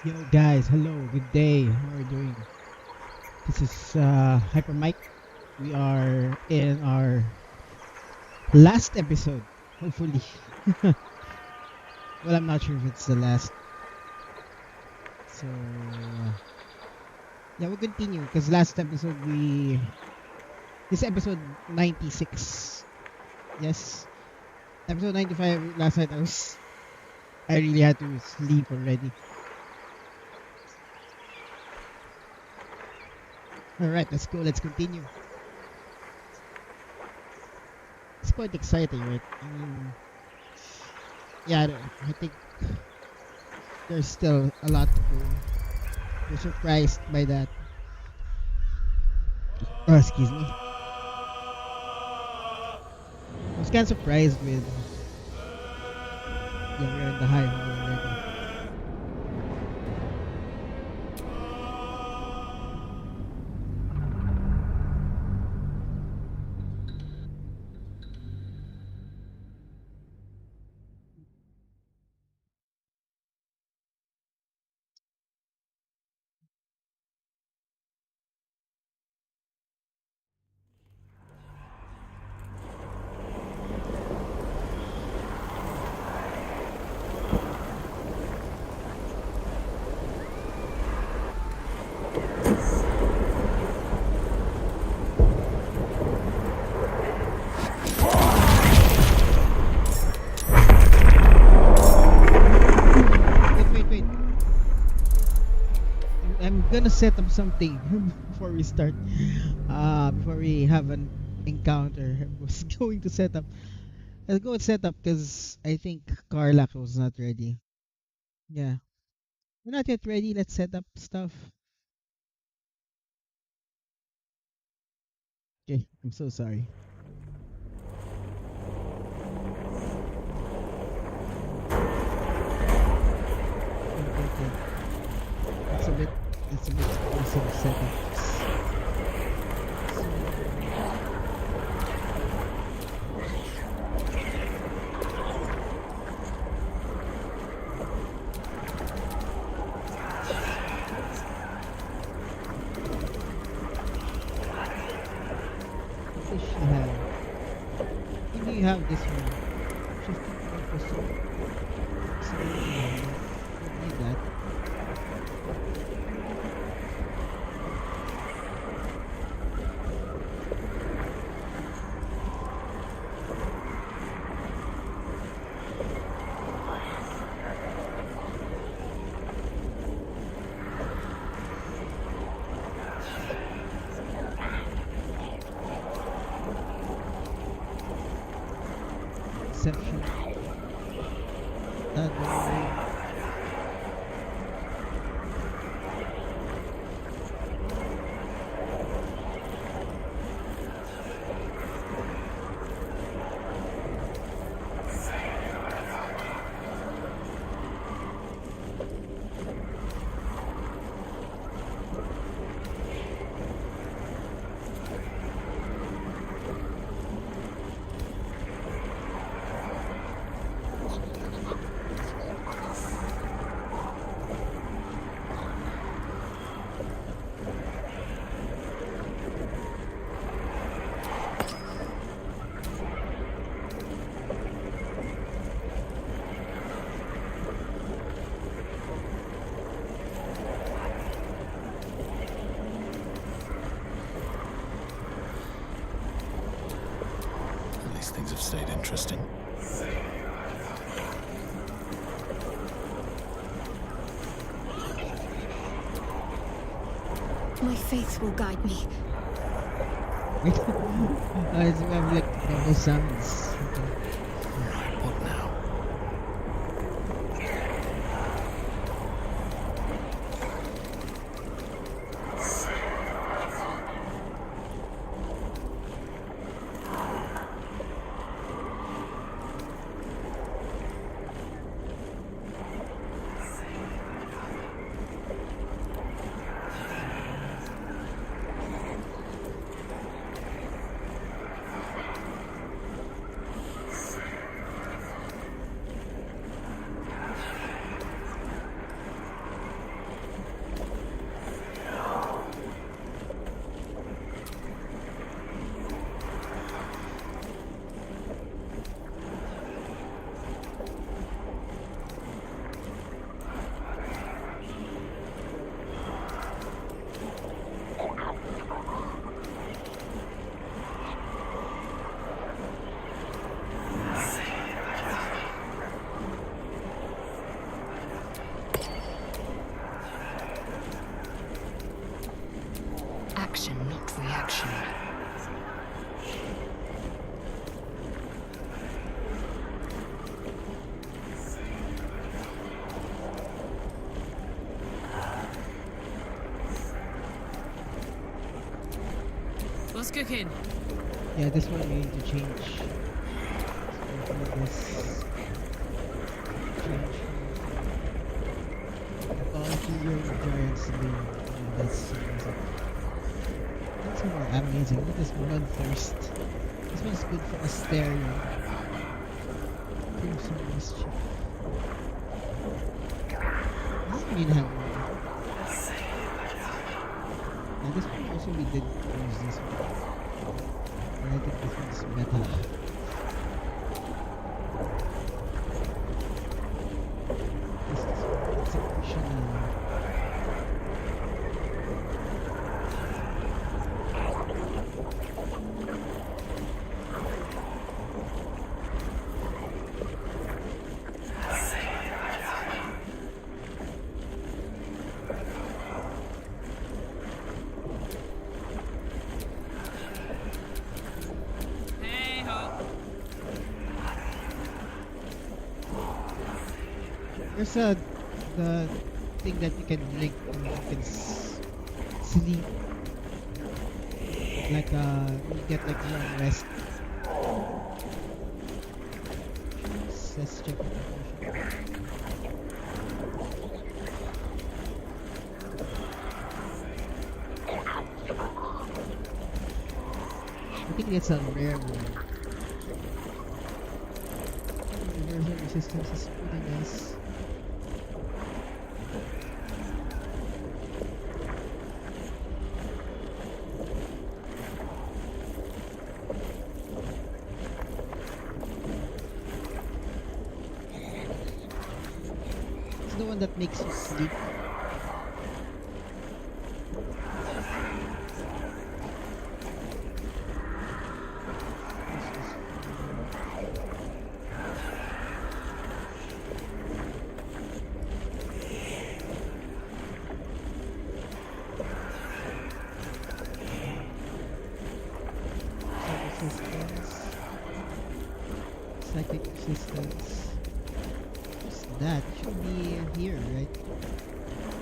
Yo guys, hello, good day. How are you doing? This is Hyper Mike. We are in our last episode, hopefully. Well, I'm not sure if it's the last. So yeah, we'll continue because last episode this episode 96. Yes, episode 95. Last night I really had to sleep already. All right, let's go. Let's continue. It's quite exciting, right? Yeah, I think there's still a lot to go. You're surprised by that. Oh, excuse me. I was kind of surprised with. Yeah, we're in the high hall already. Wait. I'm gonna set up something before we start. Before we have an encounter, I was going to set up. Let's go and set up because I think Carla was not ready. Yeah, we're not yet ready. Let's set up stuff. Okay, I'm so sorry. Okay. It's a bit, it's a bit awesome setups. What does she have? What do you have this one? 54%. So, don't need that. Exception. That one. These things have stayed interesting. My faith will guide me. Wait. It's we have like double sounds. Okay. Right, what now? action, not reaction. What's cooking? Yeah, this one we need to change. So for this, change from all hero giants to be. Yeah, that's amazing. That's more amazing. Look at this bloodthirst. This one's good for Asteria. Crimson Mischief. This one didn't have one. And this one also we did use this one. And I think this one's meta. This is executioner. Hey ho. There's the thing that you can drink and you can sleep. Like you get like long rest. Let's check it out. I think it's a rare one. Reversal resistance is pretty nice. It's the one that makes you sleep. Resistance. Psychic resistance. What's that? It should be here, right?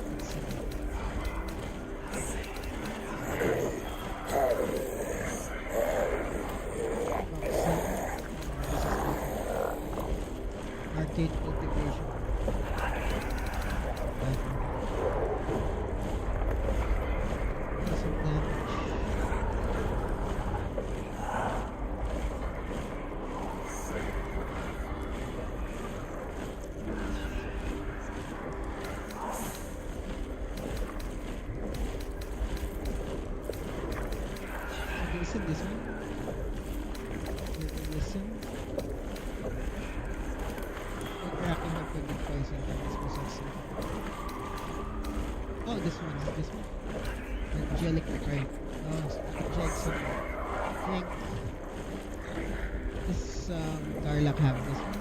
Let's see. Arcade cultivation. Some damage. Okay, listen this one. Listen. Cracking up with the poison that is possessing. Oh, this one. Angelic right. Oh, Jackson. I think this Garlock have this one.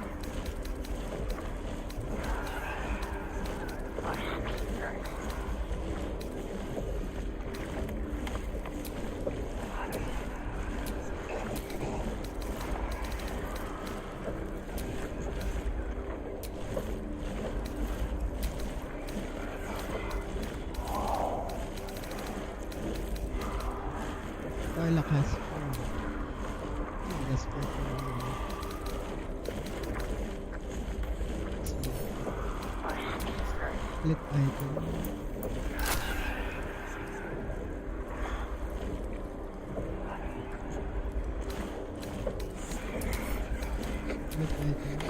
Garlock has four. That's perfect. Split item. Split item.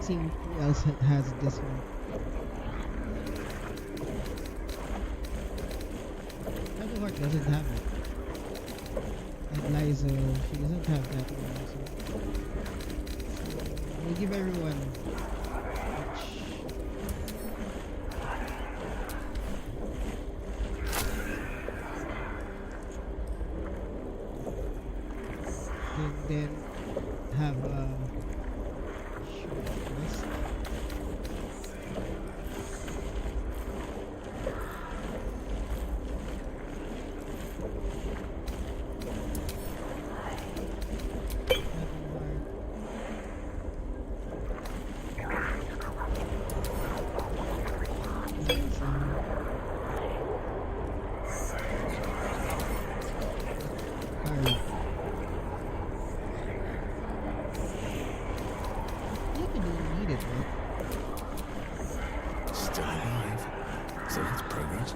See who else has this one. Baldur doesn't have it. And Liza, she doesn't have that one. So we'll give everyone each. then have a short rest. Still alive. So that's progress.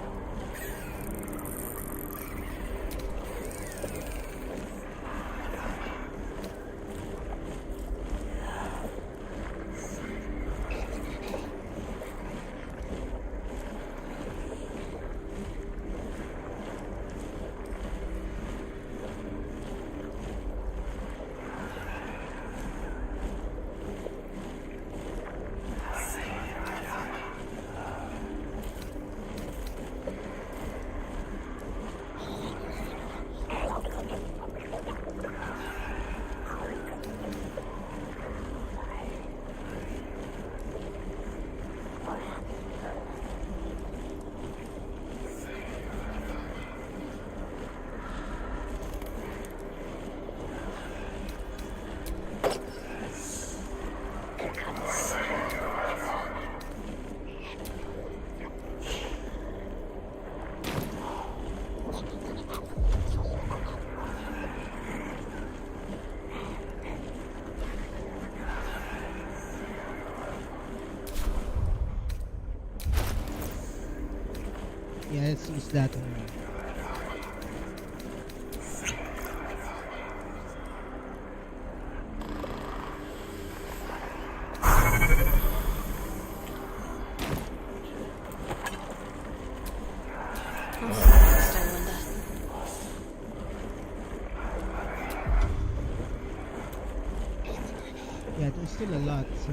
Yeah, let's use that one. Yeah, there's still a lot, so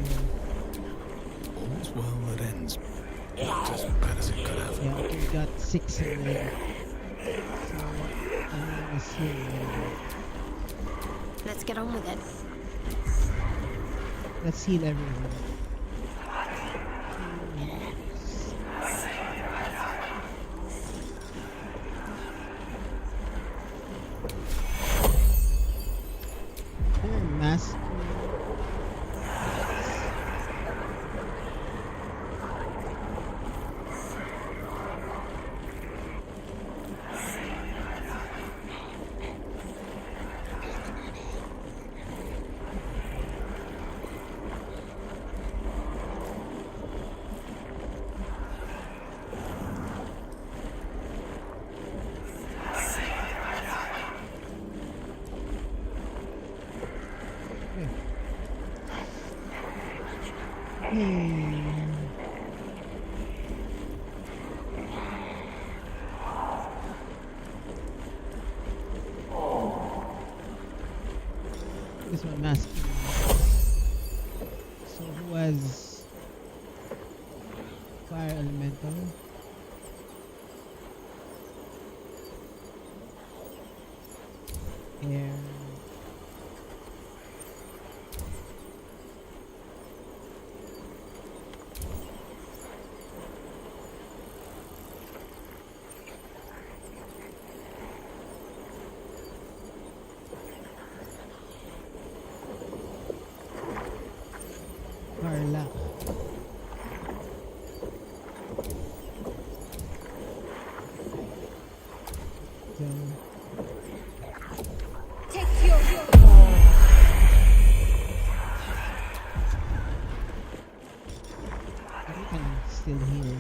All's well that ends. Not as bad as it could have. yeah, we got 6 already. So everyone is here already. Let's get on with it. Let's heal everyone. They're masked. This one mask. So who has fire elemental? Air. Carla. So, Take your I think I'm still here.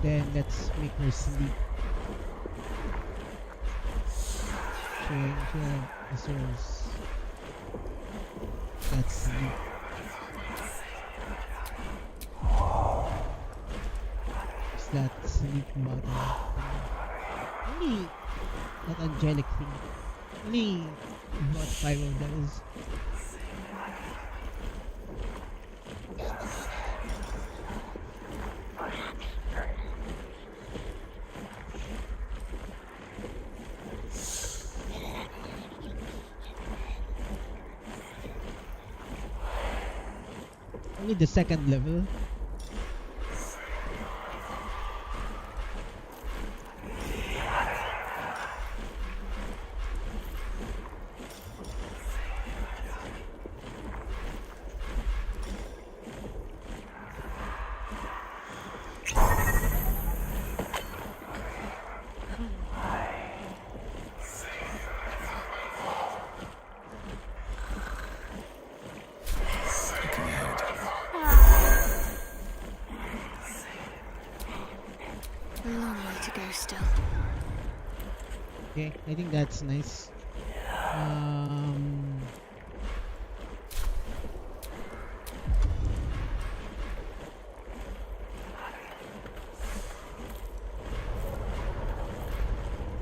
Then let's make her sleep. She deserves that sleep. It's that sleep mother. Only that angelic thing. Only about 5 of those. Only the second level. Looking ahead. A long way to go still. Okay, I think that's nice. Um,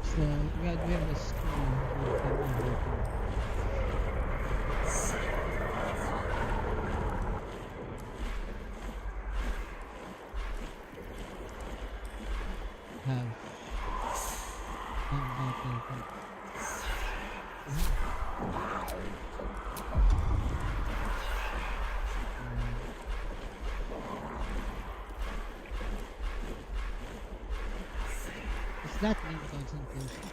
so we have a school with them working. Have Is that mean concentration?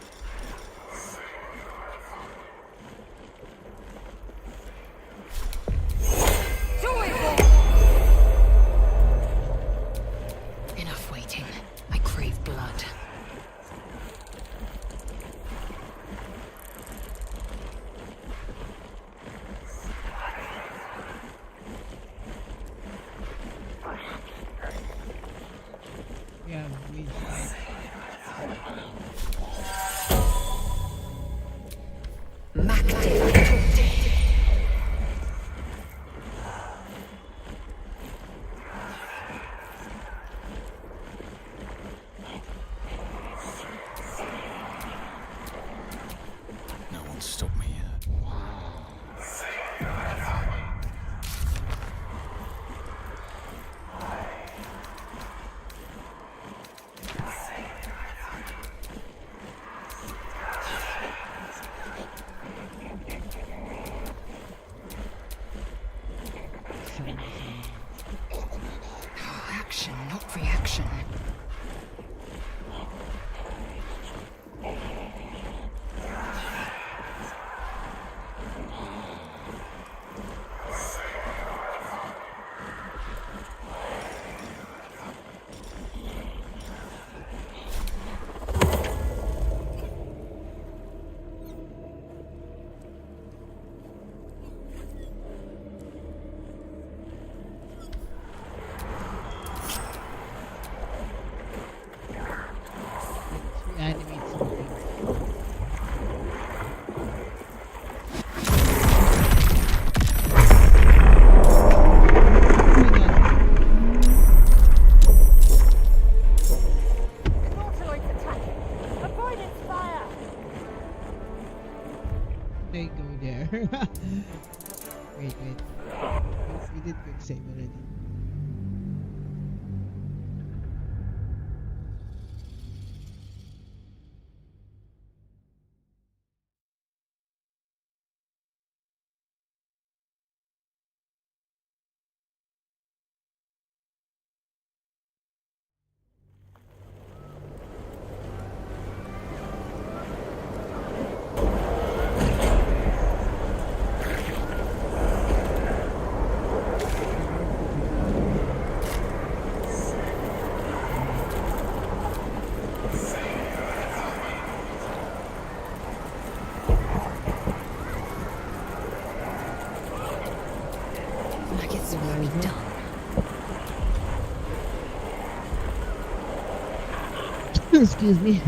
Enough waiting. I crave blood. Yeah, we No one stopped me yet. Action, not reaction. Excuse me.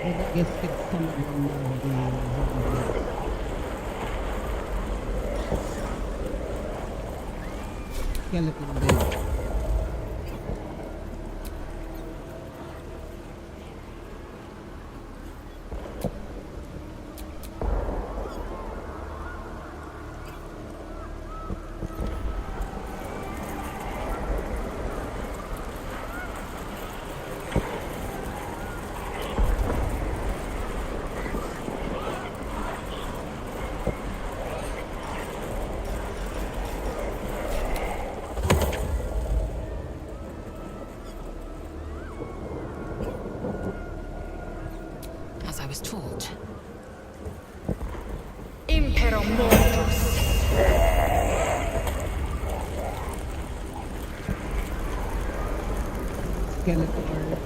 And I guess it's some of them of the skeleton bed. As I was taught. Impero Mortus. Skeletor.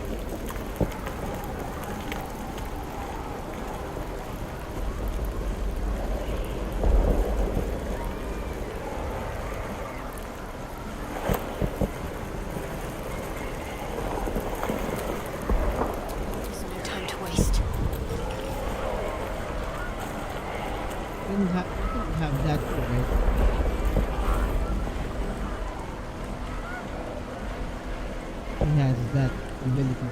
There's no time to waste. You can have that for it. He has that ability to.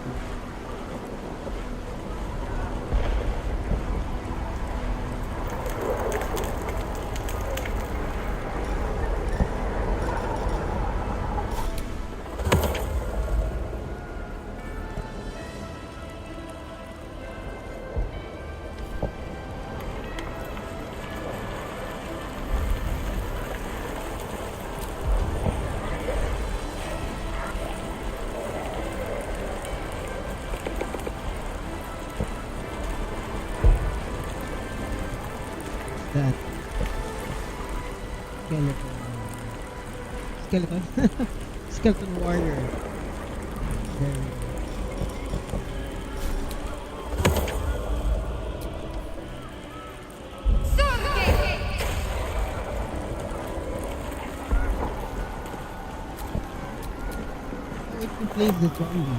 That skeleton skeleton warrior. There we go. Oh, it replaced the zombie.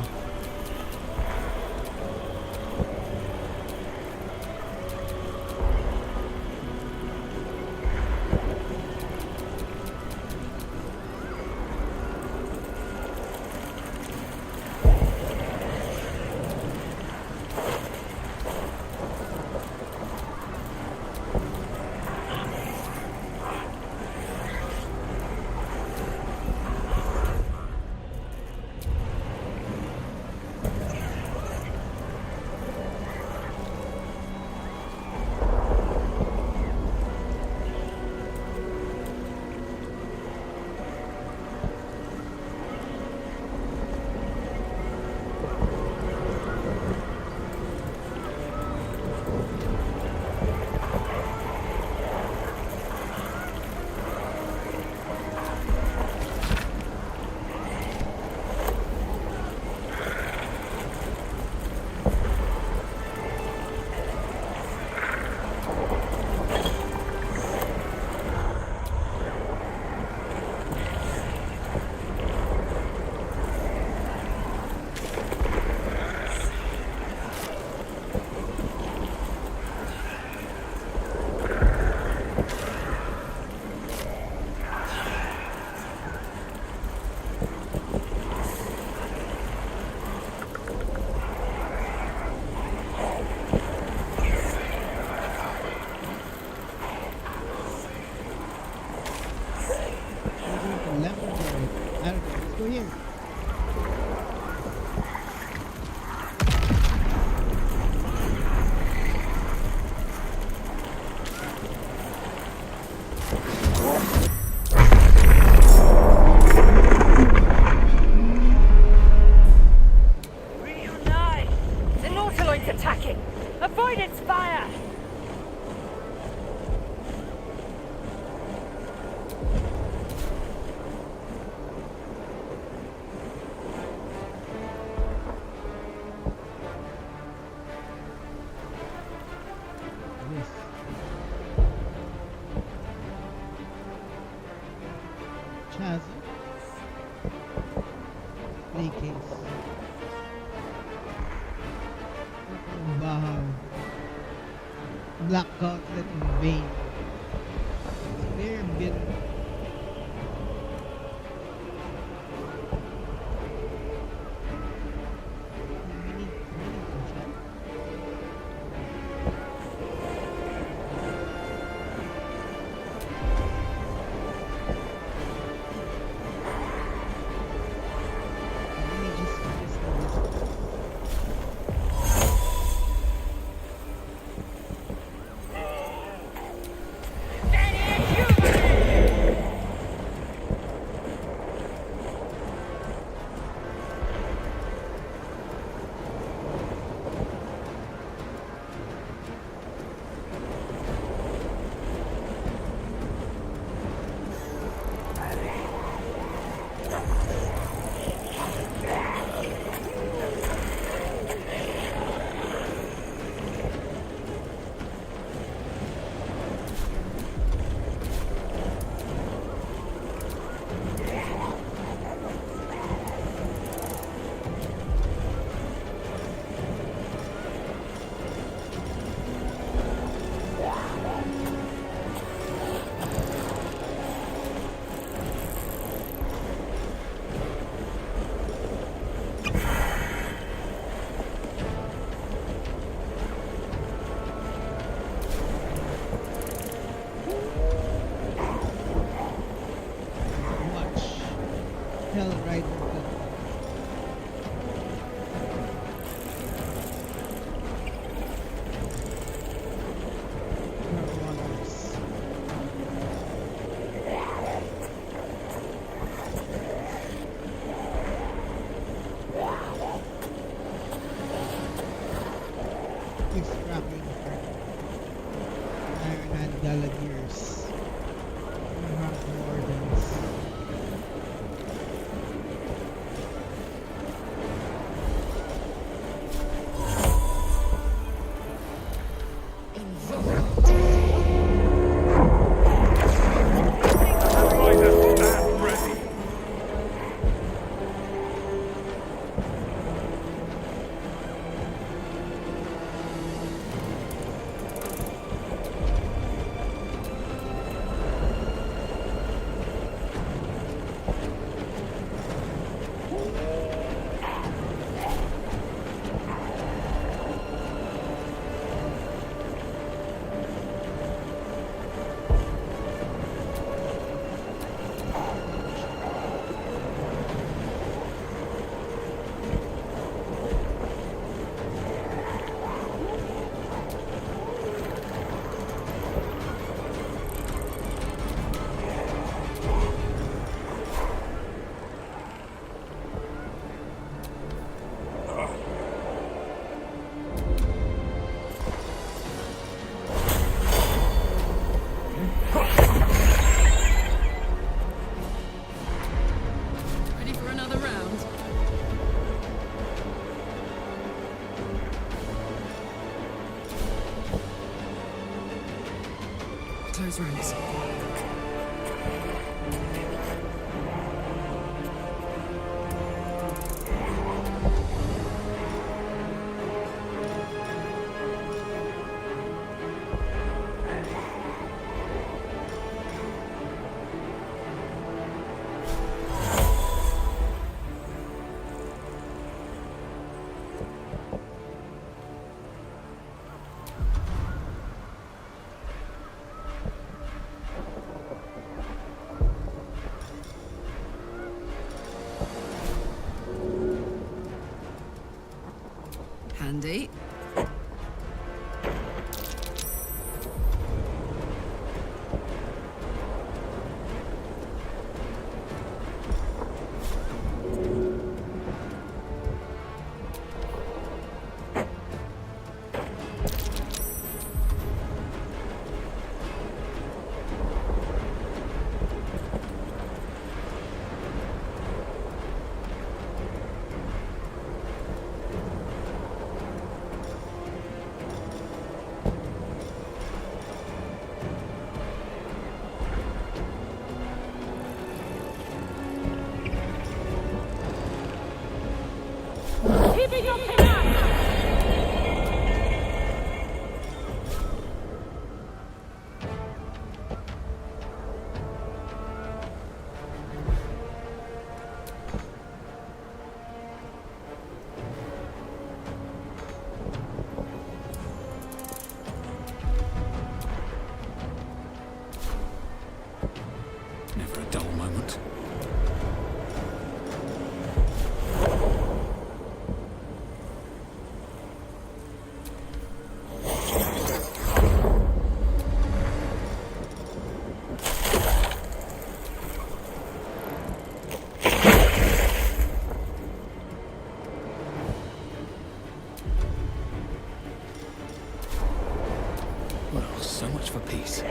Left or right? I don't know. Let's go here. Reunite! The Nautiloid's attacking! Avoid its fire! Yes. Chasm. staircase. Bahaw. Black gauntlet of Bane. There have been many conflict. Many just watch Hell Rider film. Dark Waters. Extracting Iron Hand Gallagher's Wardens. Riders, stand ready. Ready for another round? Close ranks. giving up enough! Never a dull moment. Well, so much for peace.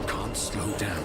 Can't slow down.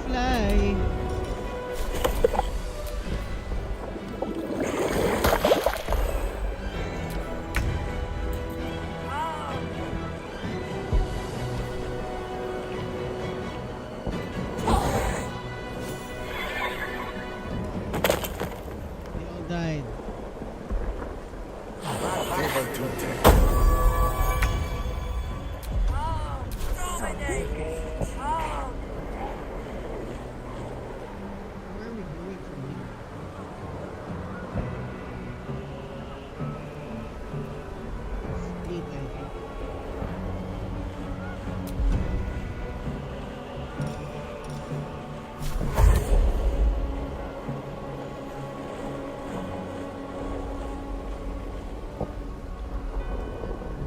fly. They all died. Where are we going from here? It's 8, I think.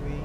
Way.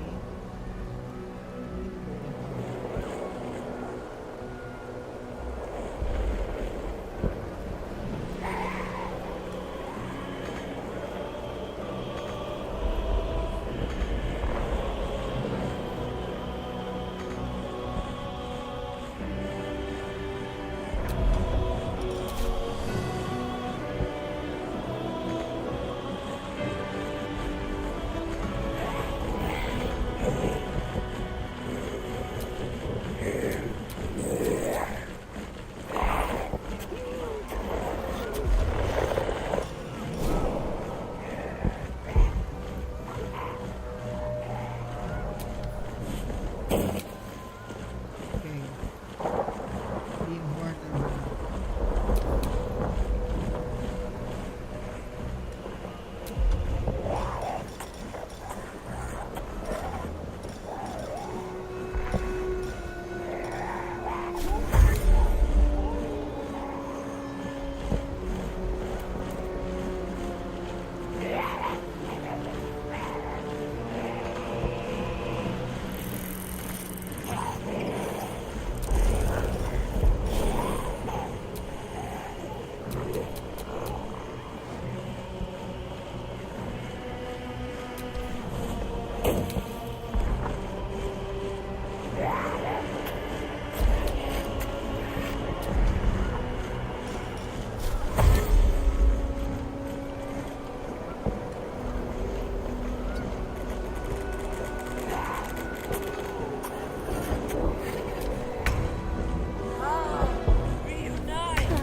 Okay. Being born now.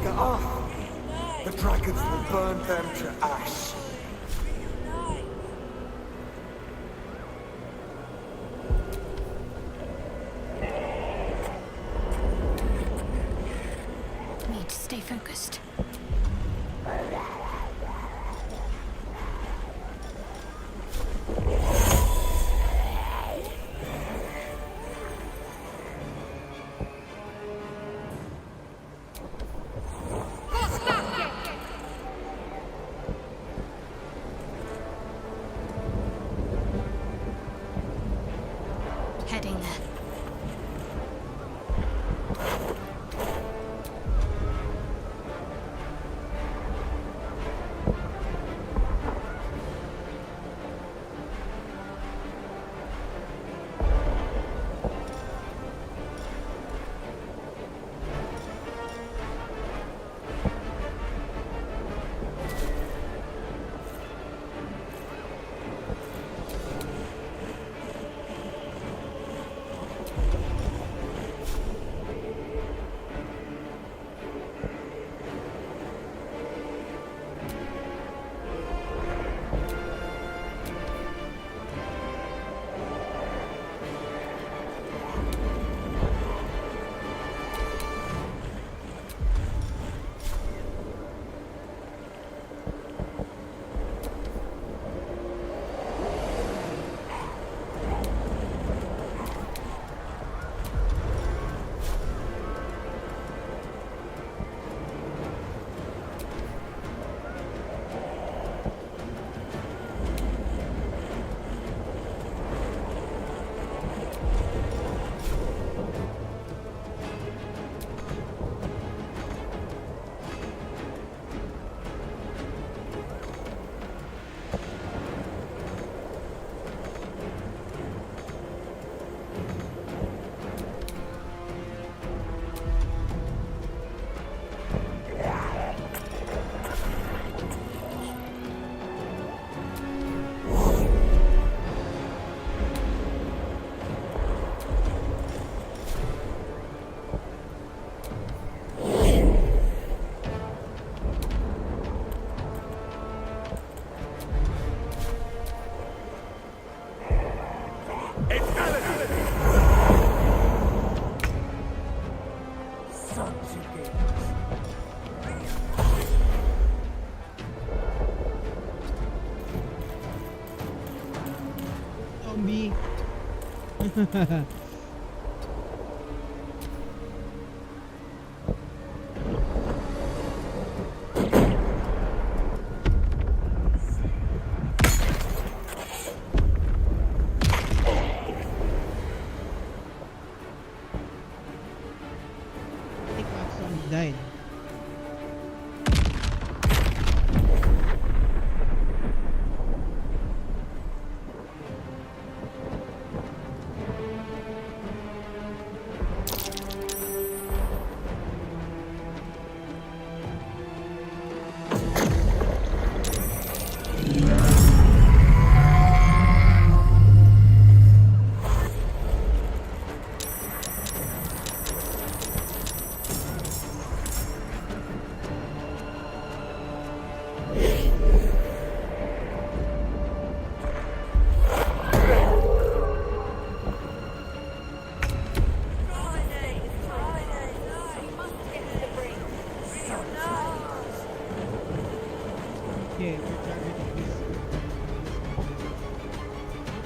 Get off! The dragons will burn them to ash. Need to stay focused. Heading there. zombie. I think one zombie died. Okay, we're targeting this.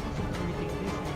Also targeting this one.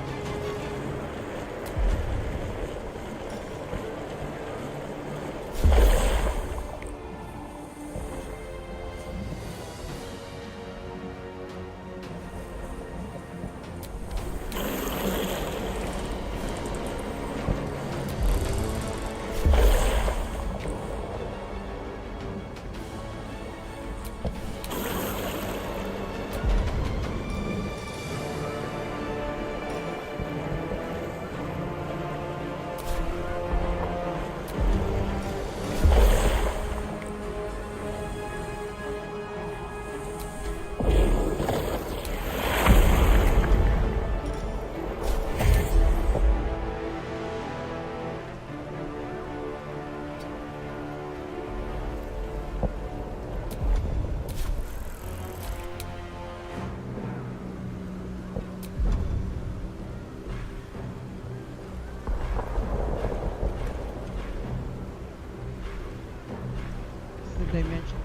It's the dimensional.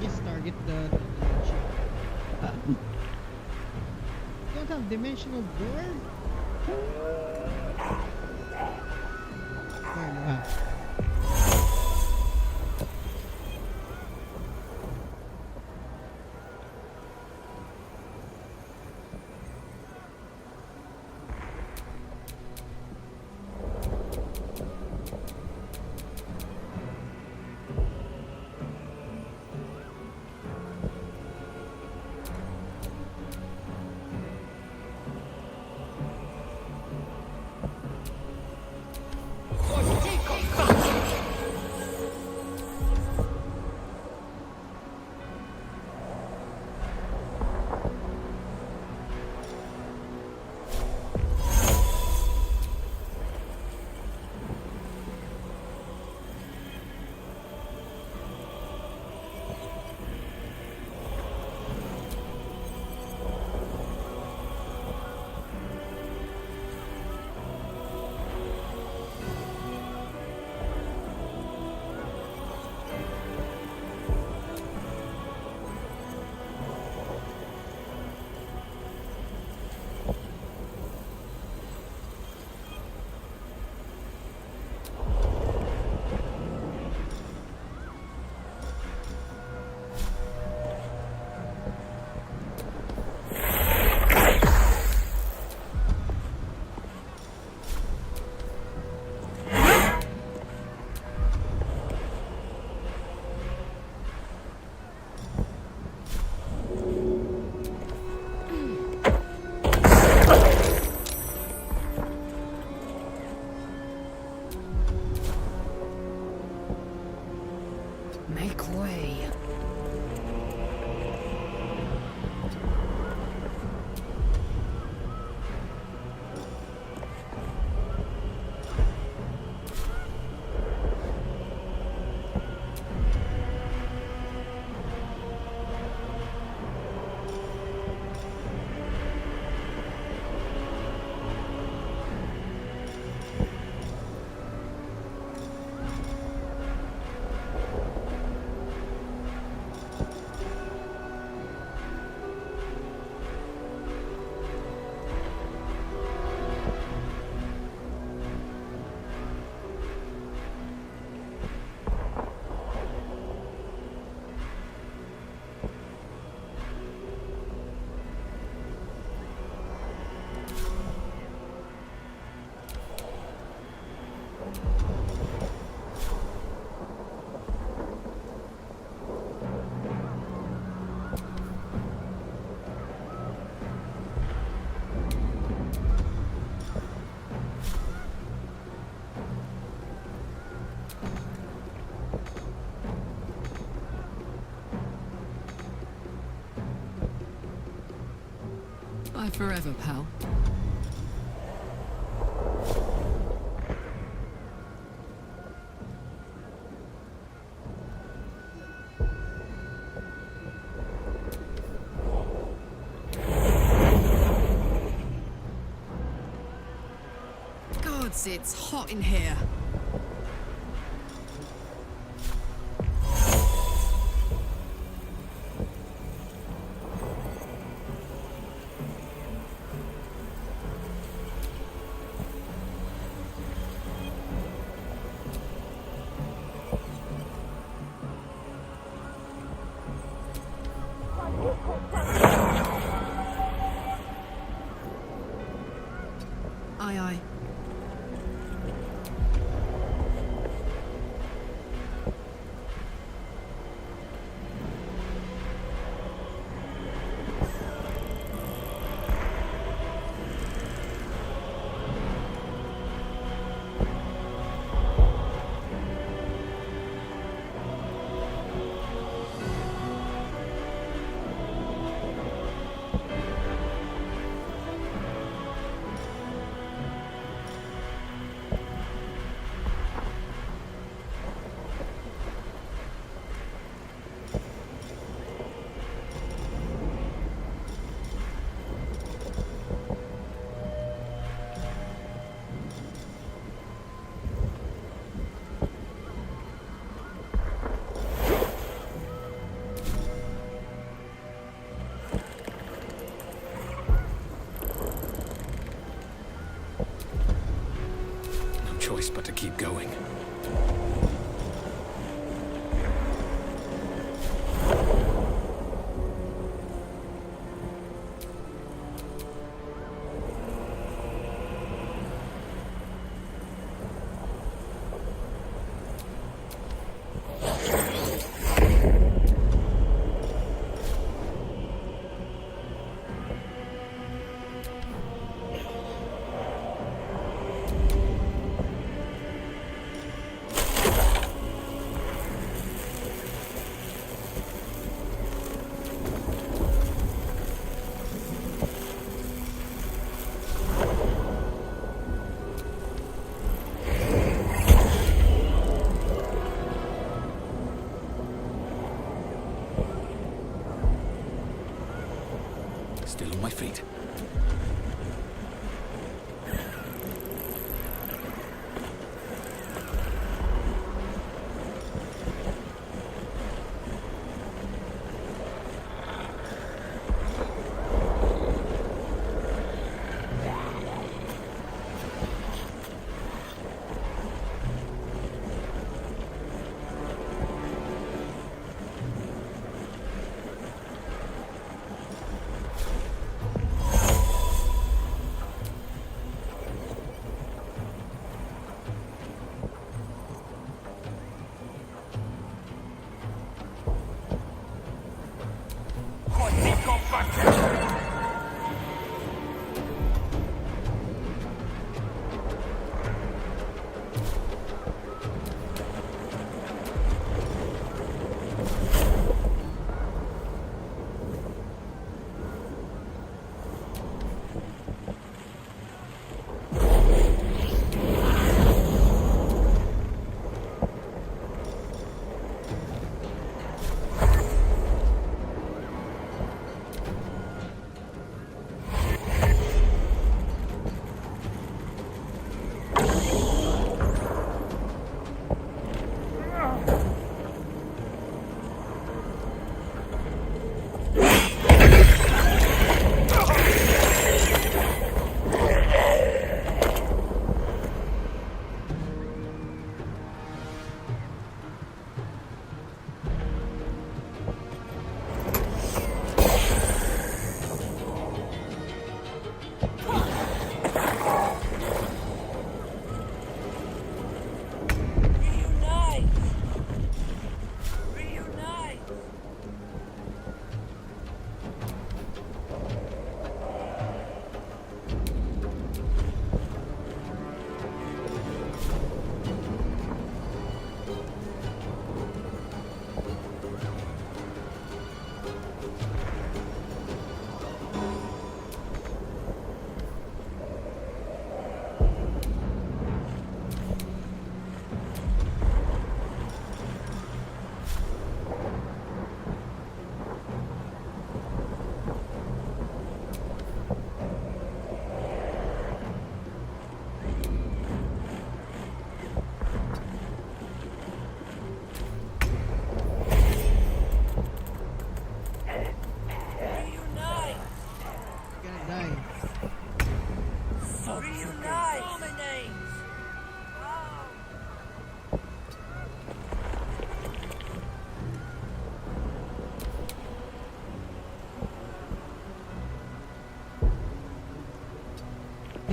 Just target the dimension. Don't have dimensional door? There you have. Make way. Bye forever, pal. Gods, it's hot in here. Aye, aye. No choice but to keep going. Still on my feet.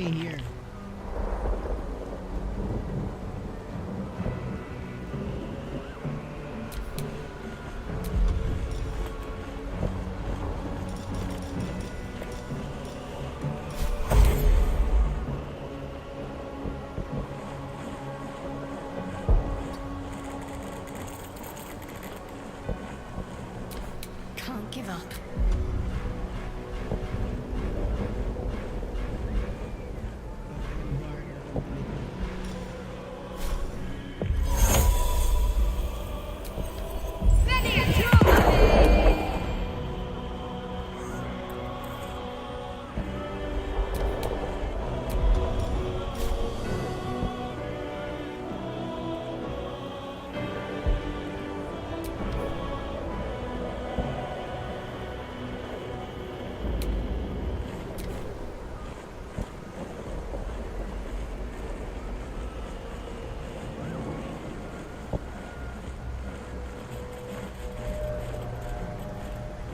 stay here. Can't give up.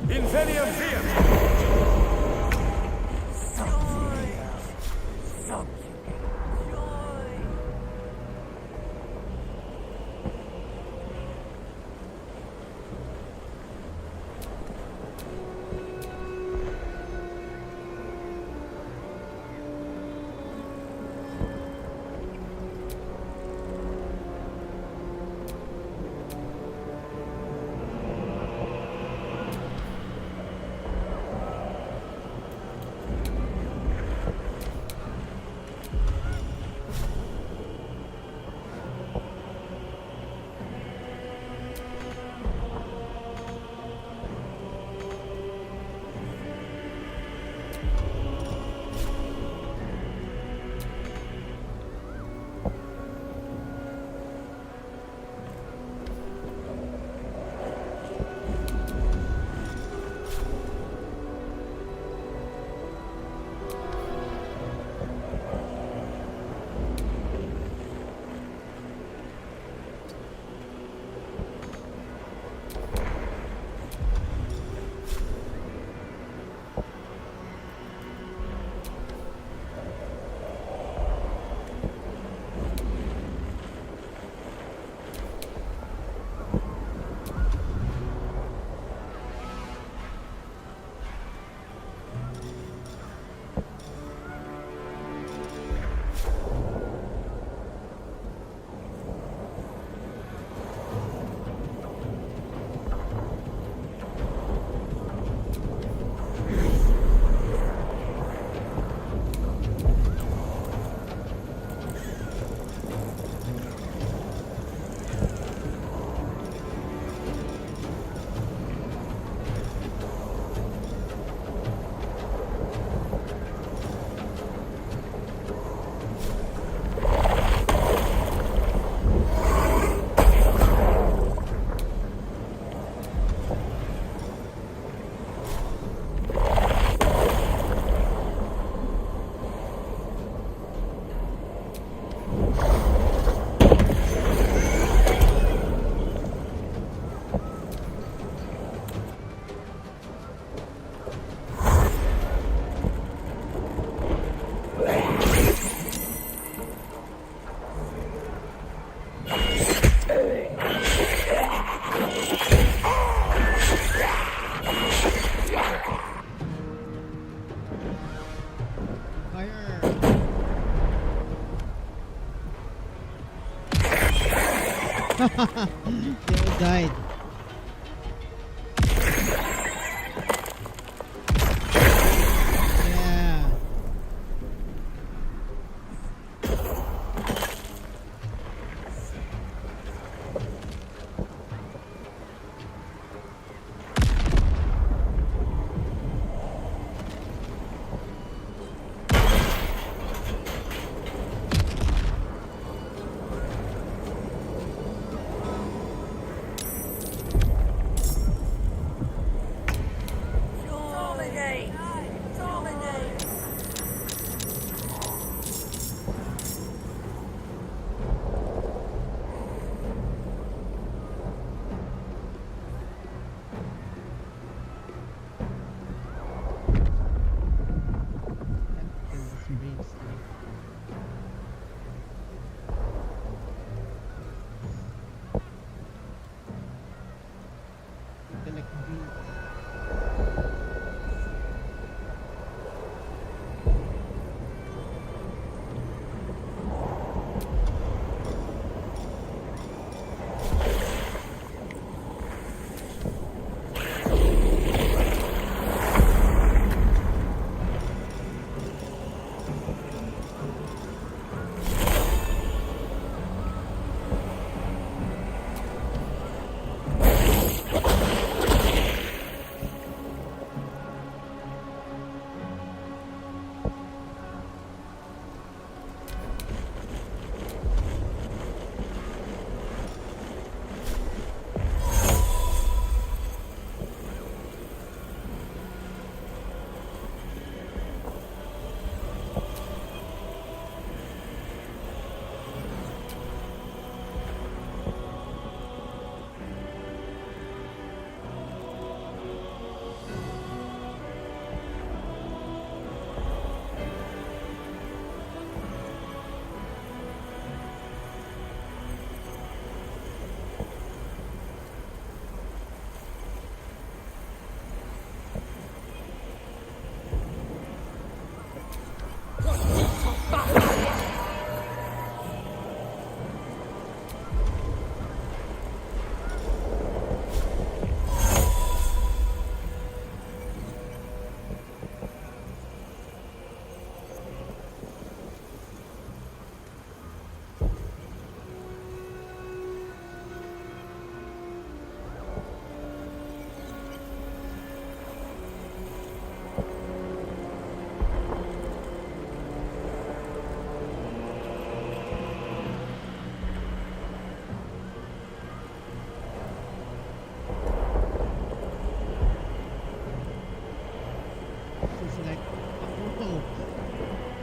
Infinium Fiat! They all died. Yeah.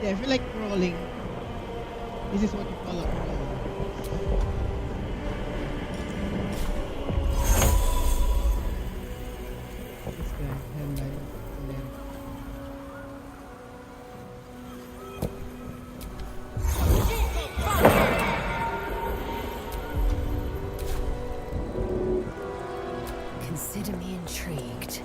Yeah, I feel like crawling. This is what you call a crawl. This guy, headline. And then Consider me intrigued.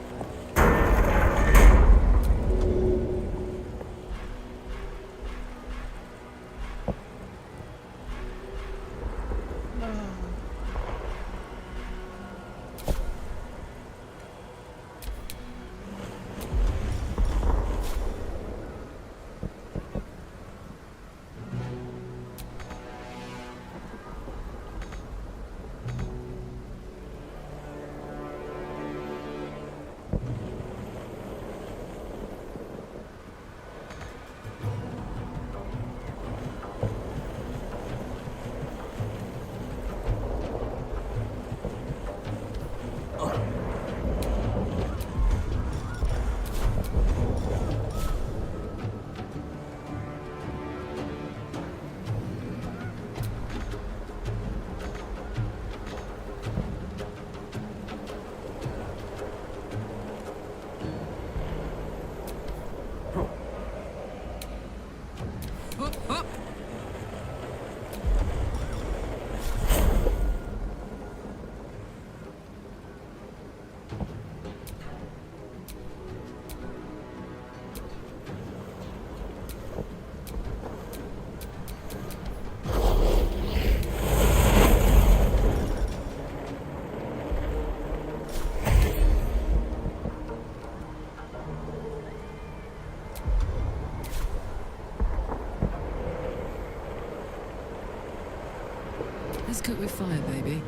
Let's cook with fire, baby.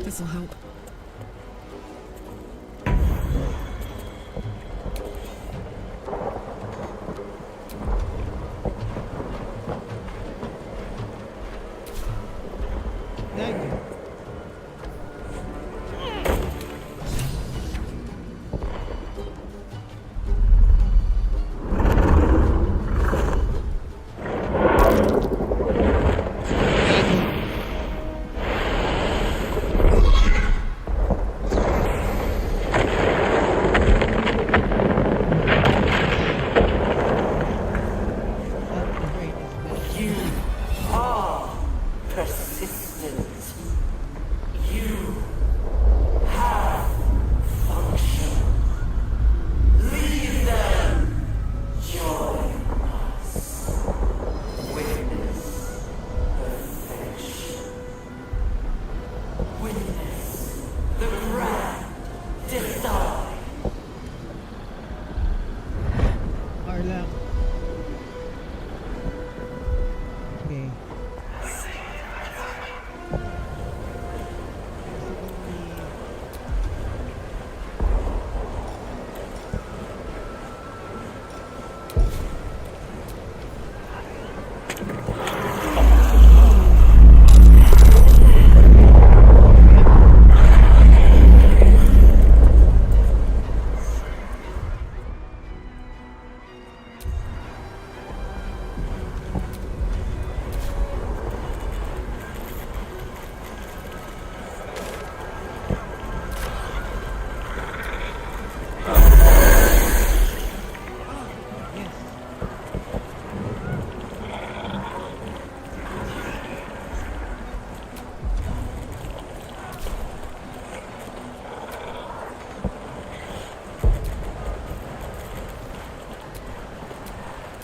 This'll help. thank you. You are persistent. You have function. Leave them. Join us. Witness perfection. Witness the grand design. R lang. Okay.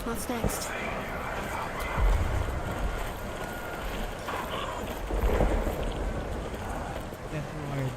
What's next? Death Ward.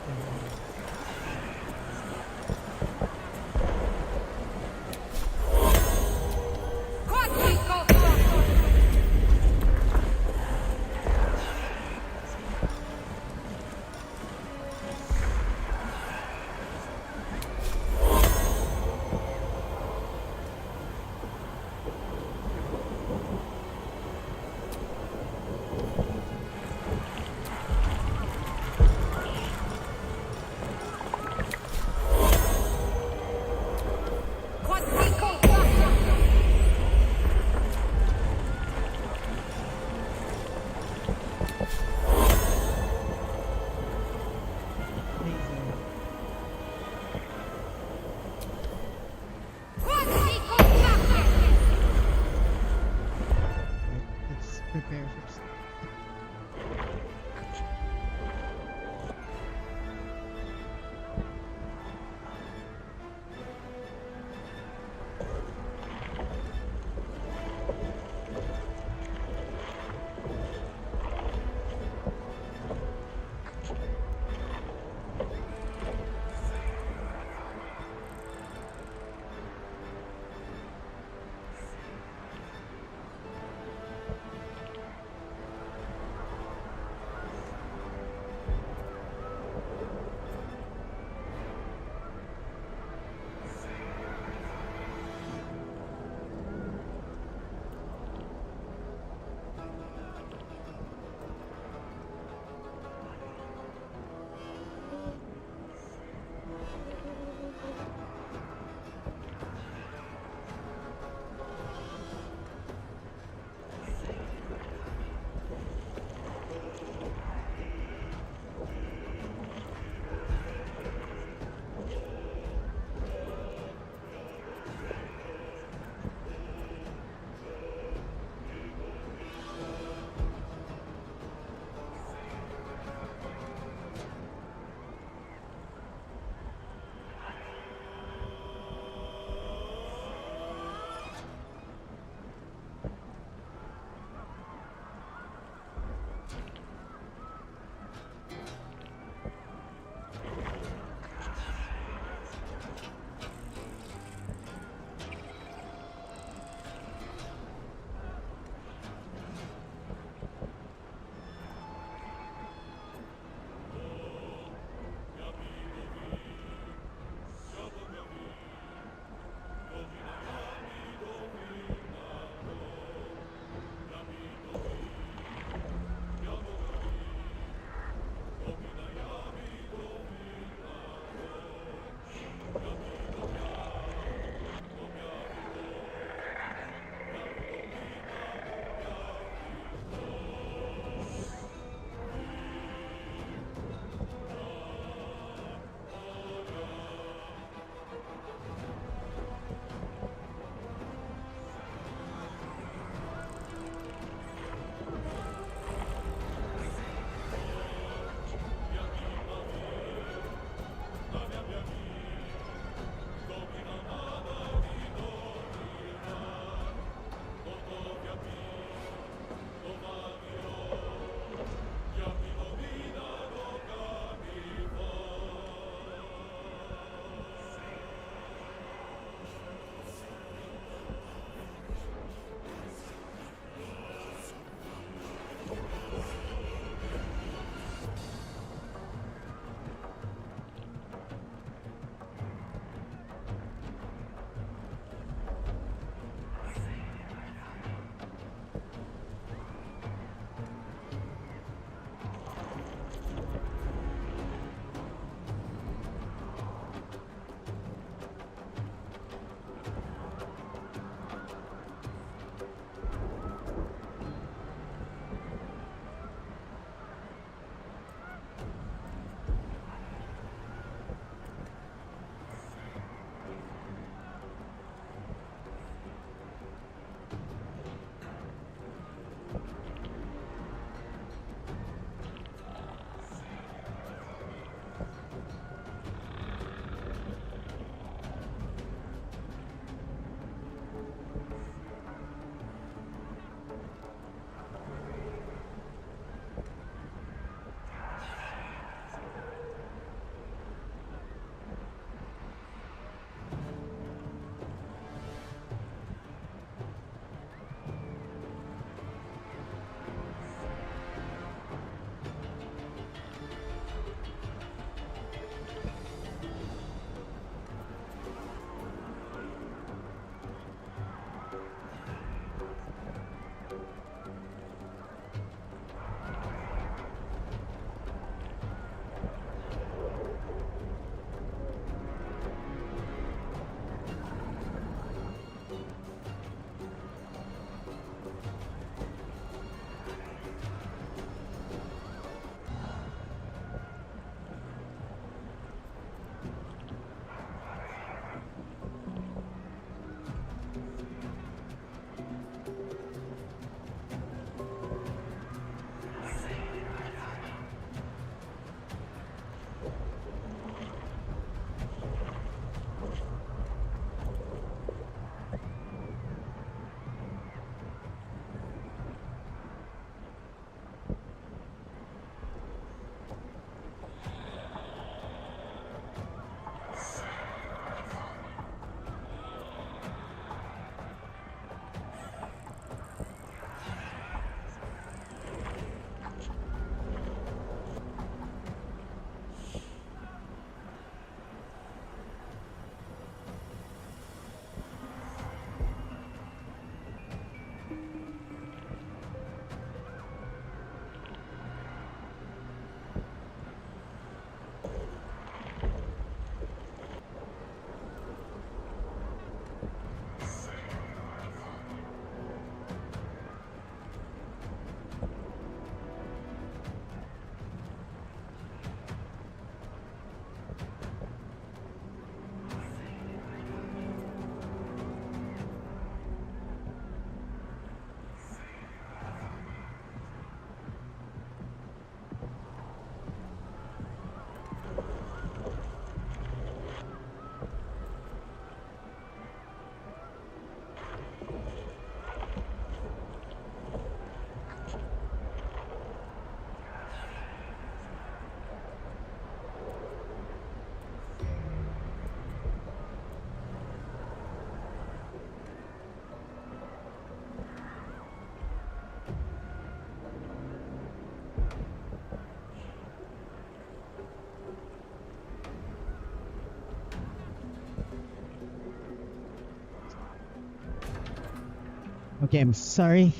Okay, I'm sorry.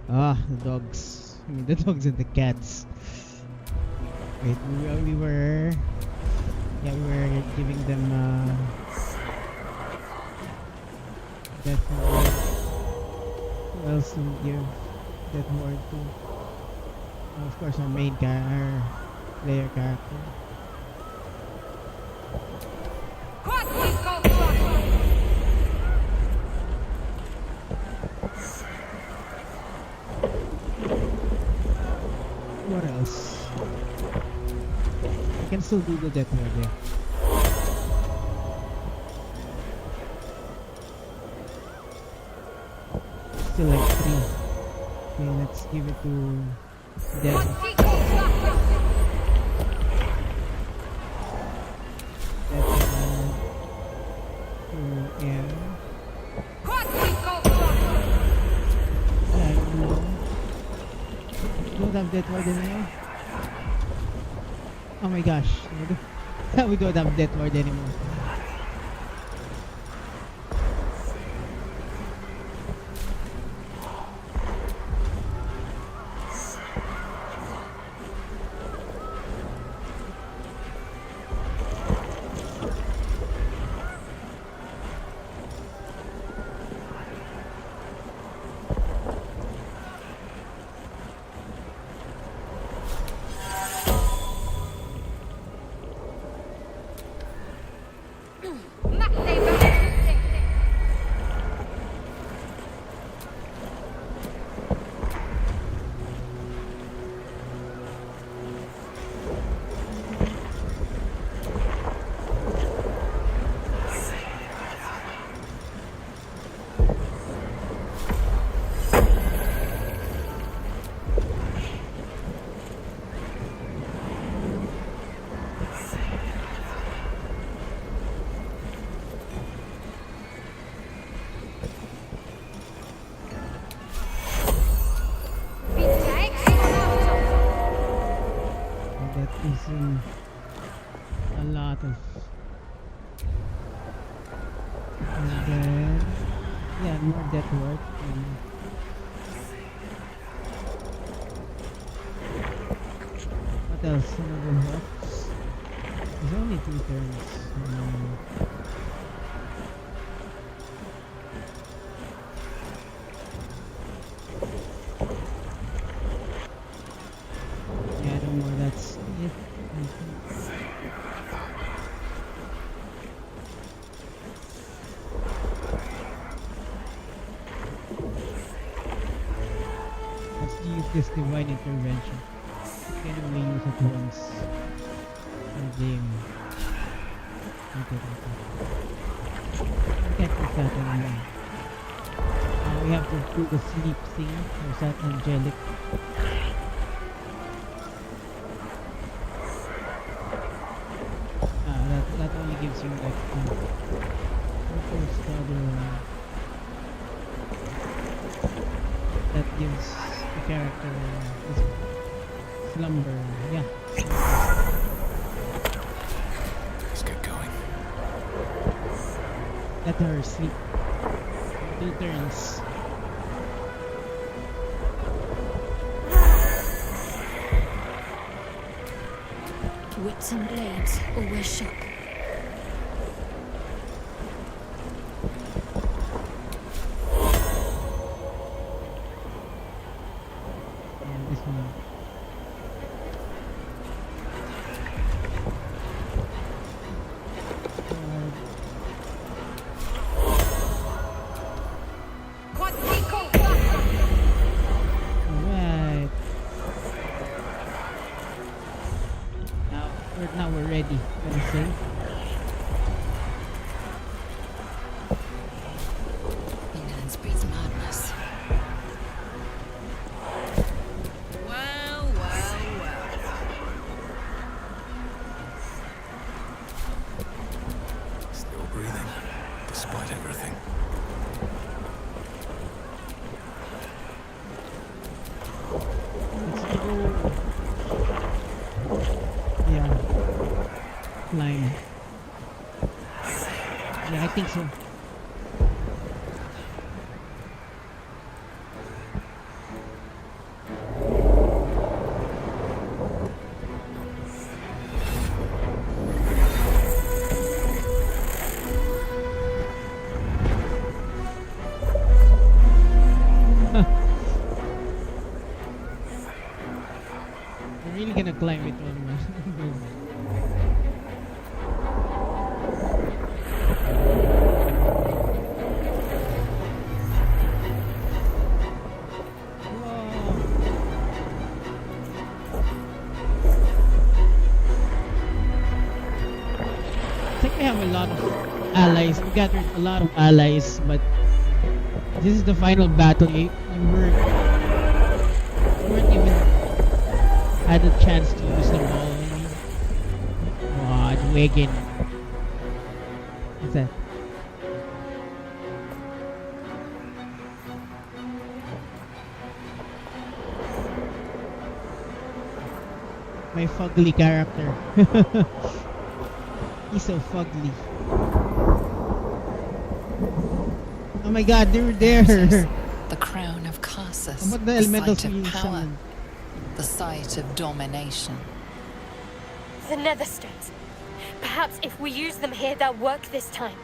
The dogs. I mean, the dogs and the cats. Wait, we were giving them death ward. Who else do we give death ward to? Of course, our our player character. What else? I can still do the death ward, yeah. Still like 3. Okay, let's give it to death. Death ward to air. You don't have death ward anymore? Oh my gosh. We don't have death ward anymore. Isn't a lot of, and then yeah, more death work. What else? Another hooks. There's only 2 turns. Yeah, no more. That's it. Let's use this divine intervention. You can only use it once in a game. Okay. We can't use that anymore. We have to do the sleep thing. There's that angelic. That only gives you like what's the other one? That gives the character slumber. Yeah. Let's get going. Let her sleep. 2 turns. Wits and blades always sharp. And this one. Alright. Now we're ready. Gonna say. Ignorance breeds madness. Well. Still breathing, despite everything. Let's go. Yeah. Climb. Yeah, I think so. can't climb it on. It's like we have a lot of allies. We gathered a lot of allies, but this is the final battle. You weren't even had a chance to use them all. Wow, Wagon. What's that? My fugly character. He's so fugly. Oh my god, they were there! The crown of Carsus. How about the The elementals site being of power. summoned? The site of domination. The Netherstones. Perhaps if we use them here, they'll work this time.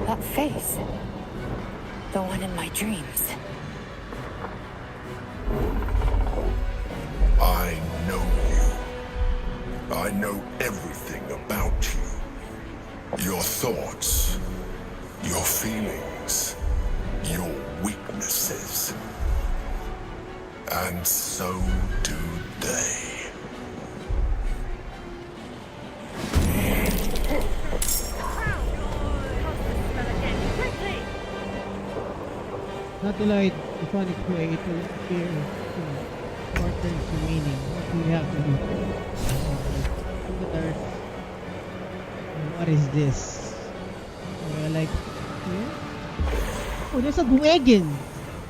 That face. The one in my dreams. I know you. I know everything about you. Your thoughts, your feelings, your weaknesses. And so do they. Not to light the phonic way to appear four turns remaining. What do we have to do? Look at Earth. What is this? We're like here? Oh, there's a wagon!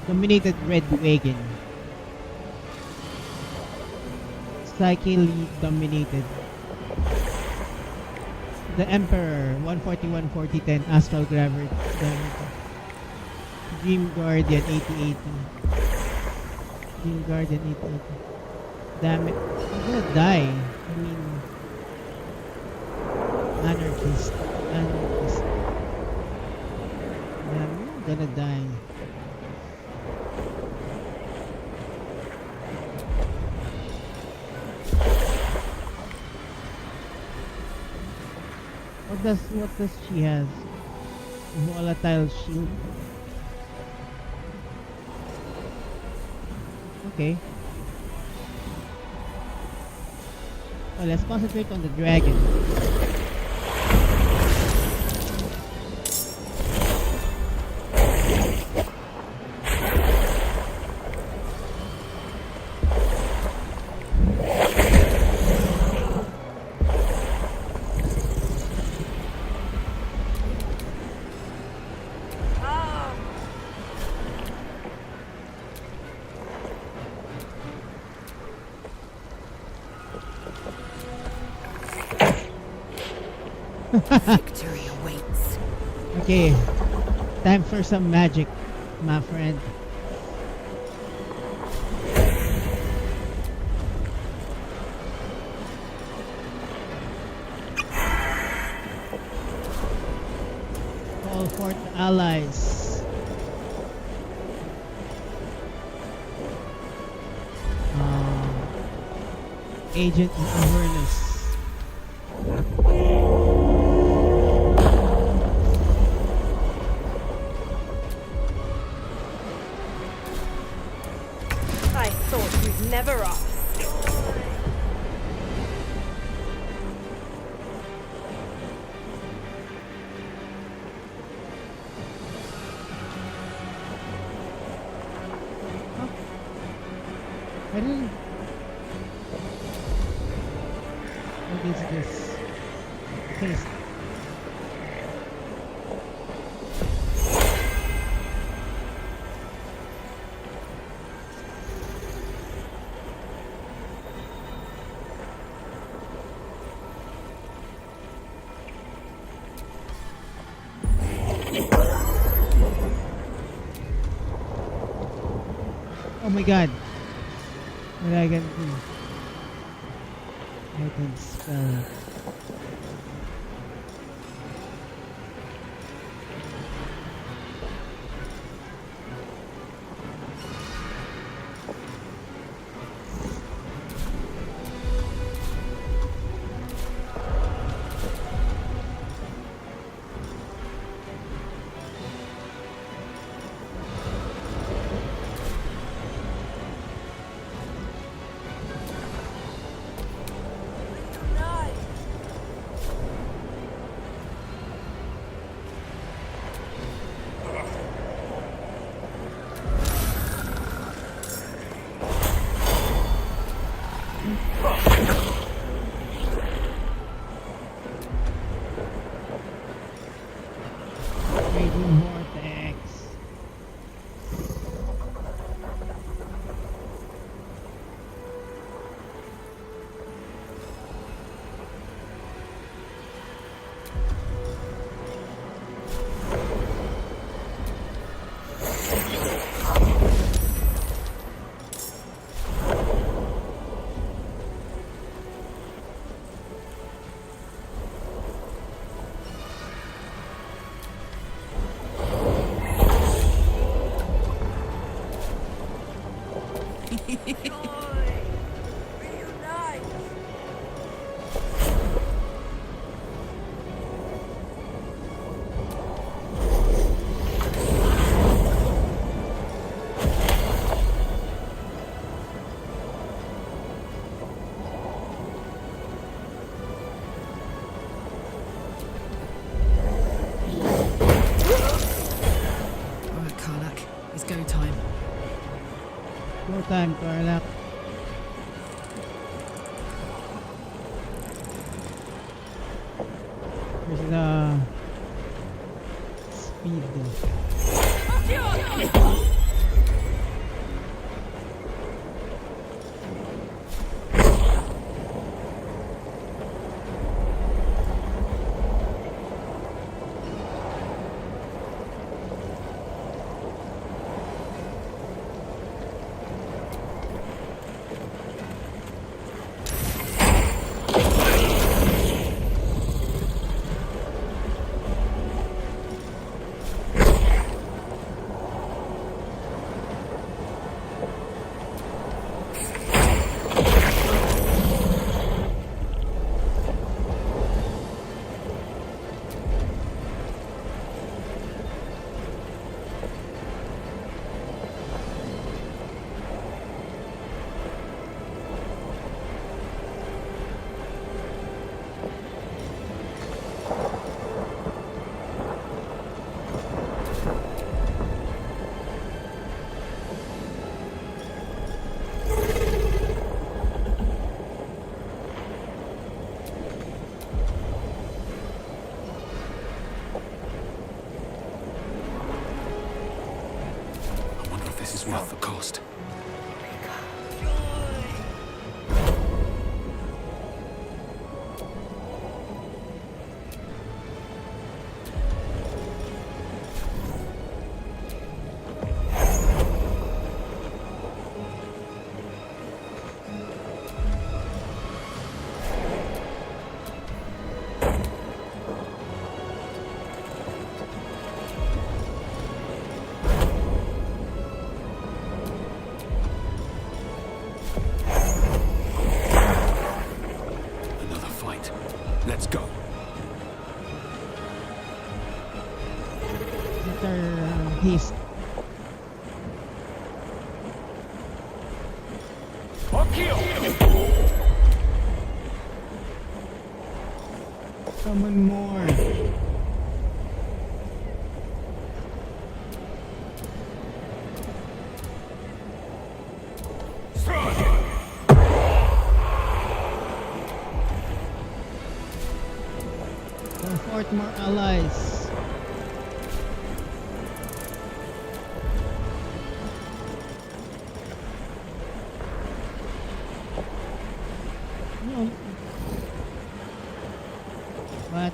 Dominated red wagon. Psychically dominated. The Emperor 141-40-10 Astral Gravity. Dream Guardian 8080. Dream Guardian 8080. Damn it. I'm gonna die. I mean... Anarchist. Anarchist. Damn, I'm gonna die. What does she has? Volatile shield. Okay. Oh, let's concentrate on the dragon. Victory awaits. Okay. Time for some magic, my friend. Call forth allies. Agent of Avernus. I thought you'd never ask. I didn't. What is this? Taste. Oh my god. What I can do? I can spell. Raging vortex. Alright, Karlak, it's go time. Go time, Karlak. Where's the speed? I wonder if this is worth the cost. Another fight. Let's go. Enter haste. Summon more. Comfort more allies. No. What?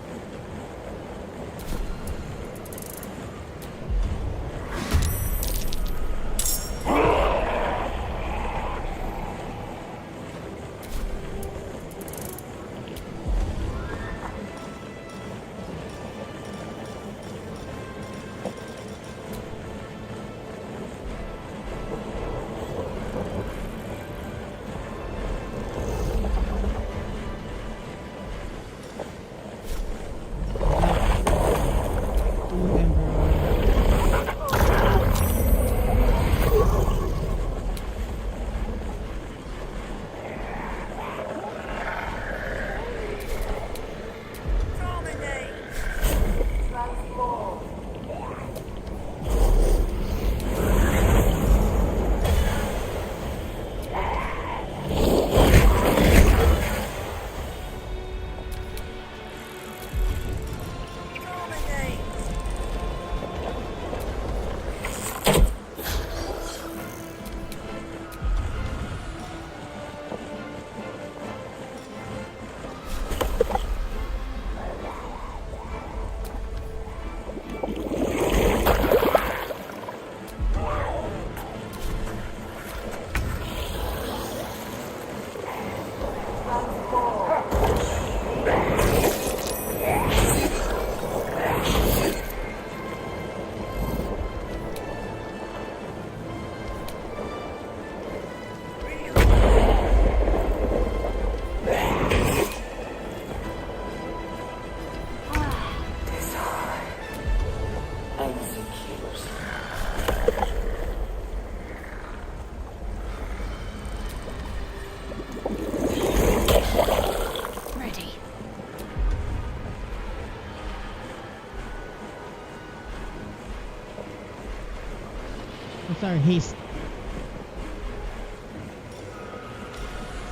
our haste?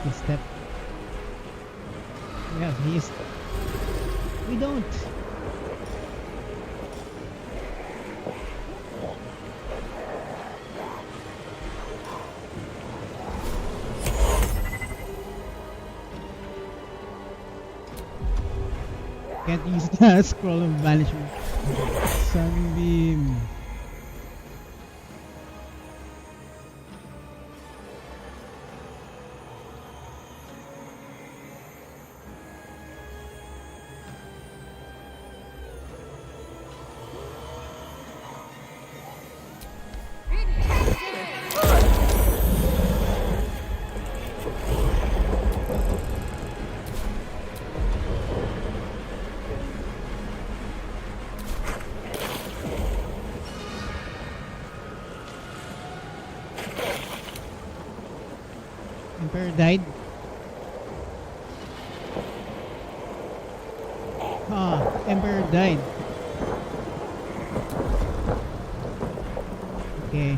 Let's step. We have haste. We don't. Can't use the scroll of banishment. Sunbeam. Emperor died. Emperor died. Okay.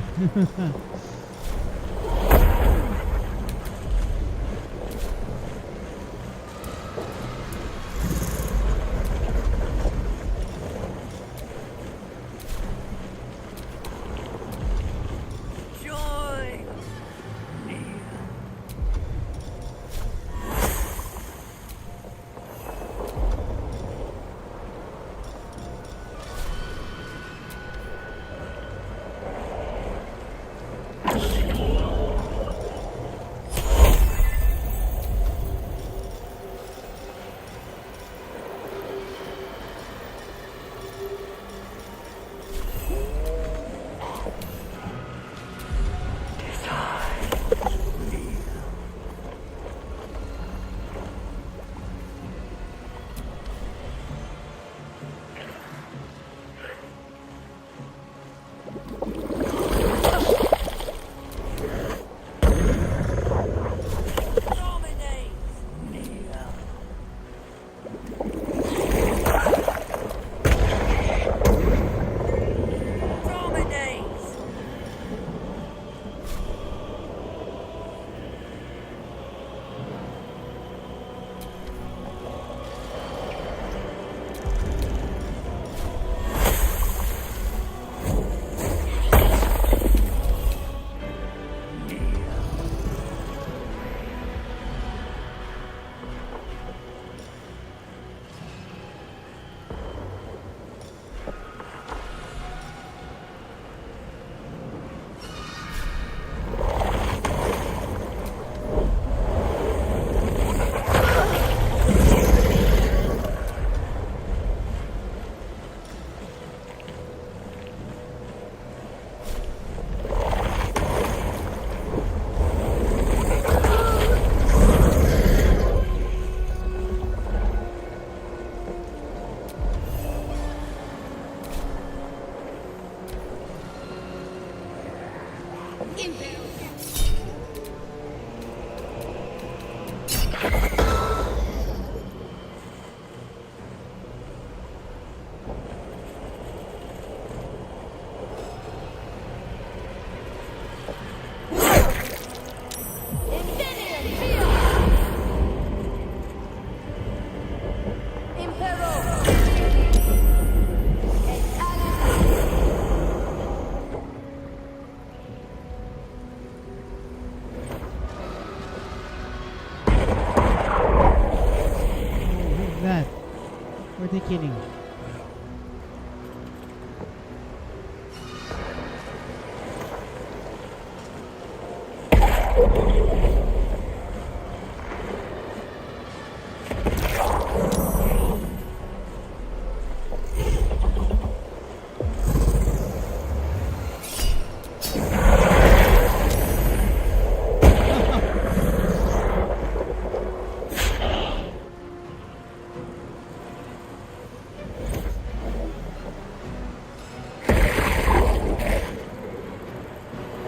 What are they killing?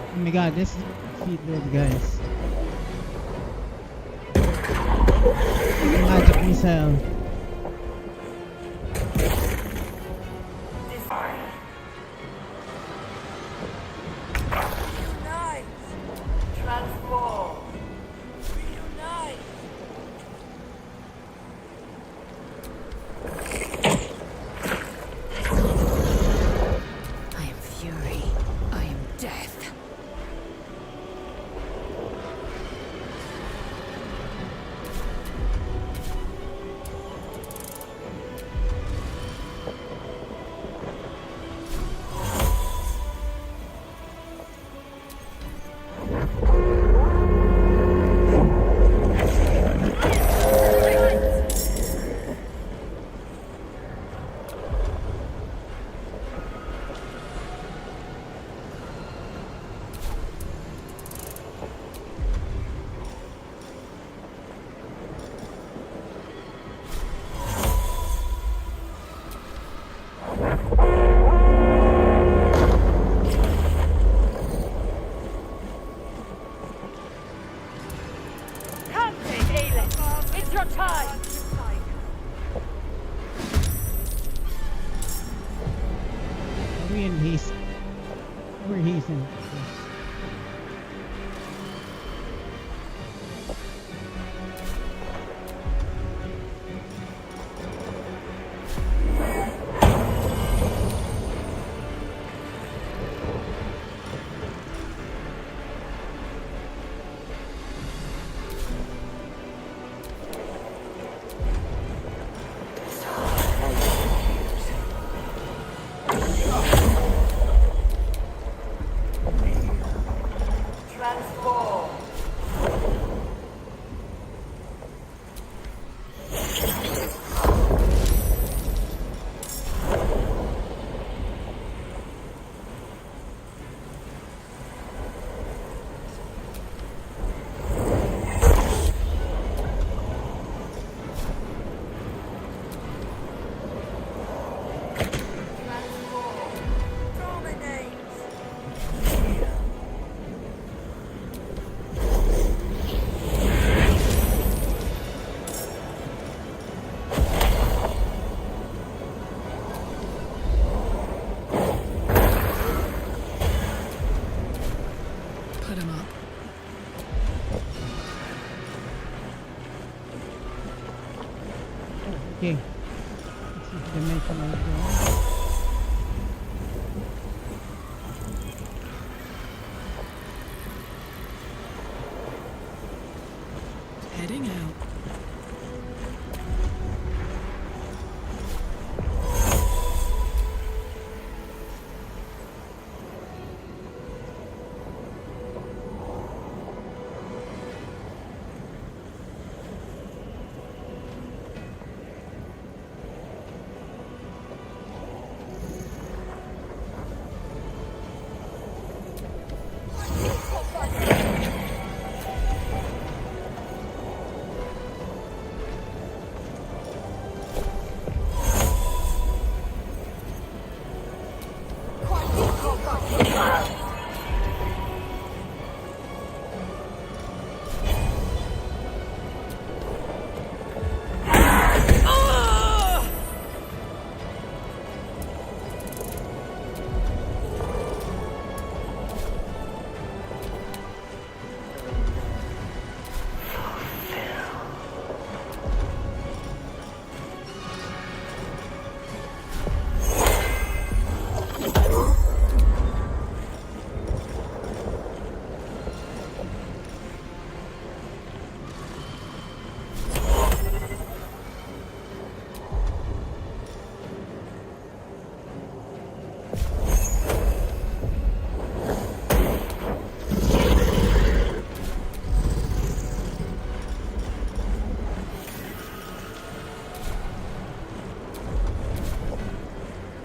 Oh my god, this feed those guys. Magic missile. Put him up. Okay. This is dimensional drone. Heading out.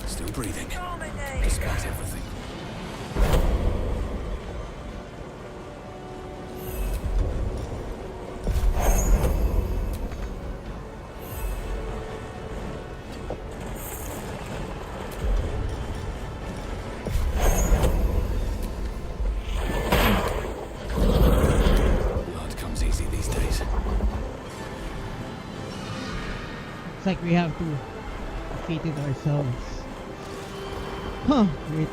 Still breathing, despite everything. Blood comes easy these days. It's like we have to defeat it ourselves. Huh, wait.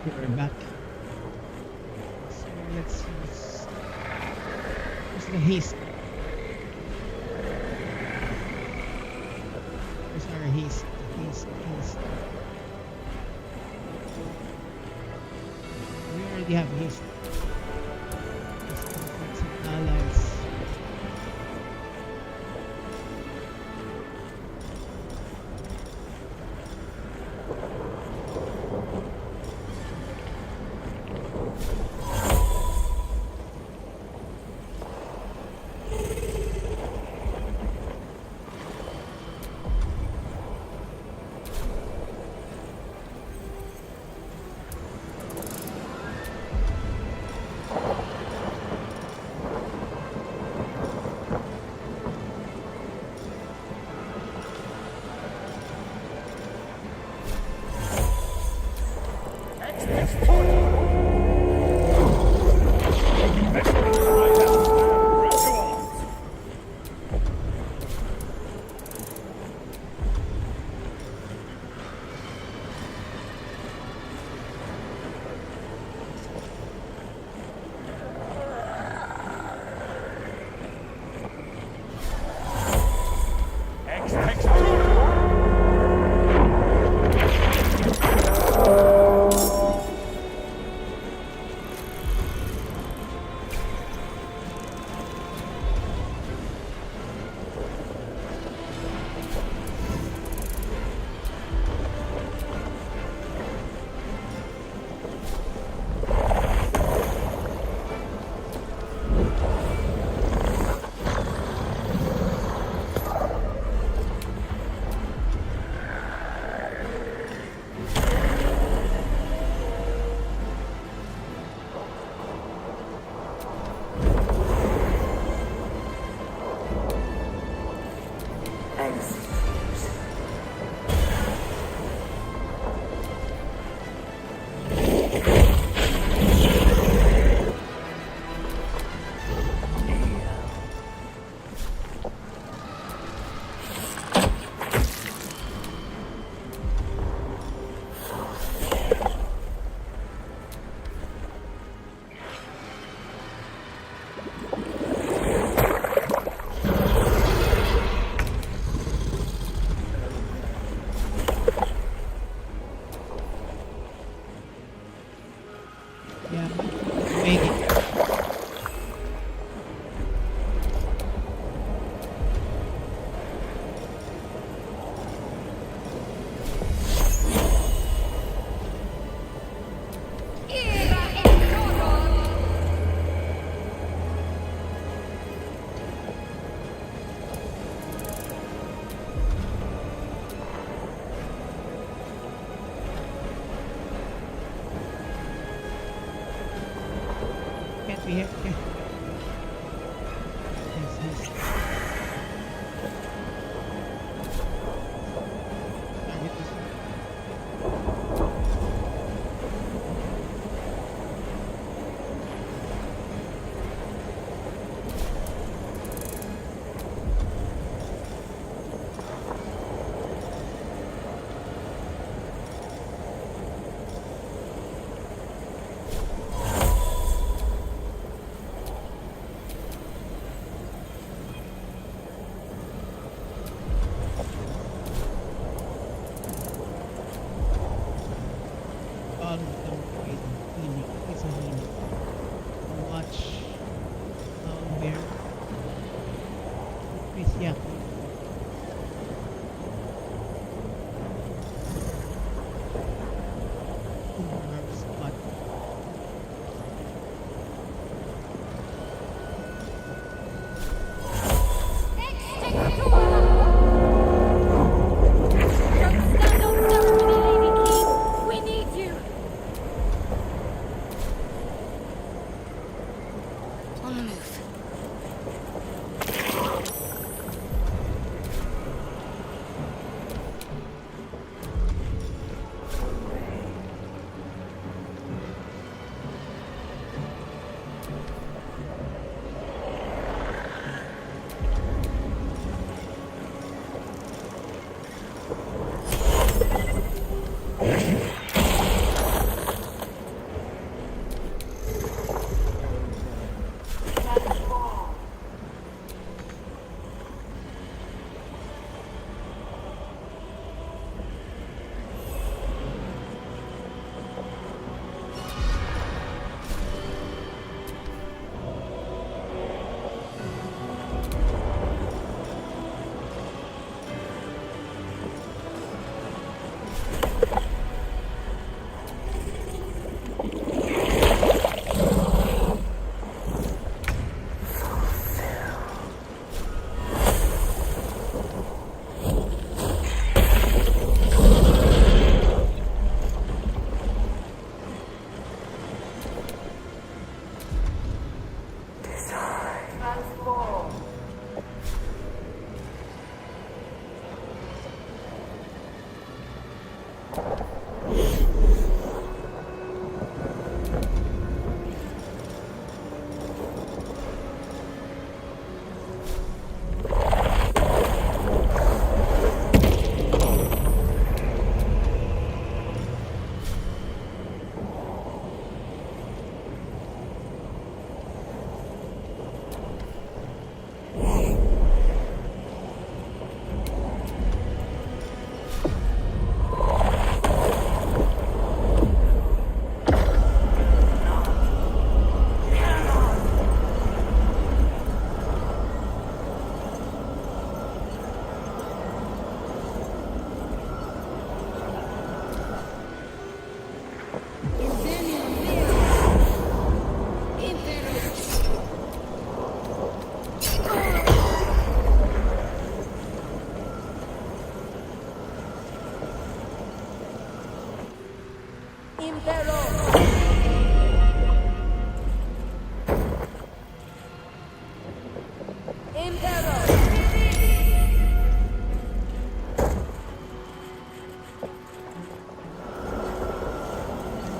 Okay, we're back. So let's use the haste. Where's our haste? Haste. We already have haste. Let's put some allies. Okay. Yes, yes. Target this one. All of them with healing. It's a healing. Watch down here. Chris, yeah. Mark spot. Stand on destiny, Lady Key. We need you. On the move.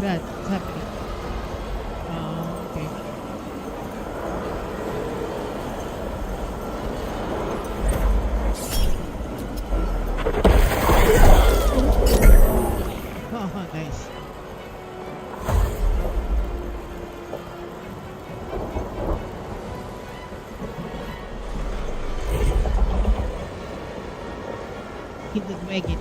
Bad. What's happening? Okay. Oh, nice. Hit the wagon.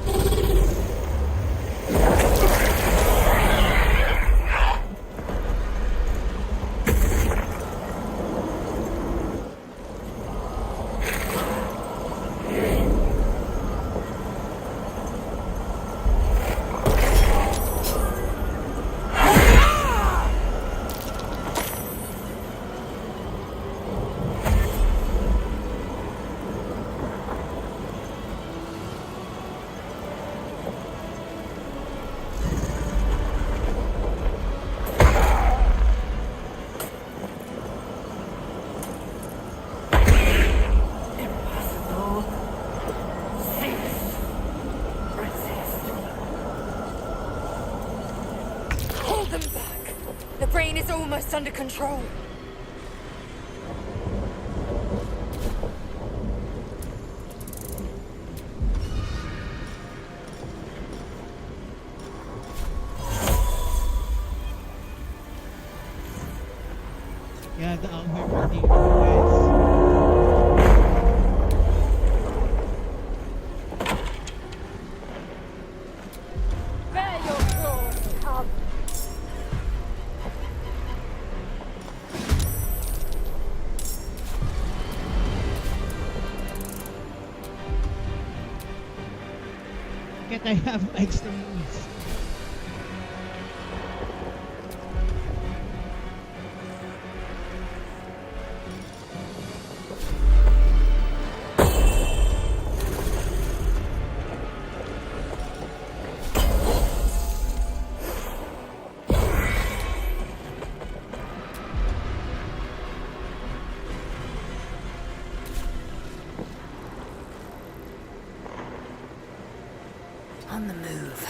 almost under control. Yeah, the algorithm, guys. Bear your claws, cub. Can't I have extra moves? On the move.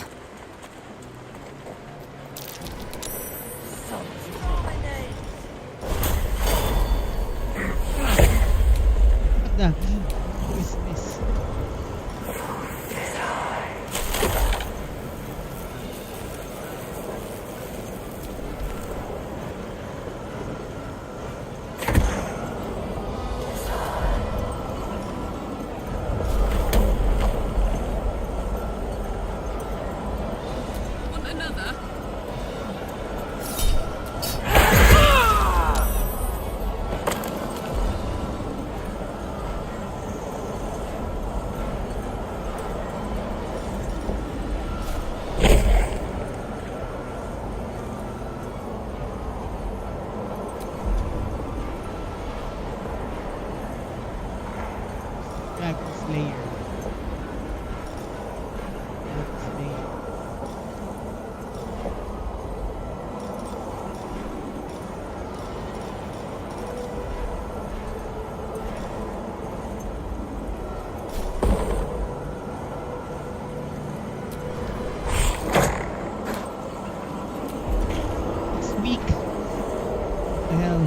What the? Who is this? Want another? Dragon Slayer. Dragon Slayer. It's weak. What the hell?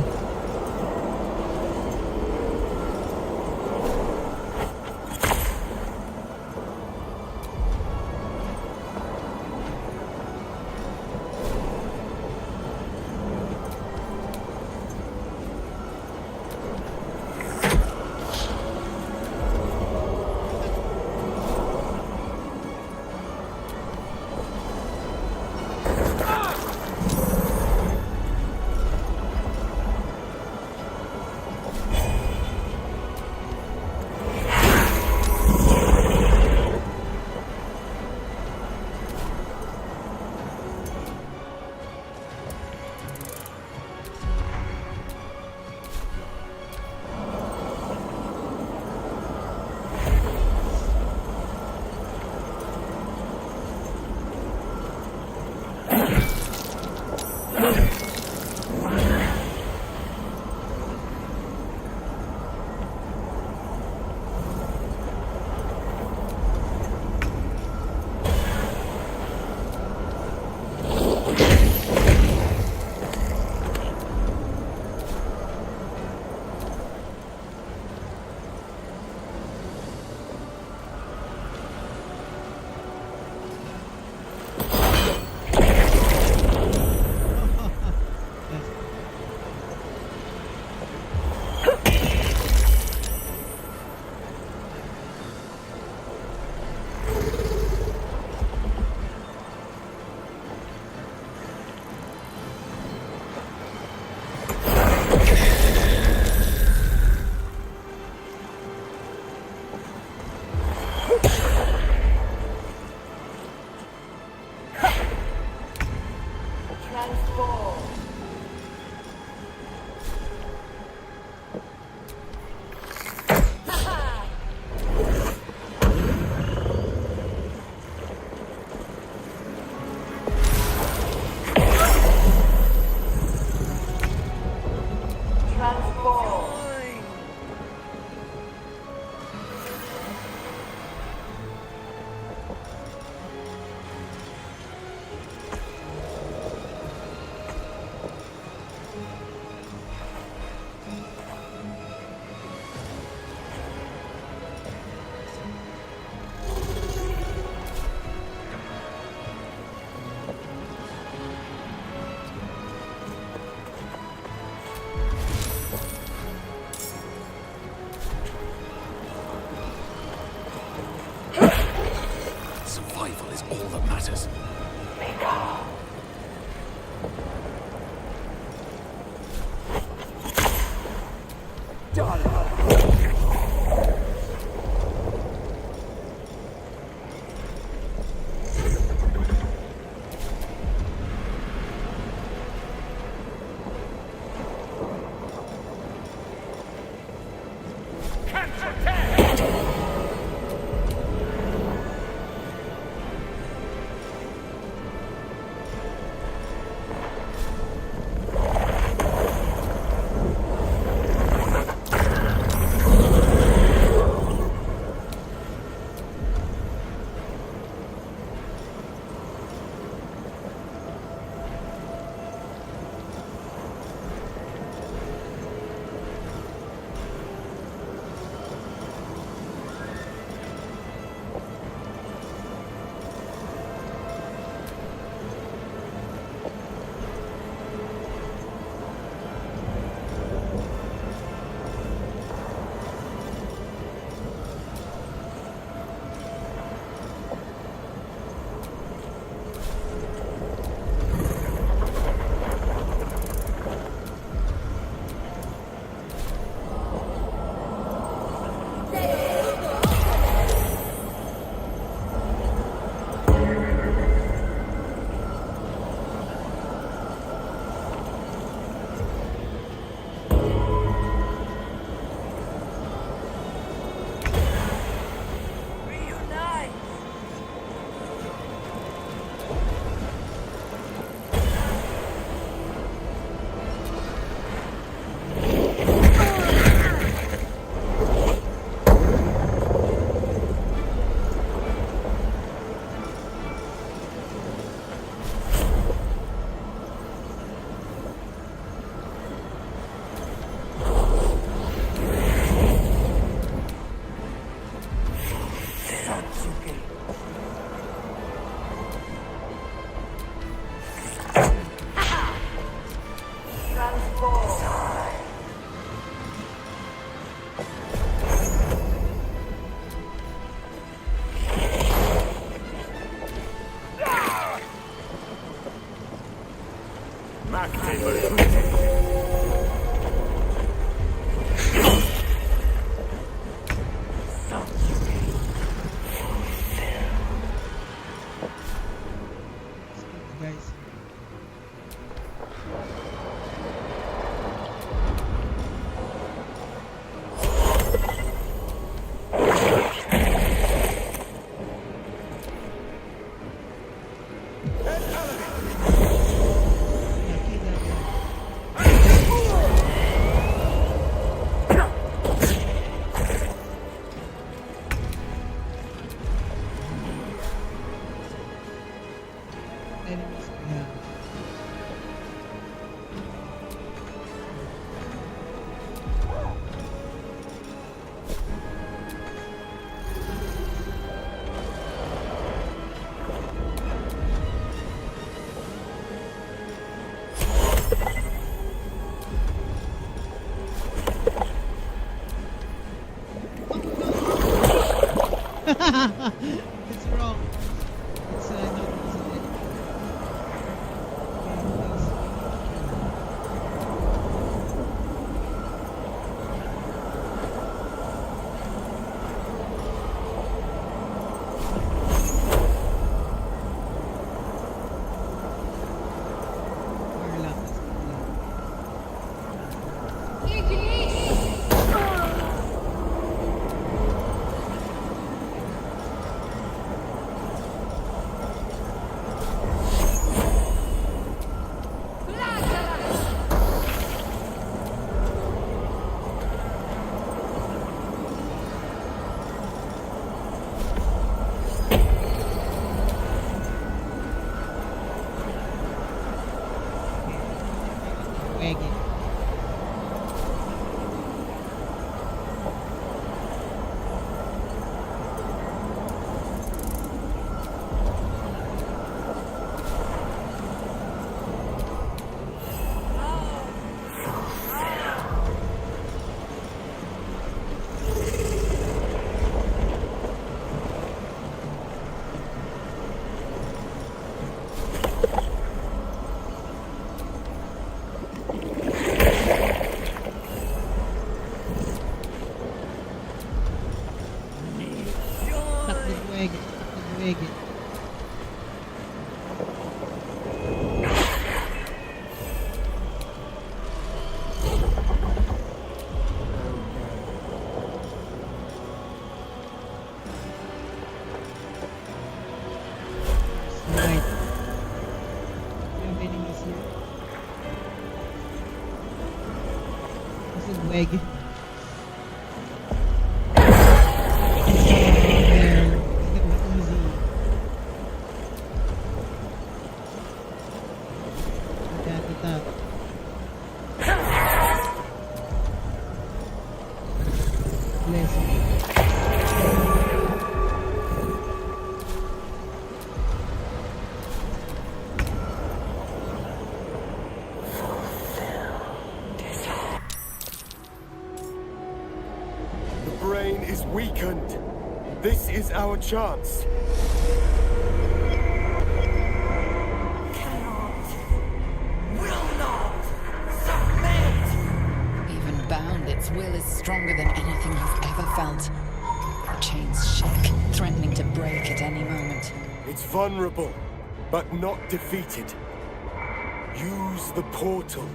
all that matters. Guys. Enemies behind. It's wrong. It's not easy. Wege. Slide. We have enemies here. This is Wege. The brain is weakened. This is our chance. Even bound, its will is stronger than anything you've ever felt. Our chains shake, threatening to break at any moment. It's vulnerable, but not defeated. Use the portal.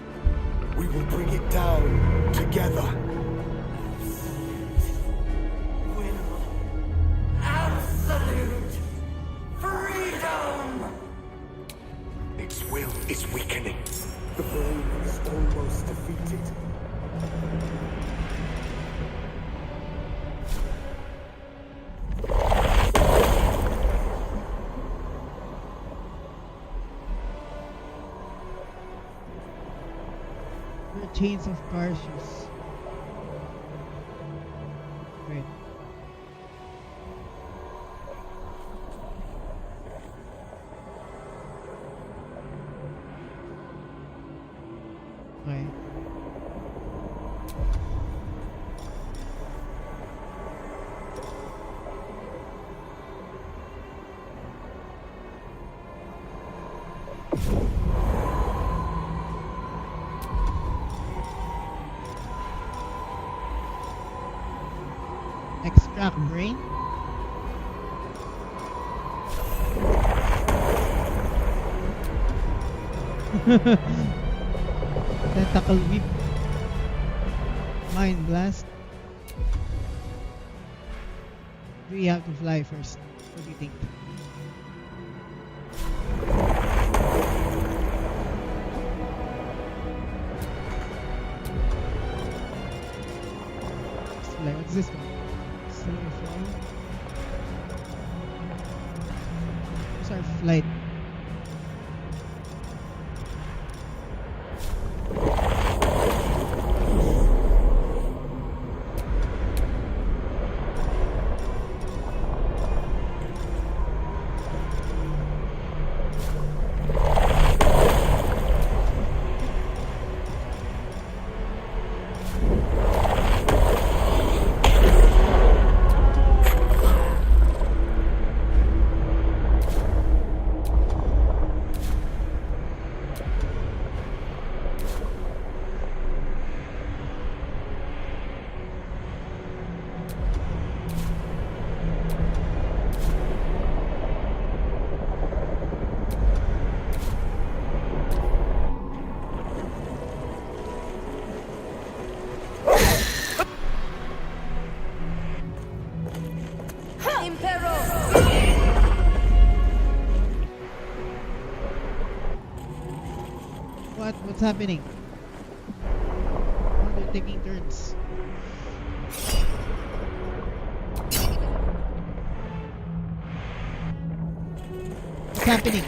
We will bring it down together. Absolute freedom! Its will is weakening. The brain is almost defeated. Chains of Carshes. Wait. Okay. Extract brain. Tentacle whip. Mind blast. Do we have to fly first? What do you think? Let's fly. What's this one? Silver fly. What's our flight? What's happening? Oh, they're taking turns. What's happening?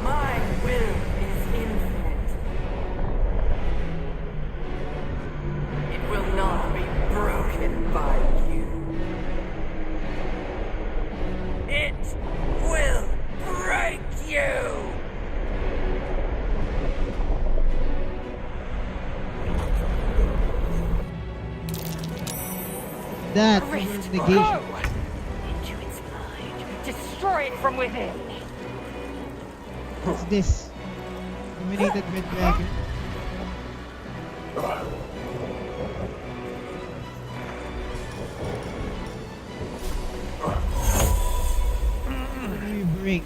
My will is infinite. It will not be that? Rift, Negation. go! Into its mind. Destroy it from within. What's this? Dominated Red Dragon. What do you bring?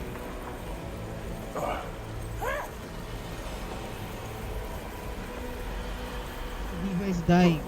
Diva is dying.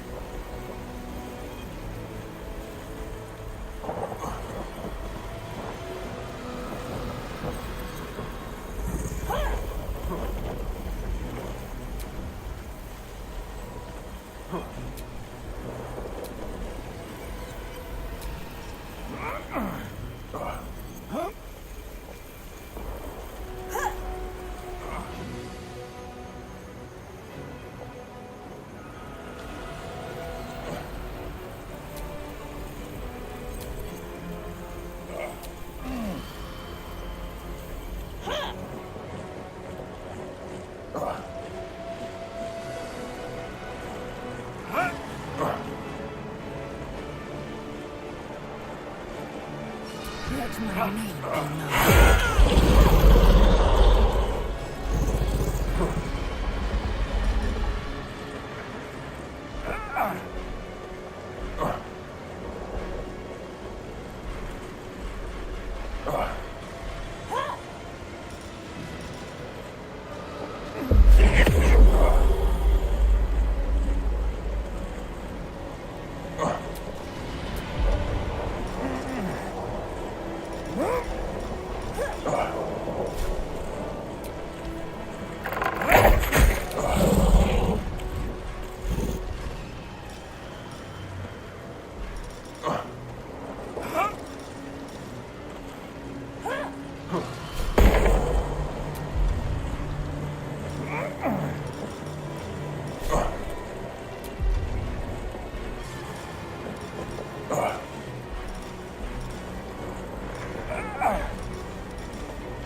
Let my name be known.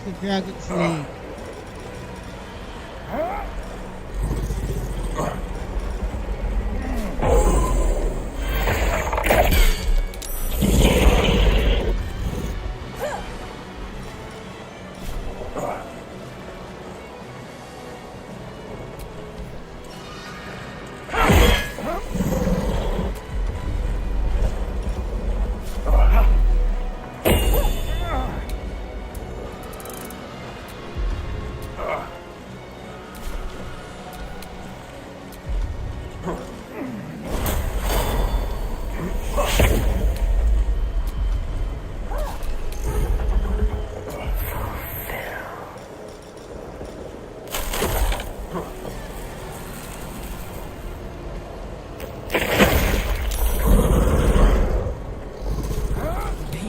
The Dragon Slave.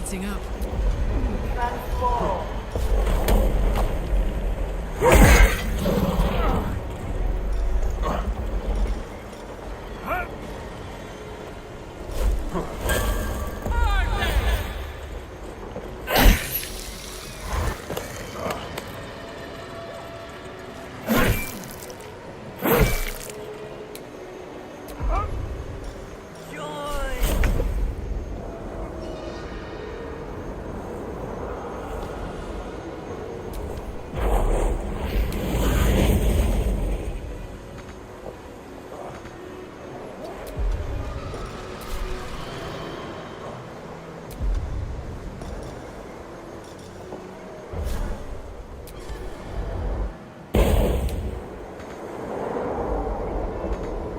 Heating up.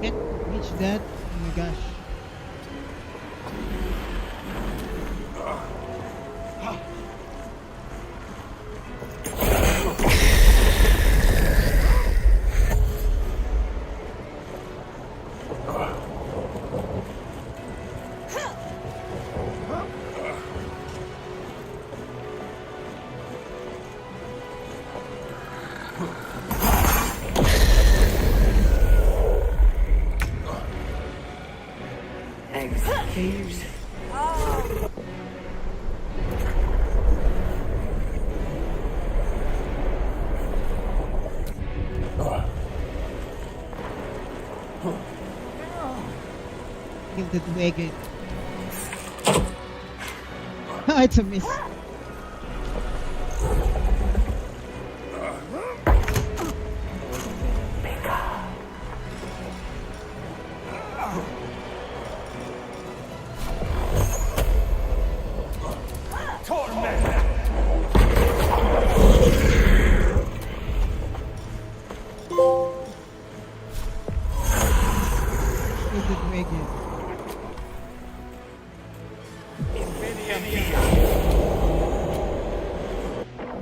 Can't reach that. Oh my gosh. Execute. Kill the dragon. It's a miss. Is it wicked?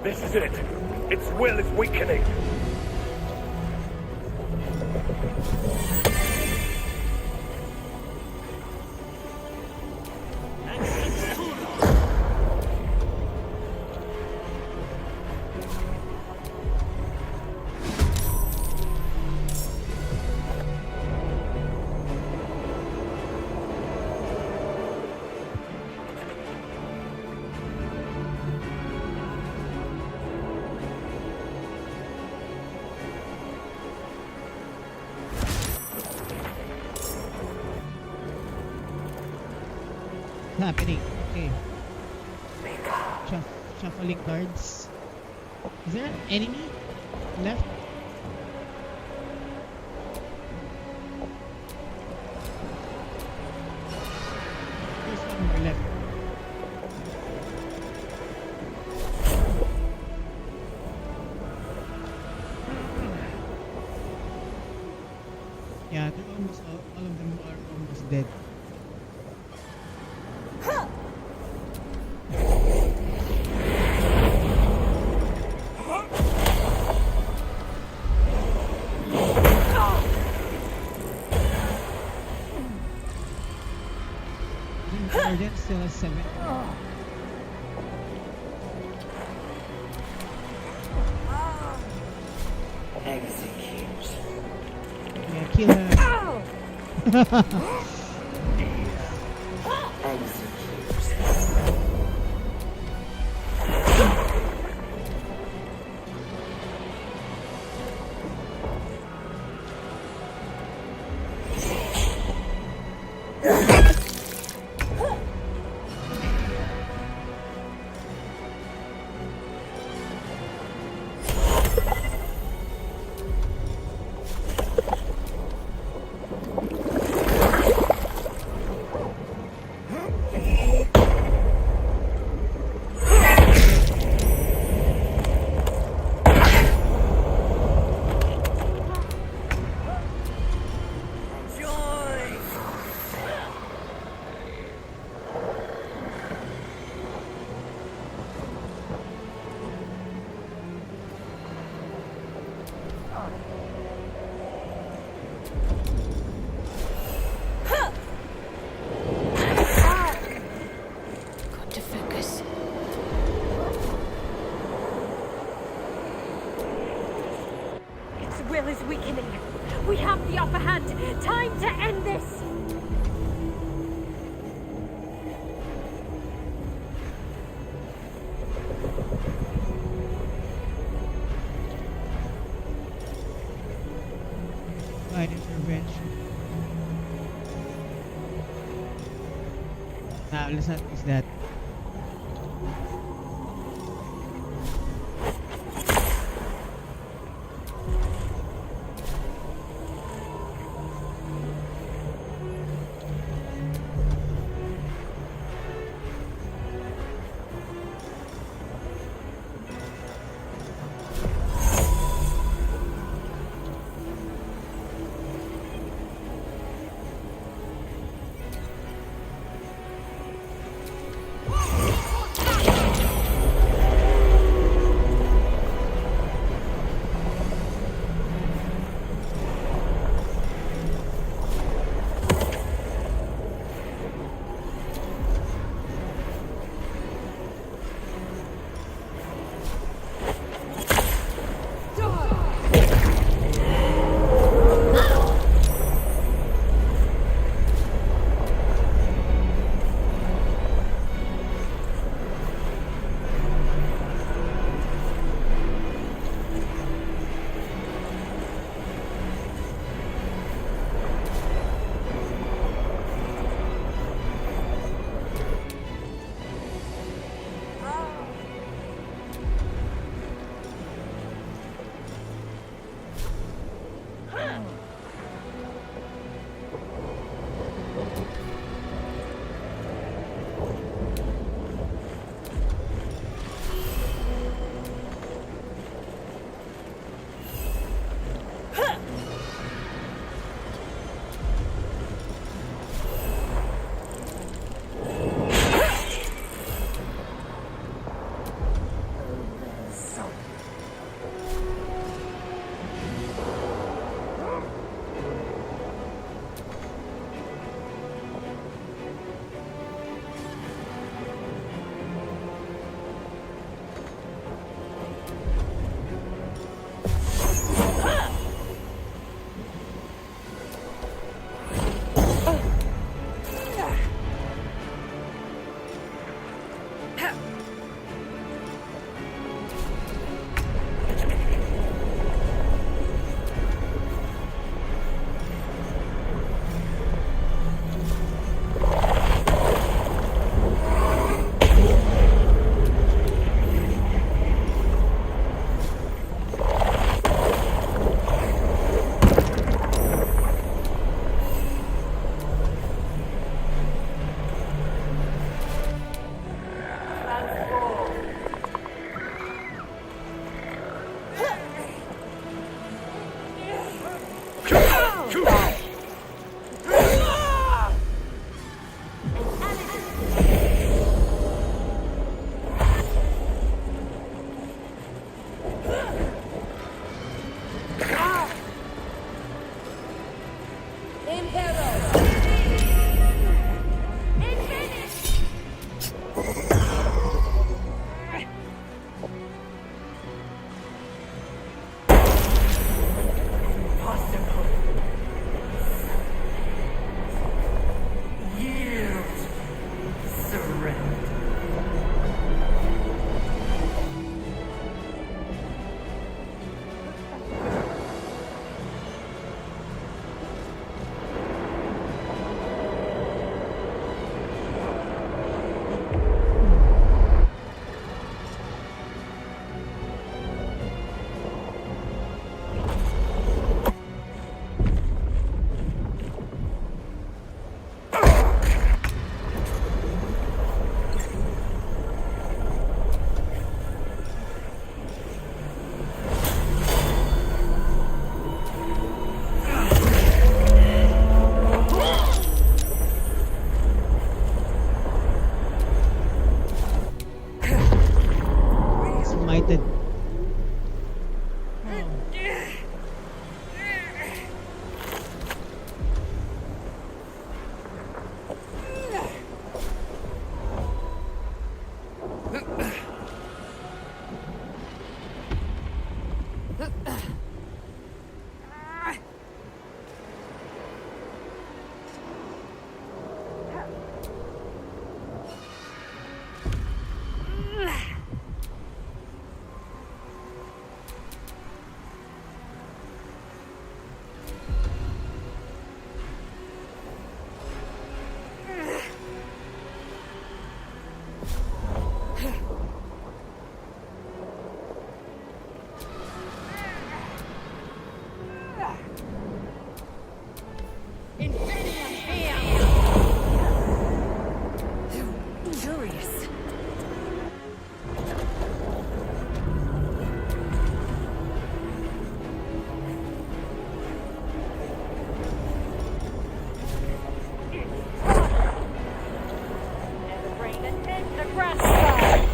This is it. Its will is weakening. Happening. Okay. Shuffling cards. Is there an enemy left? There's one more left. Yeah, they're almost all of them are almost dead. Guardian still has 7. Execute. Yeah, kill her. Execute. Got to focus. Its will is weakening. We have the upper hand. Time to end this. Divine intervention. Now let's not use that. Smited. Curious. And the brain intends to grasp that.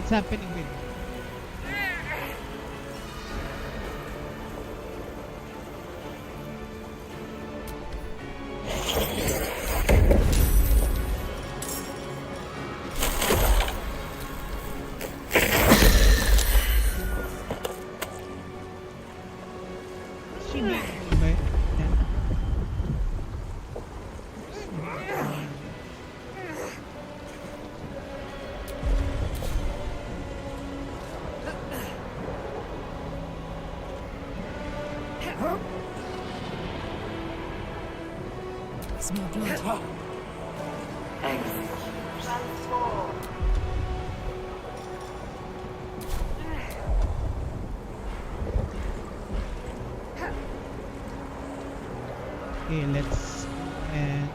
What's happening with she made me, right? Yeah. Smell blood. Okay, let's and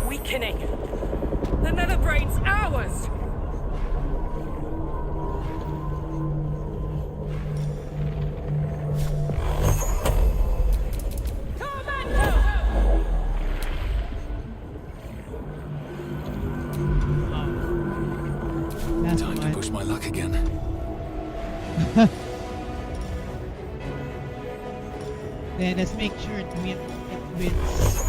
Weakening. The nether brain's ours. last Time to one. push my luck again. Then let's make sure it wins.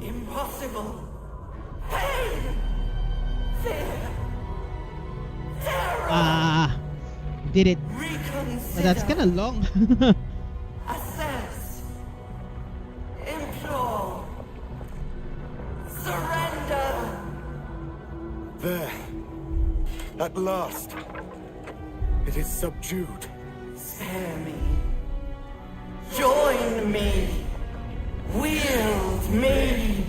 Impossible. Pain. Fear. Terror. Ah, did it. Reconsider. But that's kind of long. Assess. Implore. Surrender. There. At last. It is subdued. Spare me. Join me. Wield me.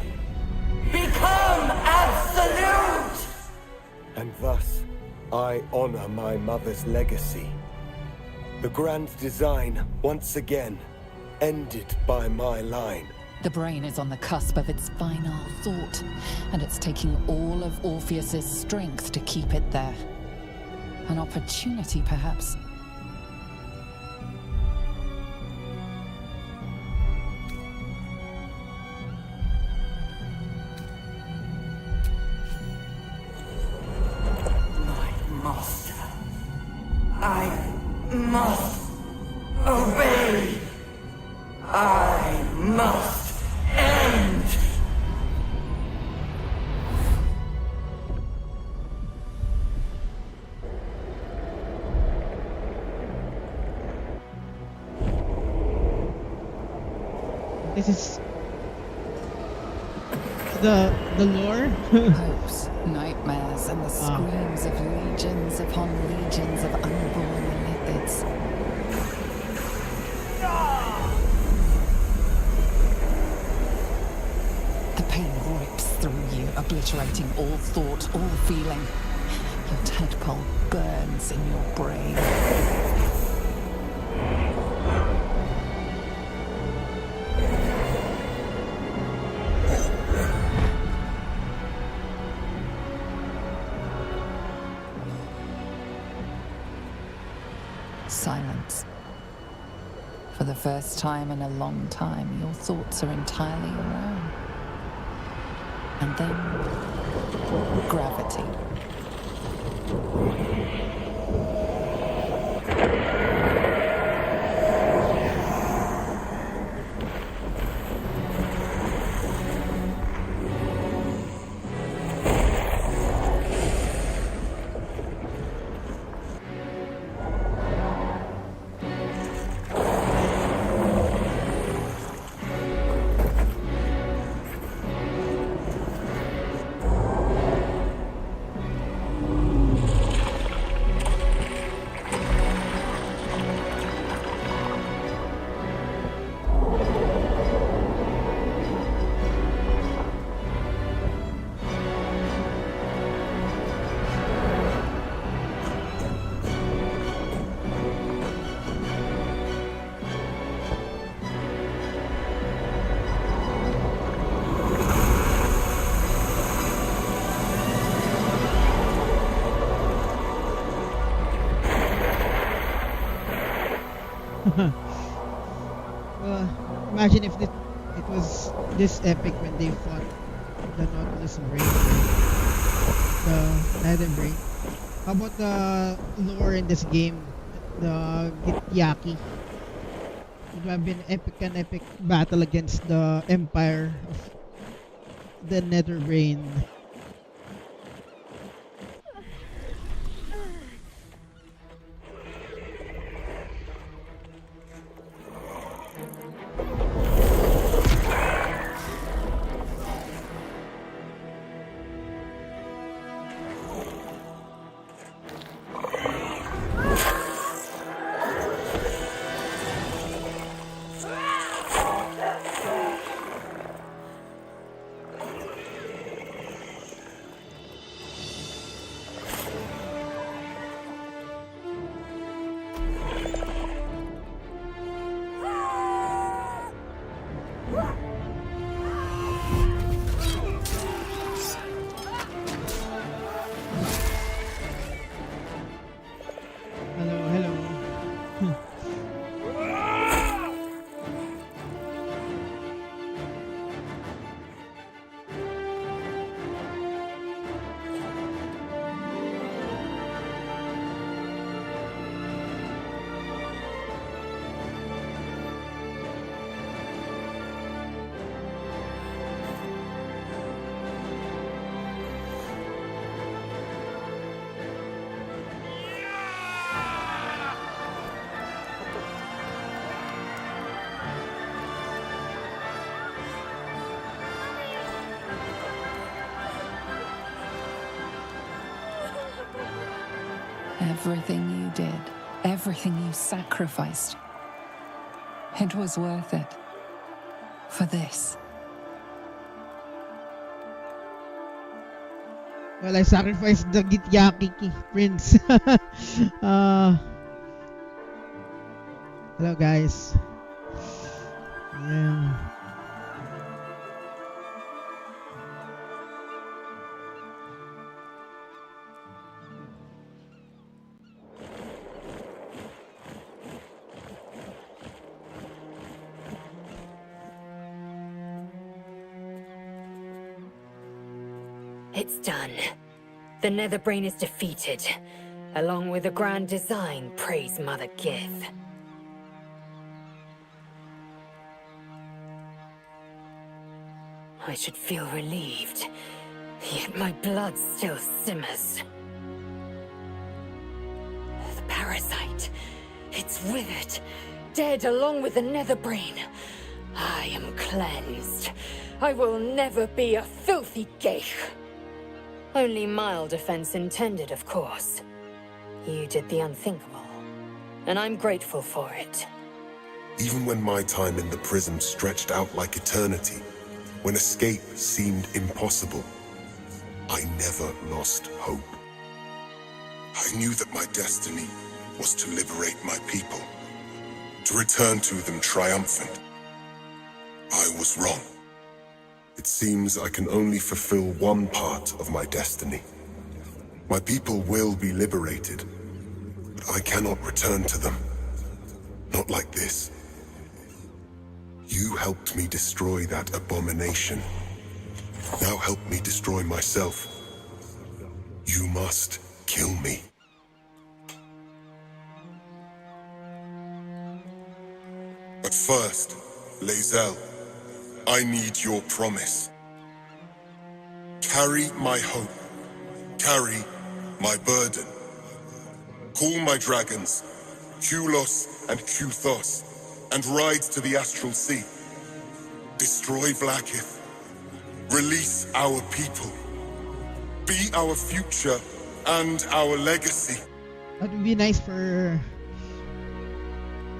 Become absolute. And thus, I honor my mother's legacy. The grand design, once again, ended by my line. The brain is on the cusp of its final thought, and it's taking all of Orpheus's strength to keep it there. An opportunity, perhaps. My master. I must obey. I must end. This is the lore. Hopes, nightmares, and the screams of legions upon legions of unborn lithids. The pain rips through you, obliterating all thought, all feeling. Your tadpole burns in your brain. Silence. For the first time in a long time, your thoughts are entirely your own. And then, gravity. Well, imagine if it was this epic when they fought the Nautilus brain, the Nether brain. How about the lore in this game? The Gityaki. It would have been an epic battle against the Empire of the Nether brain. Hello, hello. Everything you did, everything you sacrificed, it was worth it. For this. Well, I sacrificed the Gityaki prince. Hello, guys. Yeah. It's done. The Netherbrain is defeated. Along with the grand design, praise Mother Gith. I should feel relieved, yet my blood still simmers. The parasite, it's withered, dead along with the Netherbrain. I am cleansed. I will never be a filthy geich. Only mild offense intended, of course. You did the unthinkable, and I'm grateful for it. Even when my time in the prism stretched out like eternity, when escape seemed impossible, I never lost hope. I knew that my destiny was to liberate my people, to return to them triumphant. I was wrong. It seems I can only fulfill one part of my destiny. My people will be liberated, but I cannot return to them. Not like this. You helped me destroy that abomination. Now help me destroy myself. You must kill me. But first, Lae'zel, I need your promise. Carry my hope. Carry my burden. Call my dragons, Kulos and Kuthos, and ride to the Astral Sea. Destroy Blackith. Release our people. Be our future and our legacy. That would be nice for...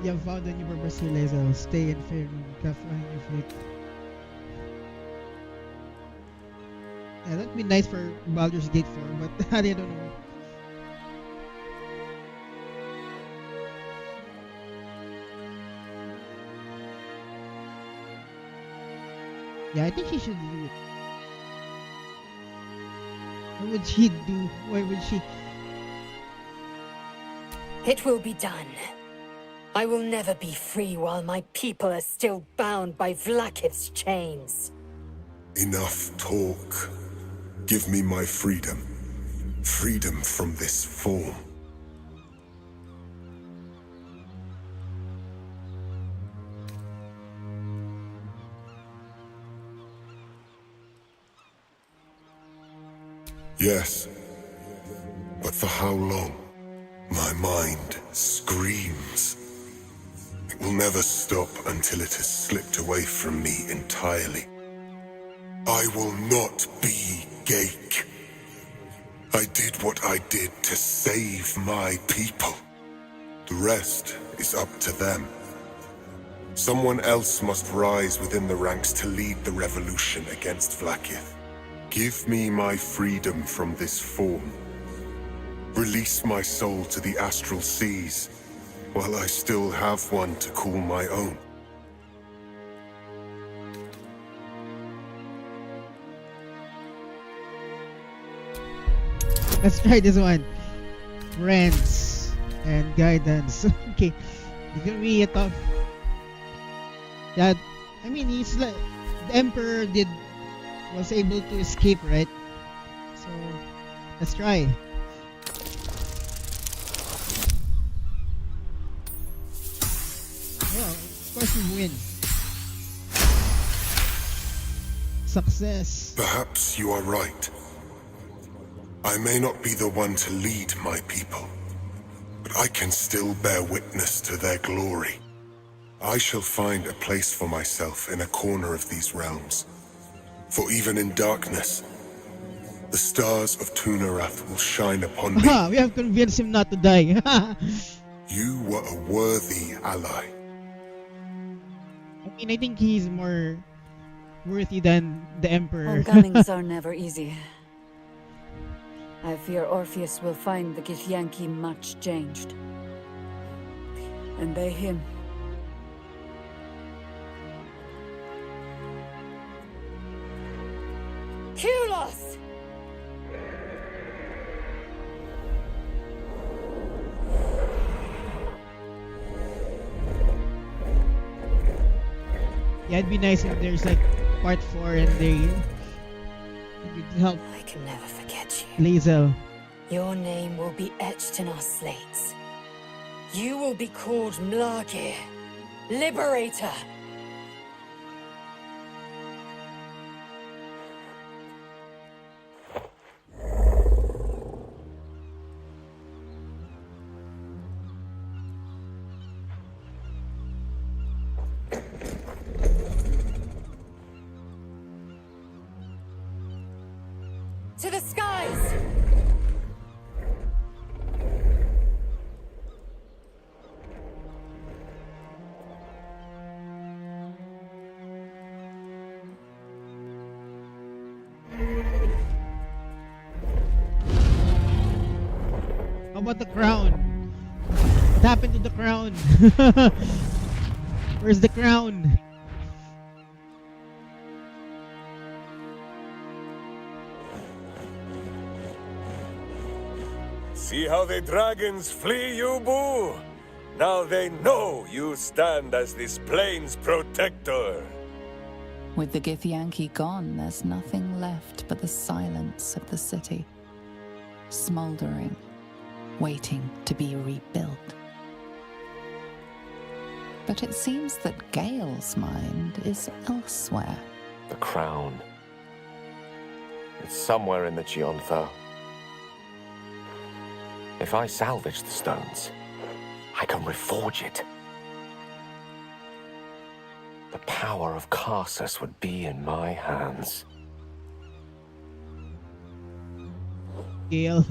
You have found a new purpose for Lae'zel. Stay in fear and flying your fleet. Yeah, that'd be nice for Baldur's Gate 4, but I don't know. Yeah, I think she should do it. What would she do? Why would she? It will be done. I will never be free while my people are still bound by Vlakith's chains. Enough talk. Give me my freedom. Freedom from this form. Yes, but for how long? My mind screams. It will never stop until it has slipped away from me entirely. I will not be Gake. I did what I did to save my people. The rest is up to them. Someone else must rise within the ranks to lead the revolution against Vlakith. Give me my freedom from this form. Release my soul to the astral seas, while I still have one to call my own. Let's try this one. Friends and guidance. Okay. It's gonna be a tough. Yeah, I mean, he's like the Emperor was able to escape, right? So let's try. Well, of course we win. Success. Perhaps you are right. I may not be the one to lead my people, but I can still bear witness to their glory. I shall find a place for myself in a corner of these realms. For even in darkness, the stars of Tunarath will shine upon me. We have convinced him not to die. You were a worthy ally. I mean, I think he's more worthy than the Emperor. Homecomings are never easy. I fear Orpheus will find the Githyanki much changed. And they him. Kulos! Yeah, it'd be nice if there's like part 4 and they could help I can never forget you. Lae'zel. Your name will be etched in our slates. You will be called Mlagir, Liberator. To the skies! How about the crown? What happened to the crown? Where's the crown? See how the dragons flee you, Boo? Now they know you stand as this plane's protector. With the Githyanki gone, there's nothing left but the silence of the city. Smoldering, waiting to be rebuilt. But it seems that Gale's mind is elsewhere. The crown. It's somewhere in the Gionthar. If I salvage the stones, I can reforge it. The power of Karsus would be in my hands. Gale.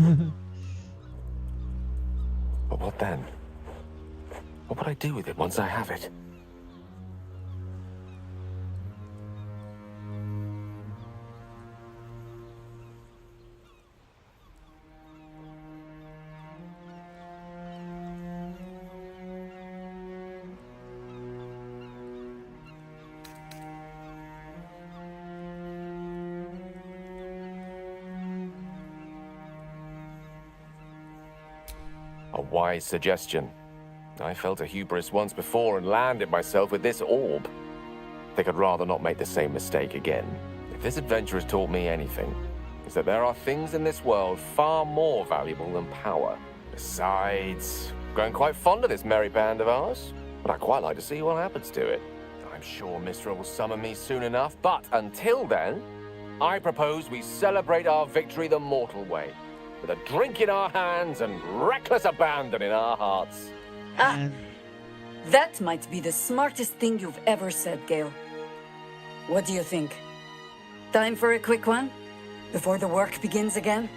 But what then? What would I do with it once I have it? A wise suggestion. I felt a hubris once before and landed myself with this orb. I think I'd rather not make the same mistake again. If this adventure has taught me anything, it's that there are things in this world far more valuable than power. Besides, I'm growing quite fond of this merry band of ours, but I'd quite like to see what happens to it. I'm sure Mistra will summon me soon enough, but until then, I propose we celebrate our victory the mortal way, with a drink in our hands and reckless abandon in our hearts. And That might be the smartest thing you've ever said, Gale. What do you think? Time for a quick one? Before the work begins again?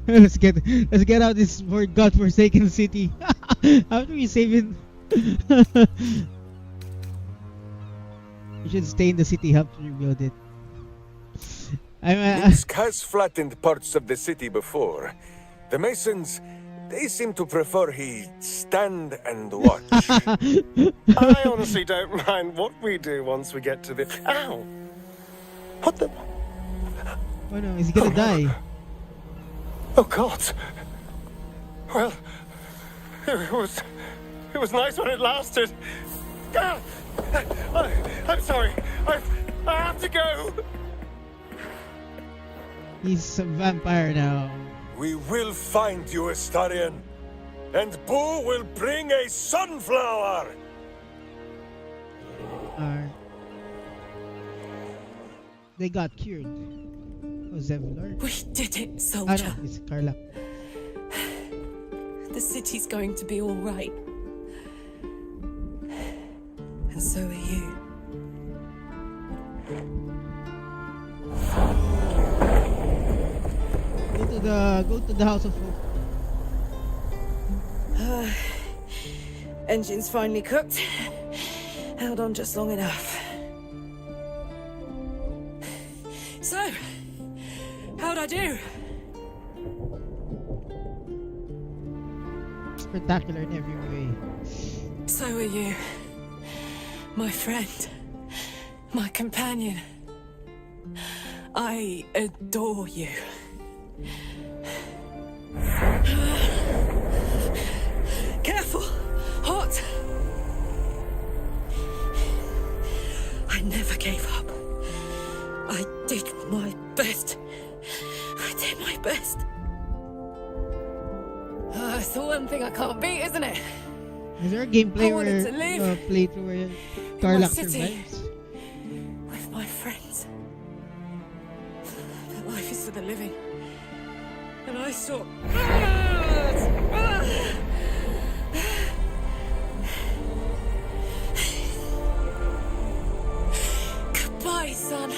let's get out this godforsaken city. How do we save it? We should stay in the city, help to rebuild it. Minsk has flattened parts of the city before. The Masons, they seem to prefer he stand and watch. I honestly don't mind what we do once we get to the... Ow! What the... Oh no, is he gonna die? Oh God! Well, it was nice when it lasted. Ah! I'm sorry. I have to go. He's a vampire now. We will find you, Astarion, and Boo will bring a sunflower. They got cured. Oh, Zevlor. We did it, Ah, soldier. no, it's Carla. The city's going to be all right. And so are you. Go to the House of Hope. Engine's finally cooked. Held on just long enough. So, how'd I do? Spectacular in every way. So are you. My friend. My companion. I adore you. Careful! Hot! I never gave up. I did my best. I did my best. It's the one thing I can't beat, isn't it? Is there a gameplay I wanted where to live playthrough where my Carla city. survives? With my friends. But life is for the living. And I saw... Goodbye, son.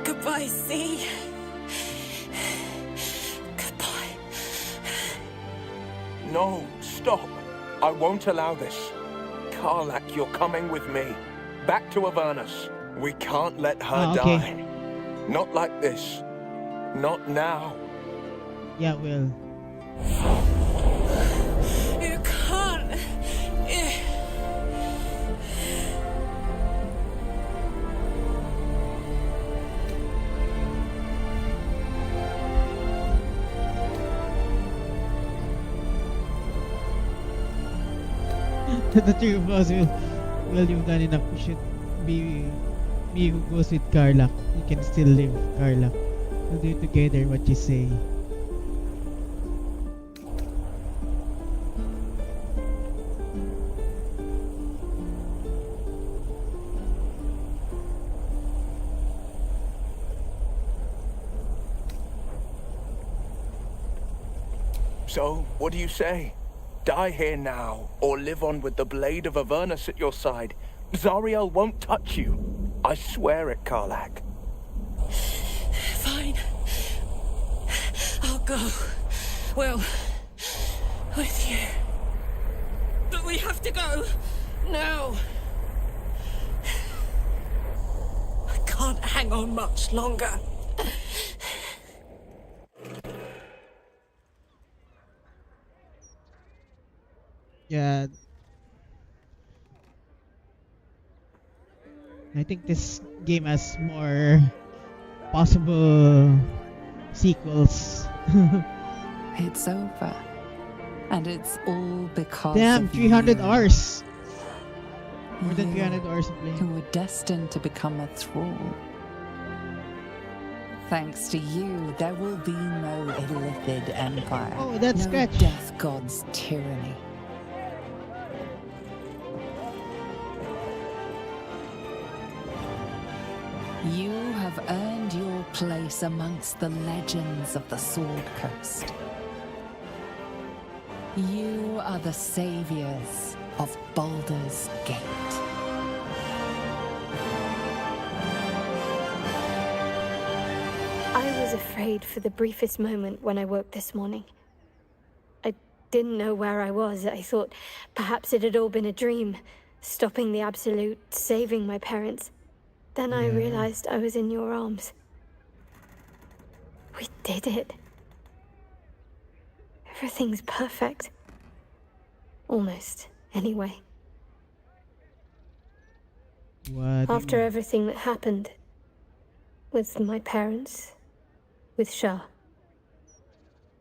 Goodbye, sea. Goodbye. No, stop. I won't allow this. Karlak, you're coming with me. Back to Avernus. We can't let her okay. die. Not like this. Not now. Yeah, well. You can't. The three of us will you've done enough. We should be me who goes with Carla. You can still live, Carla. We'll do it together, what you say. So, what do you say? Die here now, or live on with the blade of Avernus at your side. Zariel won't touch you. I swear it, Karlak. Fine. I'll go. Well, with you. But we have to go. Now. I can't hang on much longer. Yeah. I think this game has more possible sequels. It's over. And it's all because Damn, of 300 you. hours. More than You, 300 hours of playing. who were destined to become a thrall. Thanks to you, there will be no Illithid Empire. Oh, that's no Scratch. Death God's tyranny. You have earned your place amongst the legends of the Sword Coast. You are the saviors of Baldur's Gate. I was afraid for the briefest moment when I woke this morning. I didn't know where I was. I thought perhaps it had all been a dream, stopping the Absolute, saving my parents. Then I realized I was in your arms. We did it. Everything's perfect. Almost, anyway. What? After everything that happened, with my parents, with Shah,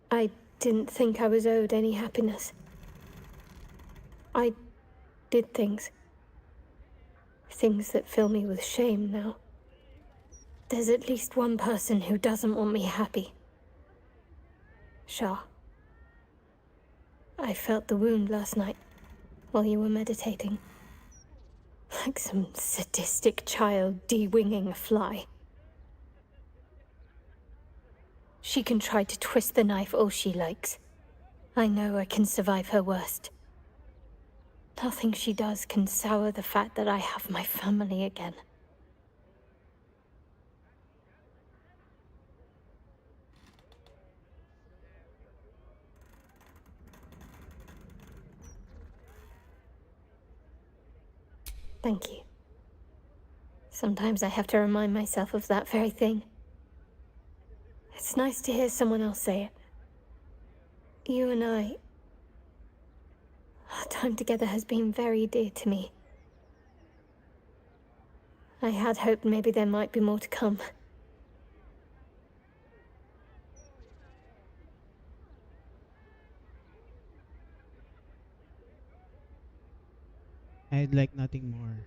I didn't think I was owed any happiness. I did things that fill me with shame now. There's at least one person who doesn't want me happy. Shah. I felt the wound last night while you were meditating. Like some sadistic child de-winging a fly. She can try to twist the knife all she likes. I know I can survive her worst. Nothing she does can sour the fact that I have my family again. Thank you. Sometimes I have to remind myself of that very thing. It's nice to hear someone else say it. You and I... Our time together has been very dear to me. I had hoped maybe there might be more to come. I'd like nothing more.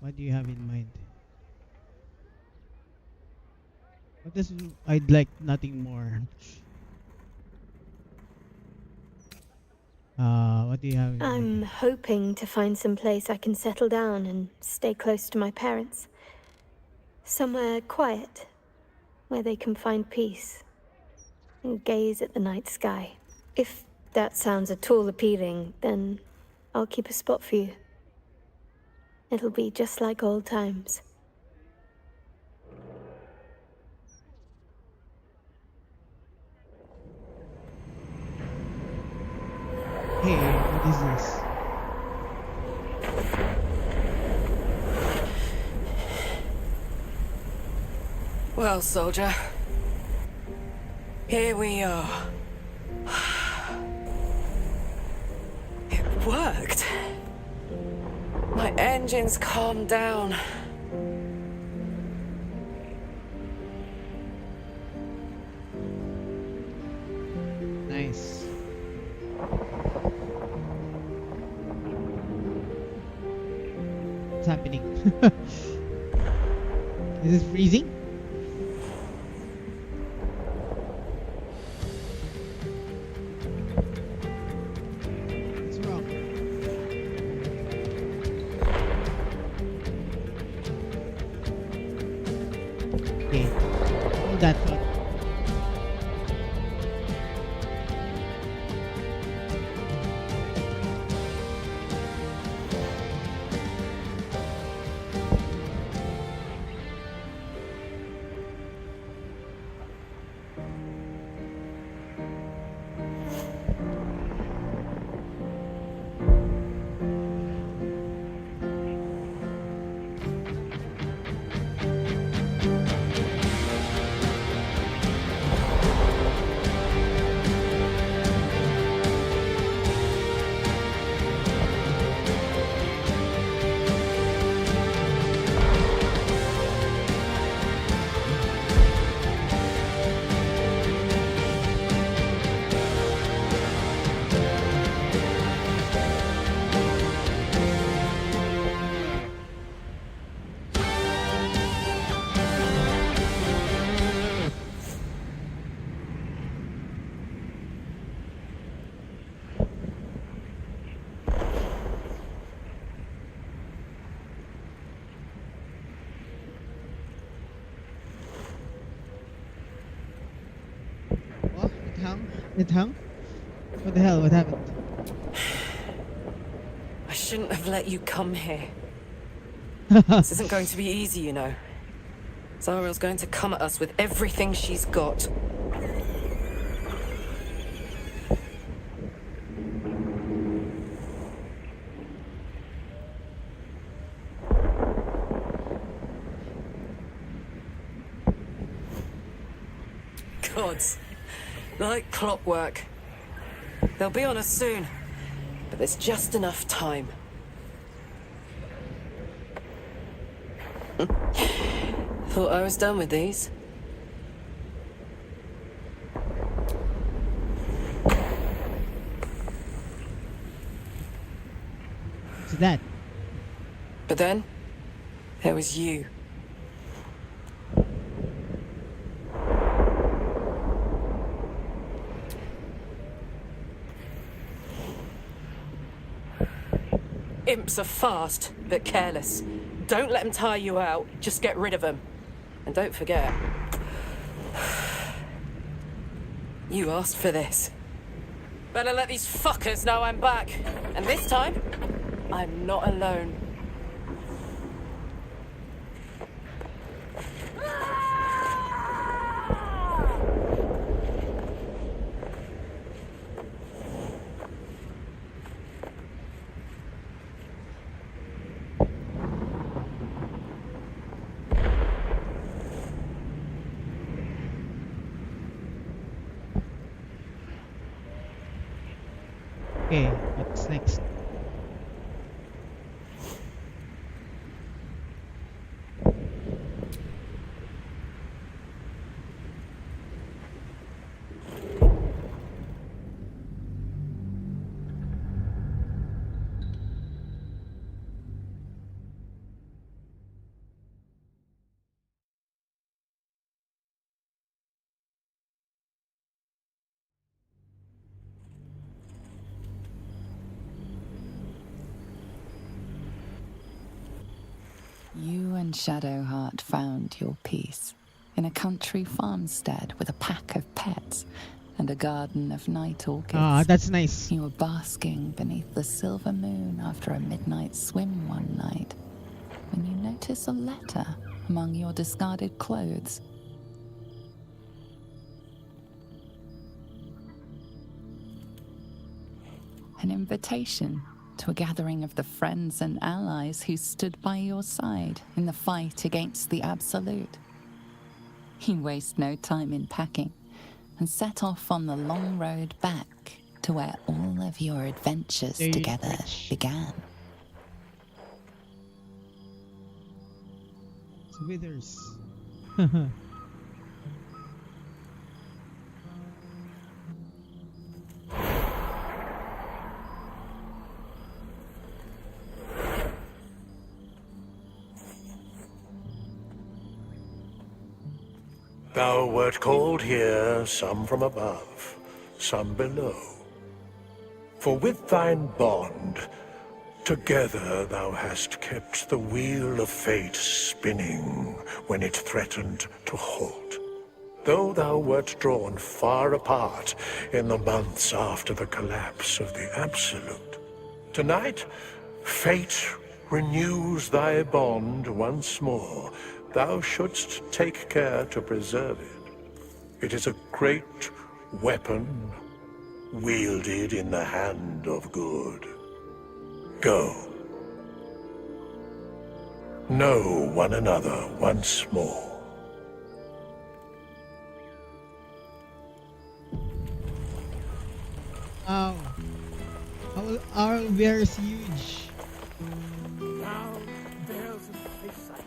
What do you have in mind? What is I'd like nothing more? What do you have in mind? I'm hoping to find some place I can settle down and stay close to my parents. Somewhere quiet, where they can find peace and gaze at the night sky. If that sounds at all appealing, then I'll keep a spot for you. It'll be just like old times. Hey, what is this? Well, soldier, here we are. It worked. My engines calmed down. Nice. What's happening? Is it freezing? What's wrong? Okay. Hold that thought. It hung? What the hell? What happened? I shouldn't have let you come here. This isn't going to be easy, you know. Zariel's going to come at us with everything she's got. Gods. Like clockwork. They'll be on us soon. But there's just enough time. Thought I was done with these. What's that? But then, there was you. Imps are fast, but careless. Don't let them tire you out, just get rid of them. And don't forget, you asked for this. Better let these fuckers know I'm back. And this time, I'm not alone. Okay, what's next? You and Shadowheart found your peace in a country farmstead with a pack of pets and a garden of night orchids. Ah, that's nice. You were basking beneath the silver moon after a midnight swim one night when you notice a letter among your discarded clothes. An invitation to a gathering of the friends and allies who stood by your side in the fight against the Absolute. You waste no time in packing and set off on the long road back to where all of your adventures together began. Withers. Thou wert called here, some from above, some below. For with thine bond, together thou hast kept the wheel of fate spinning when it threatened to halt. Though thou wert drawn far apart in the months after the collapse of the Absolute, tonight fate renews thy bond once more. Thou shouldst take care to preserve it. It is a great weapon wielded in the hand of good. Go. Know one another once more. Wow. Our bear is huge. Now there's a face I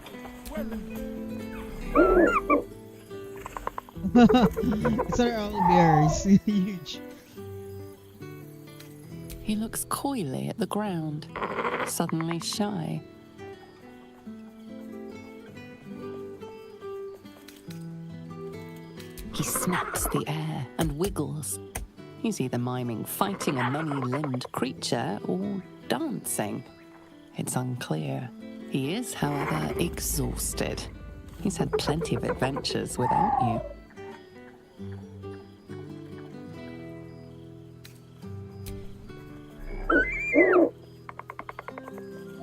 It's our owl bear. It's huge. He looks coyly at the ground, suddenly shy. He snaps the air and wiggles. He's either miming fighting a many-limbed creature or dancing. It's unclear. He is, however, exhausted. He's had plenty of adventures without you.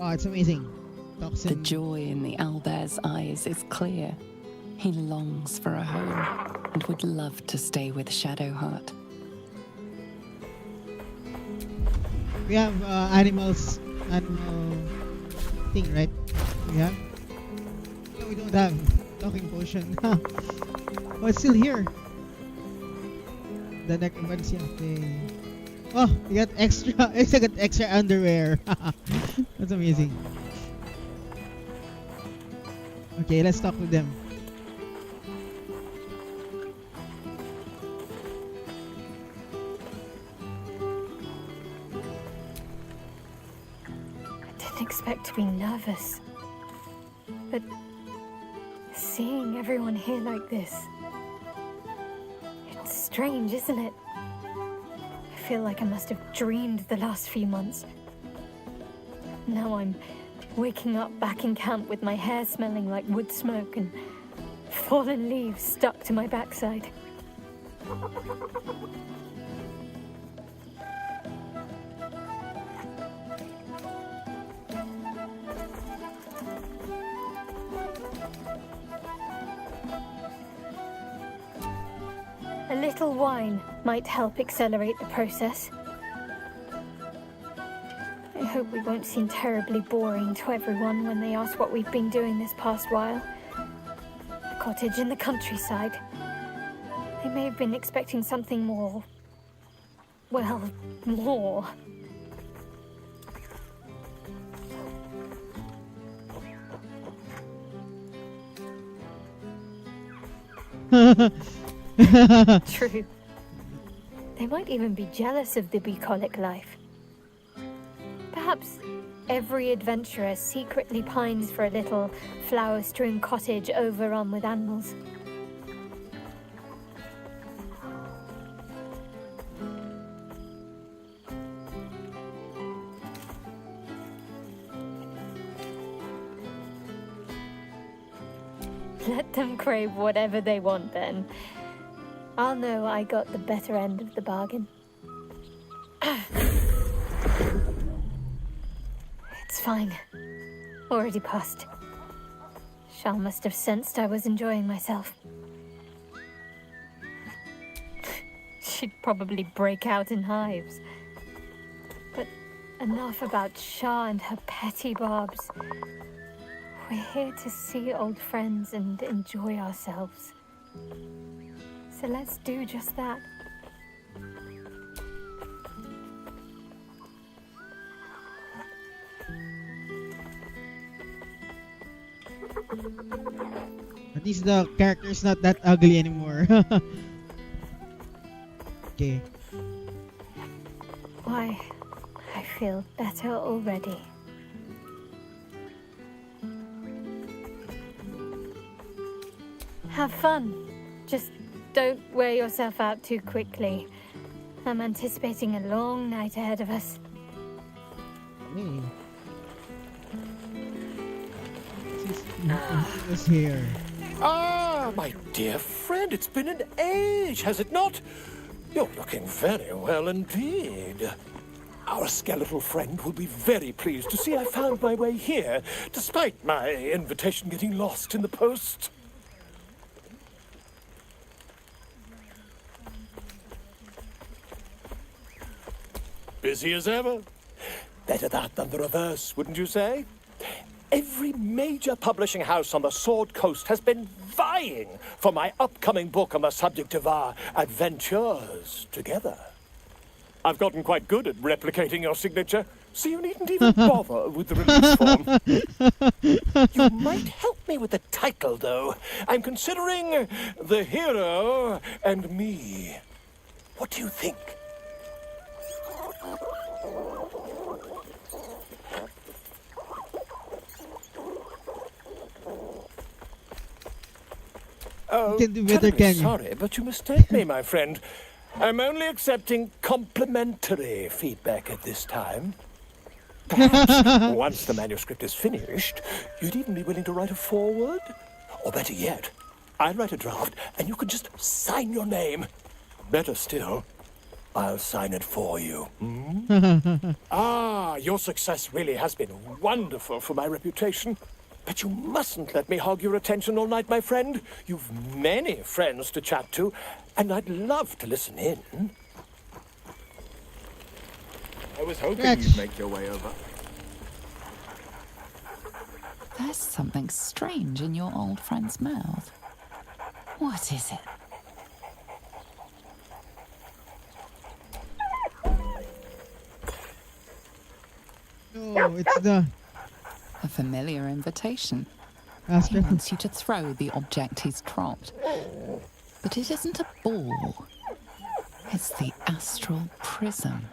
Oh, it's amazing. The Toxin. joy in the owlbear's eyes is clear. He longs for a home and would love to stay with Shadowheart. We have animal thing, right? Yeah. No, we don't have talking potion. Oh, it's still here. The necromancy. Okay. Oh, you got extra. I got extra underwear. That's amazing. Okay, let's talk with them. I didn't expect to be nervous, but seeing everyone here like this, it's strange, isn't it? I feel like I must have dreamed the last few months. Now I'm waking up back in camp with my hair smelling like wood smoke and fallen leaves stuck to my backside. A little wine might help accelerate the process. I hope we won't seem terribly boring to everyone when they ask what we've been doing this past while. A cottage in the countryside. They may have been expecting something more... well, more. True. They might even be jealous of the bucolic life. Perhaps every adventurer secretly pines for a little flower-strewn cottage overrun with animals. Let them crave whatever they want then. I'll know I got the better end of the bargain. It's fine. Already passed. Shal must have sensed I was enjoying myself. She'd probably break out in hives. But enough about Shah and her petty barbs. We're here to see old friends and enjoy ourselves. So let's do just that. At least the character's not that ugly anymore. Okay. Why, I feel better already. Have fun. Just don't wear yourself out too quickly. I'm anticipating a long night ahead of us. Me. Was here. Ah, my dear friend, it's been an age, has it not? You're looking very well indeed. Our skeletal friend will be very pleased to see I found my way here, despite my invitation getting lost in the post. Busy as ever. Better that than the reverse, wouldn't you say? Every major publishing house on the Sword Coast has been vying for my upcoming book on the subject of our adventures together. I've gotten quite good at replicating your signature, so you needn't even bother with the release form. You might help me with the title, though. I'm considering The Hero and Me. What do you think? You can do better, terribly can you? sorry, but you mistake me, my friend. I'm only accepting complimentary feedback at this time. Perhaps once the manuscript is finished, you'd even be willing to write a foreword? Or better yet, I'd write a draft and you could just sign your name. Better still, I'll sign it for you. Ah, Your success really has been wonderful for my reputation. But you mustn't let me hog your attention all night, my friend. You've many friends to chat to, and I'd love to listen in. I was hoping you'd make your way over. There's something strange in your old friend's mouth. What is it? No, it's the A familiar invitation. He Astro. wants you to throw the object he's dropped. But it isn't a ball. It's the astral prism.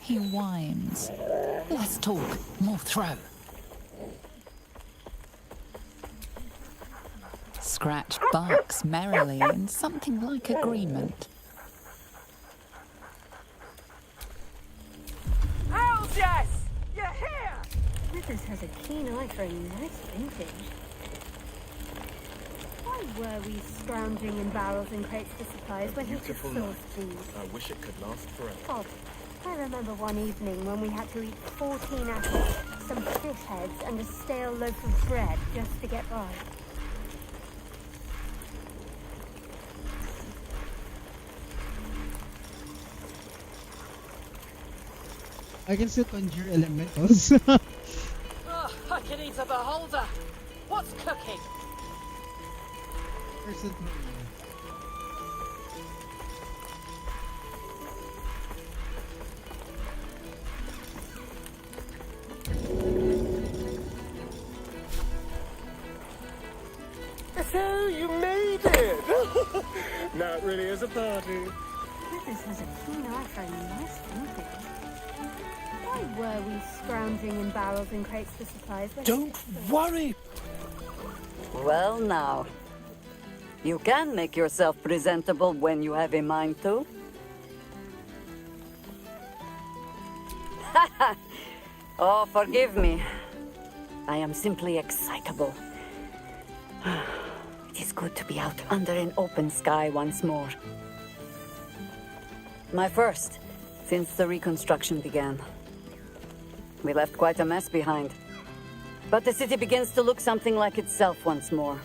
He whines. Less talk, more throw. Scratch barks merrily in something like agreement. Hells yes! You're here! Withers has a keen eye for a nice vintage. Why were we scrounging in barrels and crates for supplies when he could Beautiful source night. these? I wish it could last forever. Odd. I remember one evening when we had to eat 14 apples, some fish heads, and a stale loaf of bread just to get by. I can still conjure elementals. Oh, I can eat a beholder. What's cooking? Person So you made it! Now it really is a party. Withers has a keen eye for a nice vintage. Why were we scrounging in barrels and crates for supplies when... Don't worry. Well, now. You can make yourself presentable when you have a mind to. Oh, forgive me. I am simply excitable. It is good to be out under an open sky once more. My first, since the reconstruction began. We left quite a mess behind. But the city begins to look something like itself once more.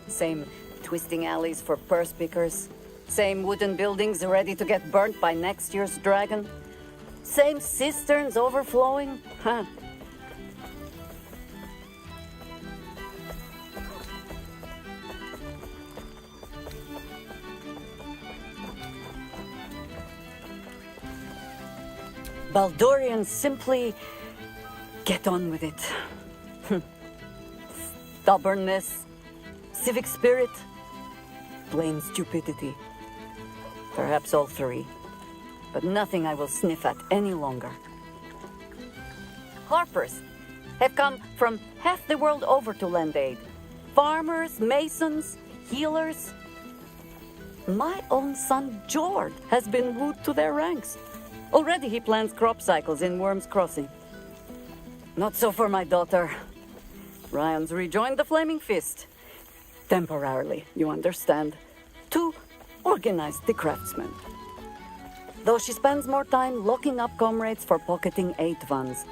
Same twisting alleys for purse pickers. Same wooden buildings ready to get burnt by next year's dragon. Same cisterns overflowing. Huh. Baldurians simply get on with it. Stubbornness, civic spirit, plain stupidity. Perhaps all three, but nothing I will sniff at any longer. Harpers have come from half the world over to lend aid. Farmers, masons, healers. My own son, Jord, has been wooed to their ranks. Already he plans crop cycles in Worm's Crossing. Not so for my daughter. Ryan's rejoined the Flaming Fist. Temporarily, you understand. To organize the craftsmen. Though she spends more time locking up comrades for pocketing aid funds.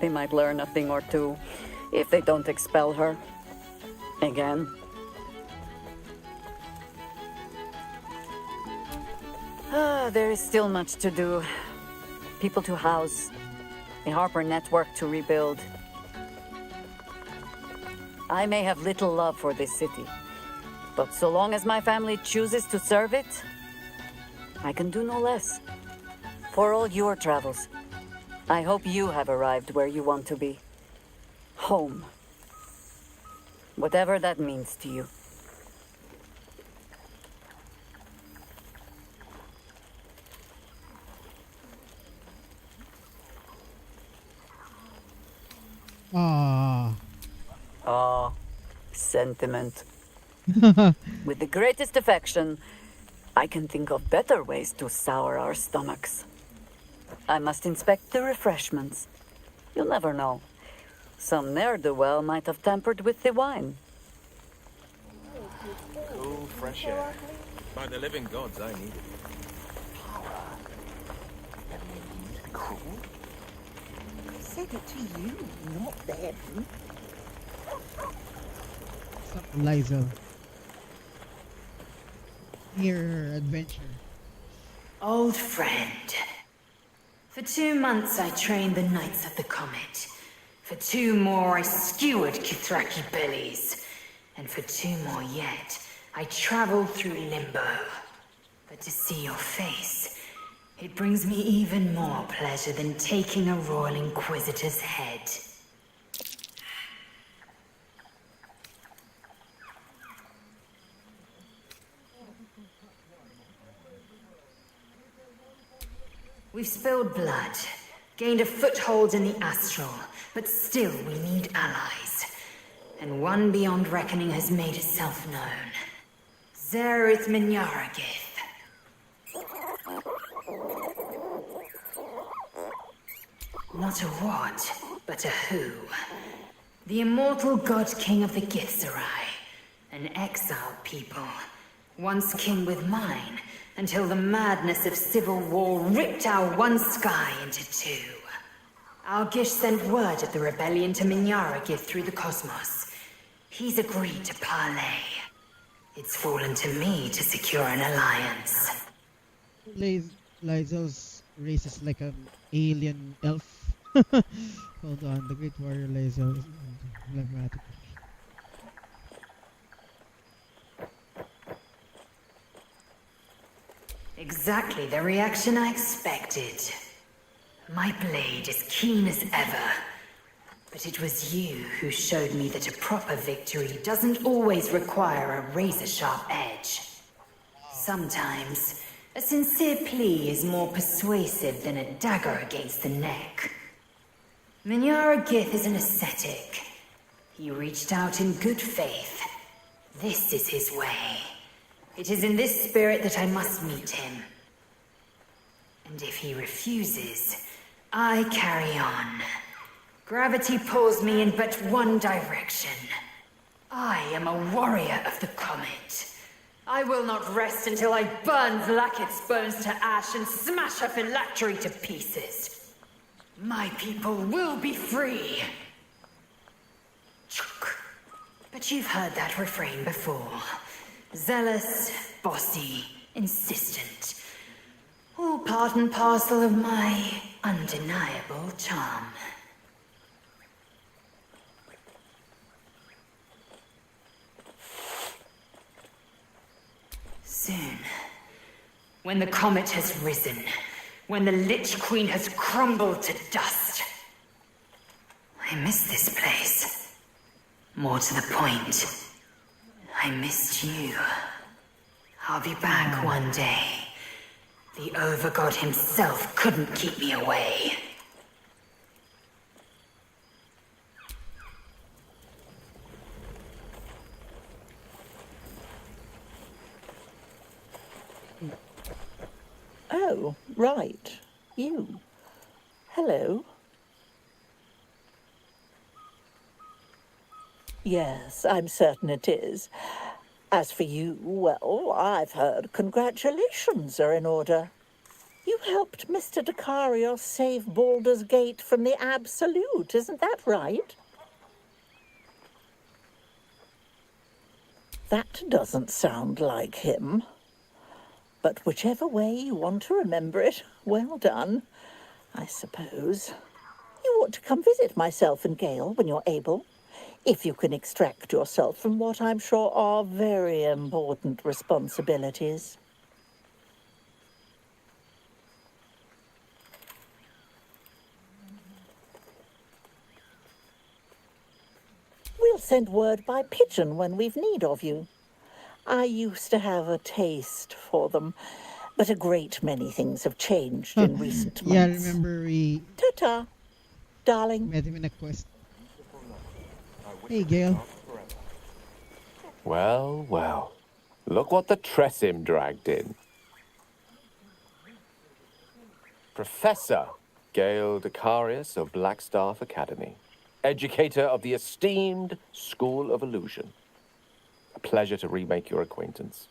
They might learn a thing or two if they don't expel her. Again. There is still much to do. People to house, a Harper network to rebuild. I may have little love for this city, but so long as my family chooses to serve it, I can do no less. For all your travels, I hope you have arrived where you want to be. Home. Whatever that means to you. Ah. Ah, sentiment. With the greatest affection, I can think of better ways to sour our stomachs. I must inspect the refreshments. You'll never know. Some ne'er-do-well might have tampered with the wine. Cool, fresh air. By the living gods, I need it. Cruel? I said it to you, not them. What's up, Liza? Hear her adventure. Old friend. For 2 months I trained the Knights of the Comet. For 2 more I skewered Kithraki bellies. And for 2 more yet, I traveled through limbo. But to see your face, it brings me even more pleasure than taking a Royal Inquisitor's head. We've spilled blood, gained a foothold in the astral, but still we need allies. And one beyond reckoning has made itself known. Zerith Minyaragith. Not a what, but a who. The immortal god king of the Githzerai. An exiled people. Once kin with mine, until the madness of civil war ripped our one sky into 2. Algish sent word of the rebellion to Minyaragith through the cosmos. He's agreed to parley. It's fallen to me to secure an alliance. Liza's race is like an alien elf. Hold on, the Great Warrior Liza is emblematic. Exactly the reaction I expected. My blade is keen as ever. But it was you who showed me that a proper victory doesn't always require a razor-sharp edge. Sometimes, a sincere plea is more persuasive than a dagger against the neck. Minyaragith is an ascetic. He reached out in good faith. This is his way. It is in this spirit that I must meet him. And if he refuses, I carry on. Gravity pulls me in but one direction. I am a warrior of the comet. I will not rest until I burn Vlaakith's bones to ash and smash her phylactery to pieces. My people will be free. But you've heard that refrain before. Zealous, bossy, insistent. All part and parcel of my undeniable charm. Soon, when the comet has risen, when the Lich Queen has crumbled to dust, I miss this place. More to the point, I missed you. I'll be back one day. The Overgod himself couldn't keep me away. Oh, right. You. Hello. Yes, I'm certain it is. As for you, well, I've heard congratulations are in order. You helped Mr. Dakarios save Baldur's Gate from the Absolute, isn't that right? That doesn't sound like him. But whichever way you want to remember it, well done, I suppose. You ought to come visit myself and Gale when you're able. If you can extract yourself from what I'm sure are very important responsibilities. We'll send word by pigeon when we've need of you. I used to have a taste for them, but a great many things have changed in recent months. Yeah, I remember we Ta-ta, darling. met him in a quest. Hey, Gale. Well, well. Look what the Tressim dragged in. Professor Gale Decarius of Blackstaff Academy. Educator of the esteemed School of Illusion. A pleasure to remake your acquaintance.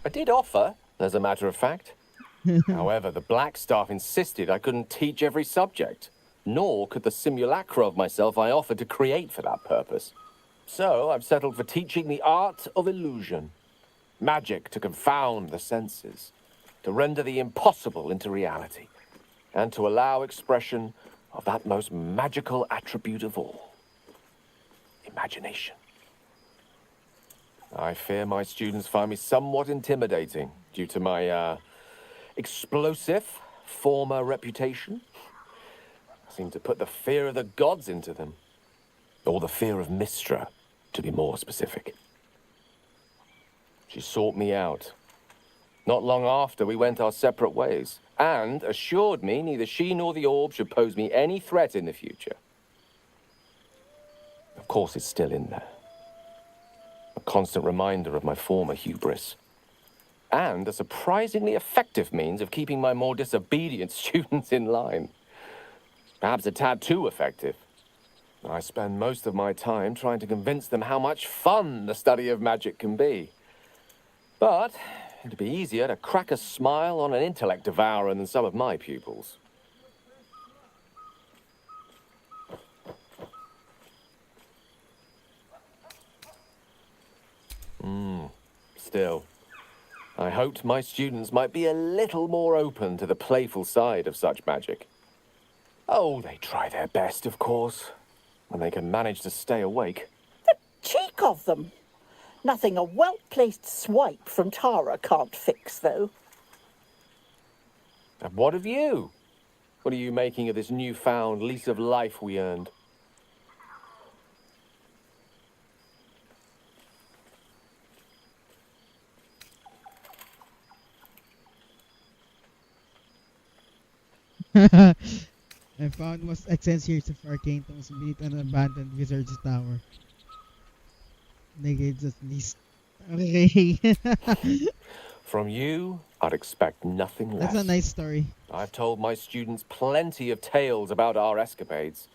I did offer, as a matter of fact. However, the Blackstaff insisted I couldn't teach every subject, nor could the simulacra of myself I offered to create for that purpose. So I've settled for teaching the art of illusion. Magic to confound the senses, to render the impossible into reality, and to allow expression of that most magical attribute of all, imagination. I fear my students find me somewhat intimidating due to my, explosive former reputation. I seem to put the fear of the gods into them. Or the fear of Mistra, to be more specific. She sought me out. Not long after, we went our separate ways, and assured me neither she nor the orb should pose me any threat in the future. Of course, it's still in there. A constant reminder of my former hubris. And a surprisingly effective means of keeping my more disobedient students in line. Perhaps a tad too effective. I spend most of my time trying to convince them how much fun the study of magic can be. But it'd be easier to crack a smile on an intellect devourer than some of my pupils. Still, I hoped my students might be a little more open to the playful side of such magic. Oh, they try their best, of course, when they can manage to stay awake. The cheek of them! Nothing a well-placed swipe from Tara can't fix, though. And what of you? What are you making of this newfound lease of life we earned? I found most excellent series of arcane tomes beneath an abandoned wizard's tower. Negates at least. Okay. From you, I'd expect nothing less. That's a nice story. I've told my students plenty of tales about our escapades.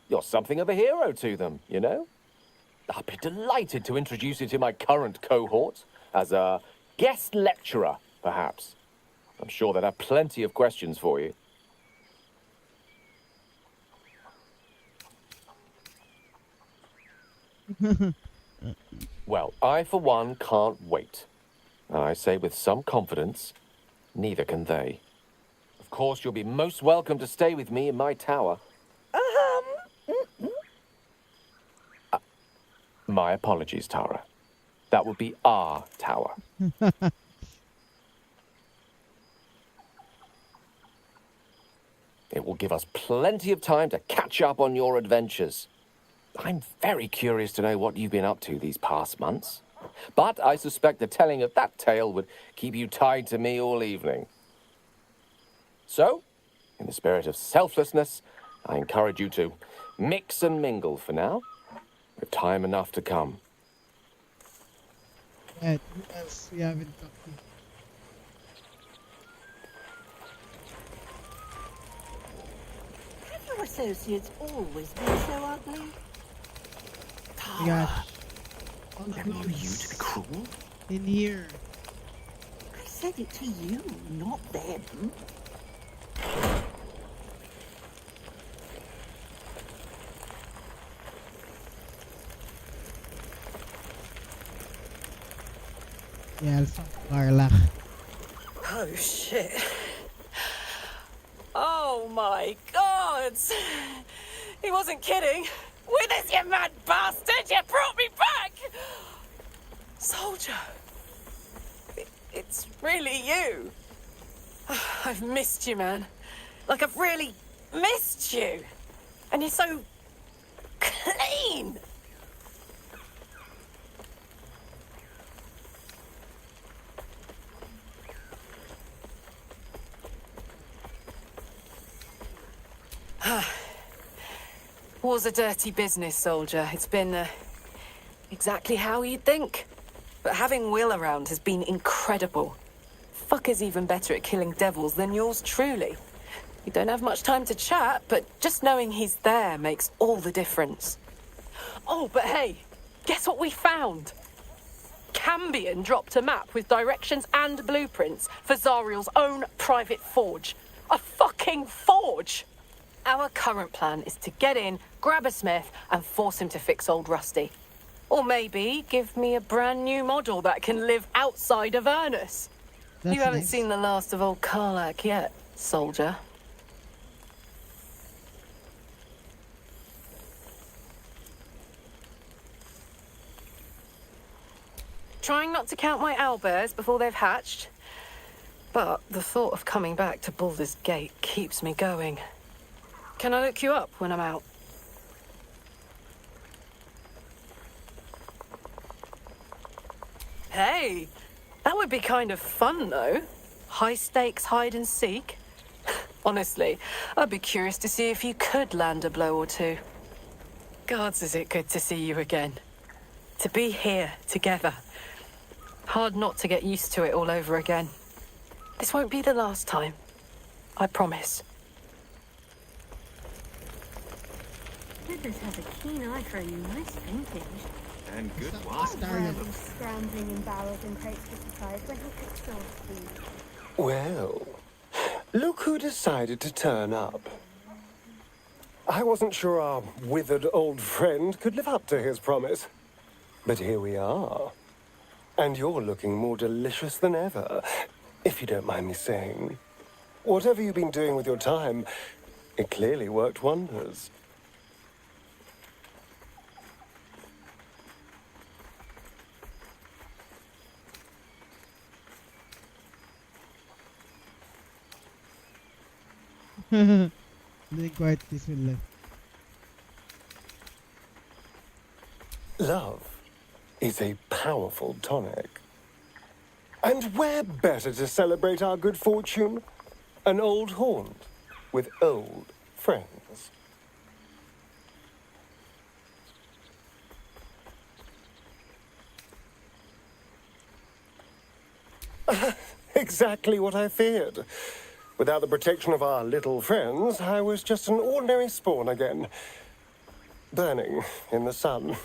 You're something of a hero to them, you know? I'd be delighted to introduce you to my current cohort as a guest lecturer, perhaps. I'm sure they'd have plenty of questions for you. Well, I, for one, can't wait. I say with some confidence, neither can they. Of course, you'll be most welcome to stay with me in my tower. My apologies, Tara. That would be our tower. It will give us plenty of time to catch up on your adventures. I'm very curious to know what you've been up to these past months. But I suspect the telling of that tale would keep you tied to me all evening. So, in the spirit of selflessness, I encourage you to mix and mingle for now, with time enough to come. Who else we haven't talked to? Have your associates always been so ugly? We got all Who are you to be cruel? in here. I said it to you, not them. Yeah, let's talk to Carla. Oh, shit. Oh, my God. He wasn't kidding. Withers, you mad bastard! You brought me back! Soldier. It's really you. I've missed you, man. Like, I've really missed you. And you're so clean. War's a dirty business, soldier. It's been, exactly how you'd think. But having Will around has been incredible. Fucker's even better at killing devils than yours truly. We don't have much time to chat, but just knowing he's there makes all the difference. Oh, but hey, guess what we found? Cambion dropped a map with directions and blueprints for Zariel's own private forge. A fucking forge! Our current plan is to get in, grab a smith, and force him to fix old Rusty. Or maybe give me a brand new model that can live outside of Ernest. That's You haven't nice. seen the last of old Karlak yet, soldier. Trying not to count my owlbears before they've hatched. But the thought of coming back to Baldur's Gate keeps me going. Can I look you up when I'm out? Hey, that would be kind of fun, though. High stakes hide and seek. Honestly, I'd be curious to see if you could land a blow or two. Gods, is it good to see you again. To be here, together. Hard not to get used to it all over again. This won't be the last time. I promise. Withers has a keen eye for a nice vintage. And good Why are we scrounging in barrels and crates for supplies when he could source food? Well, look who decided to turn up. I wasn't sure our withered old friend could live up to his promise. But here we are. And you're looking more delicious than ever, if you don't mind me saying. Whatever you've been doing with your time, it clearly worked wonders. Doing quite this with love. Love is a powerful tonic. And where better to celebrate our good fortune? An old haunt with old friends. Exactly what I feared. Without the protection of our little friends, I was just an ordinary spawn again. Burning in the sun.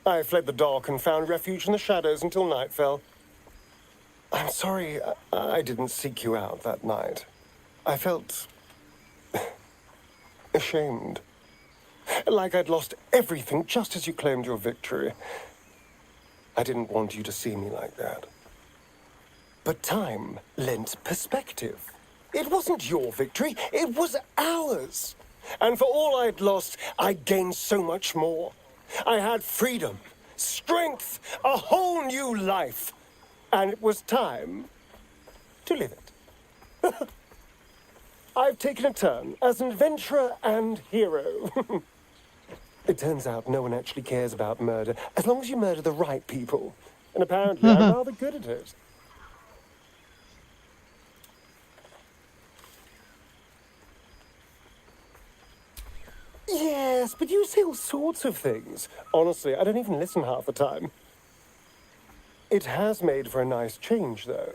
I fled the dock and found refuge in the shadows until night fell. I'm sorry I didn't seek you out that night. I felt ashamed. Like I'd lost everything just as you claimed your victory. I didn't want you to see me like that. But time lent perspective. It wasn't your victory, it was ours. And for all I'd lost, I gained so much more. I had freedom, strength, a whole new life. And it was time to live it. I've taken a turn as an adventurer and hero. It turns out no one actually cares about murder, as long as you murder the right people. And apparently I'm rather good at it. Yes, but you say all sorts of things. Honestly, I don't even listen half the time. It has made for a nice change, though.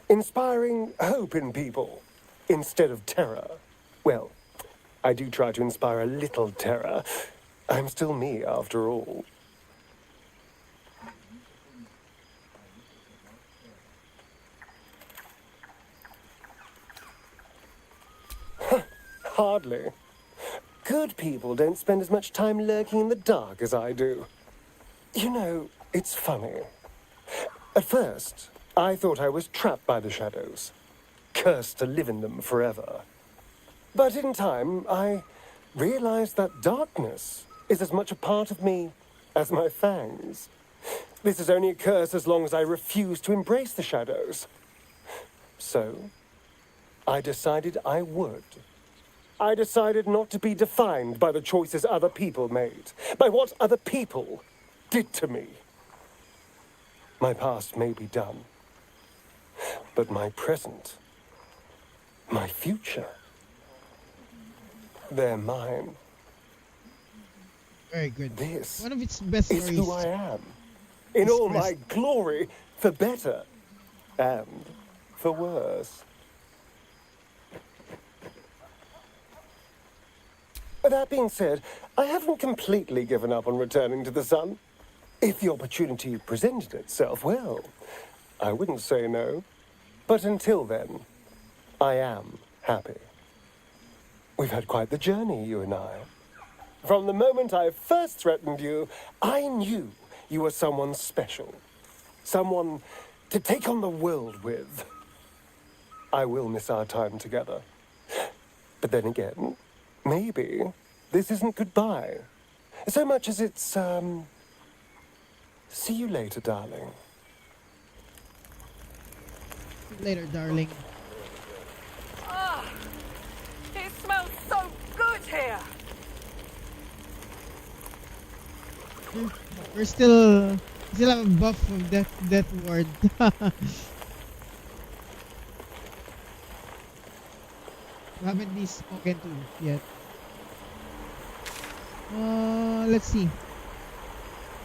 Inspiring hope in people, instead of terror. Well, I do try to inspire a little terror. I'm still me, after all. Hardly. Good people don't spend as much time lurking in the dark as I do. You know, it's funny. At first, I thought I was trapped by the shadows, cursed to live in them forever. But in time, I realized that darkness is as much a part of me as my fangs. This is only a curse as long as I refuse to embrace the shadows. So, I decided I would. I decided not to be defined by the choices other people made, by what other people did to me. My past may be done, but my present, my future, they're mine. Very good. This One of its best is who stories. I am. In all my glory, for better and for worse. That being said, I haven't completely given up on returning to the sun. If the opportunity presented itself, well, I wouldn't say no. But until then, I am happy. We've had quite the journey, you and I. From the moment I first threatened you, I knew you were someone special. Someone to take on the world with. I will miss our time together. But then again, maybe this isn't goodbye. So much as it's, see you later, darling. Later, darling. Ah, it smells so good here. We're still have a buff from Death Ward. We haven't been spoken to yet. Let's see.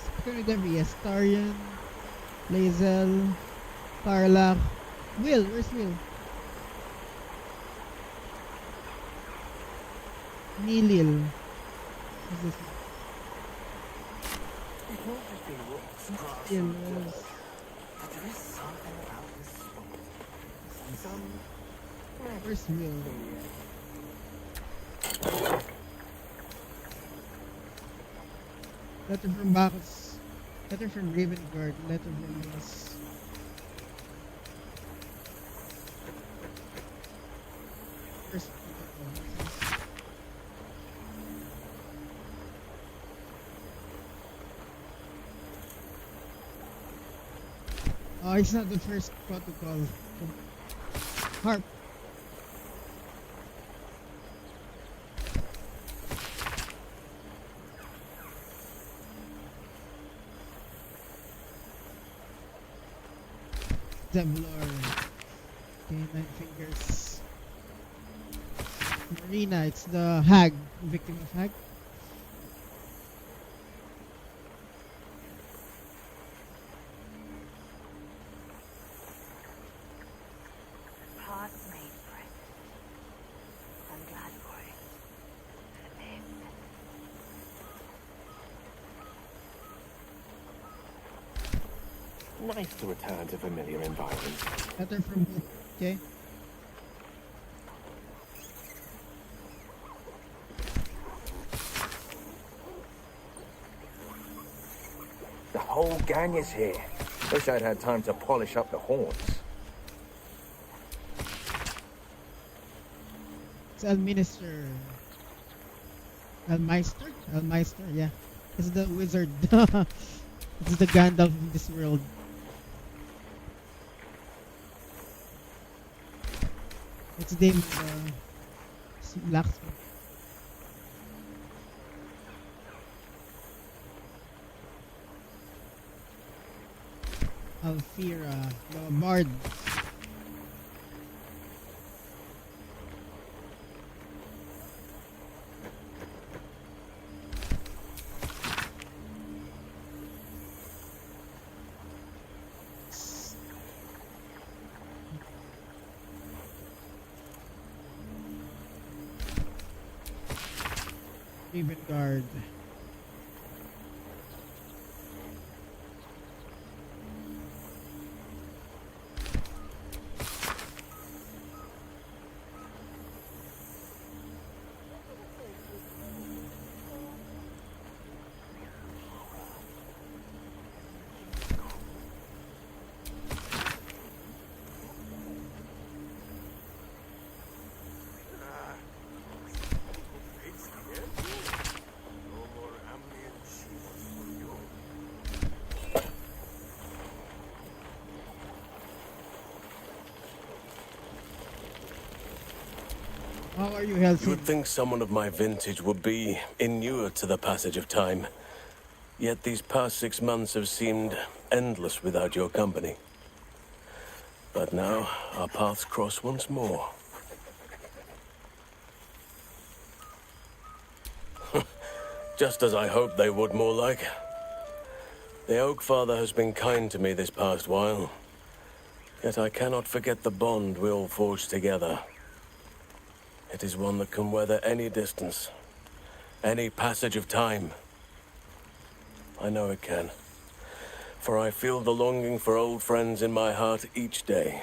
Spoken with every yes. Tarian, Lazel, Carla. Will, where's Will? Nilil. Who's this? Where's Will? Letter from Bacchus. Letter from Ravengard. Letter from us. First. Oh, it's not the first protocol. Harp. Devlor. Okay, 9 fingers. Marina, it's the hag. Victim of hag. Nice to return to familiar environments. Letter from book. Okay. The whole gang is here. Wish I'd had time to polish up the horns. It's Elminister. Elmeister? Elmeister, yeah. It's the wizard. It's the Gandalf of this world. It's them, blacksmith. Alfira, the bard. Ravengard. How are you, Helsin? You would think someone of my vintage would be inured to the passage of time. Yet these past 6 months have seemed endless without your company. But now, our paths cross once more. Just as I hoped they would, more like. The Oak Father has been kind to me this past while. Yet I cannot forget the bond we all forged together. It is one that can weather any distance, any passage of time. I know it can, for I feel the longing for old friends in my heart each day.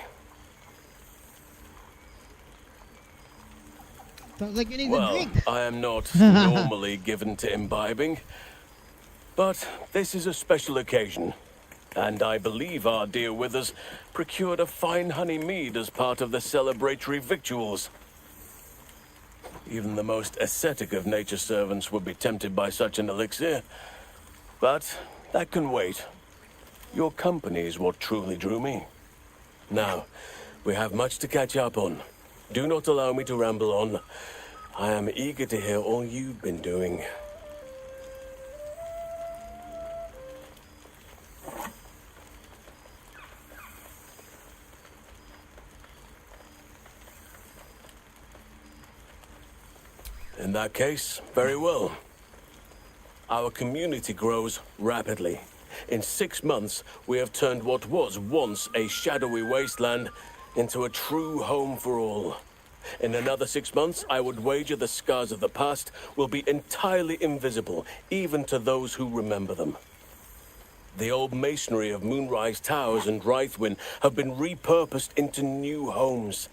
Sounds like you need a Well, drink. I am not normally given to imbibing, but this is a special occasion, and I believe our dear Withers procured a fine honey mead as part of the celebratory victuals. Even the most ascetic of nature's servants would be tempted by such an elixir, but that can wait. Your company is what truly drew me. Now, we have much to catch up on. Do not allow me to ramble on. I am eager to hear all you've been doing. In that case, very well. Our community grows rapidly. In 6 months, we have turned what was once a shadowy wasteland into a true home for all. In another 6 months, I would wager the scars of the past will be entirely invisible, even to those who remember them. The old masonry of Moonrise Towers and Rythwin have been repurposed into new homes,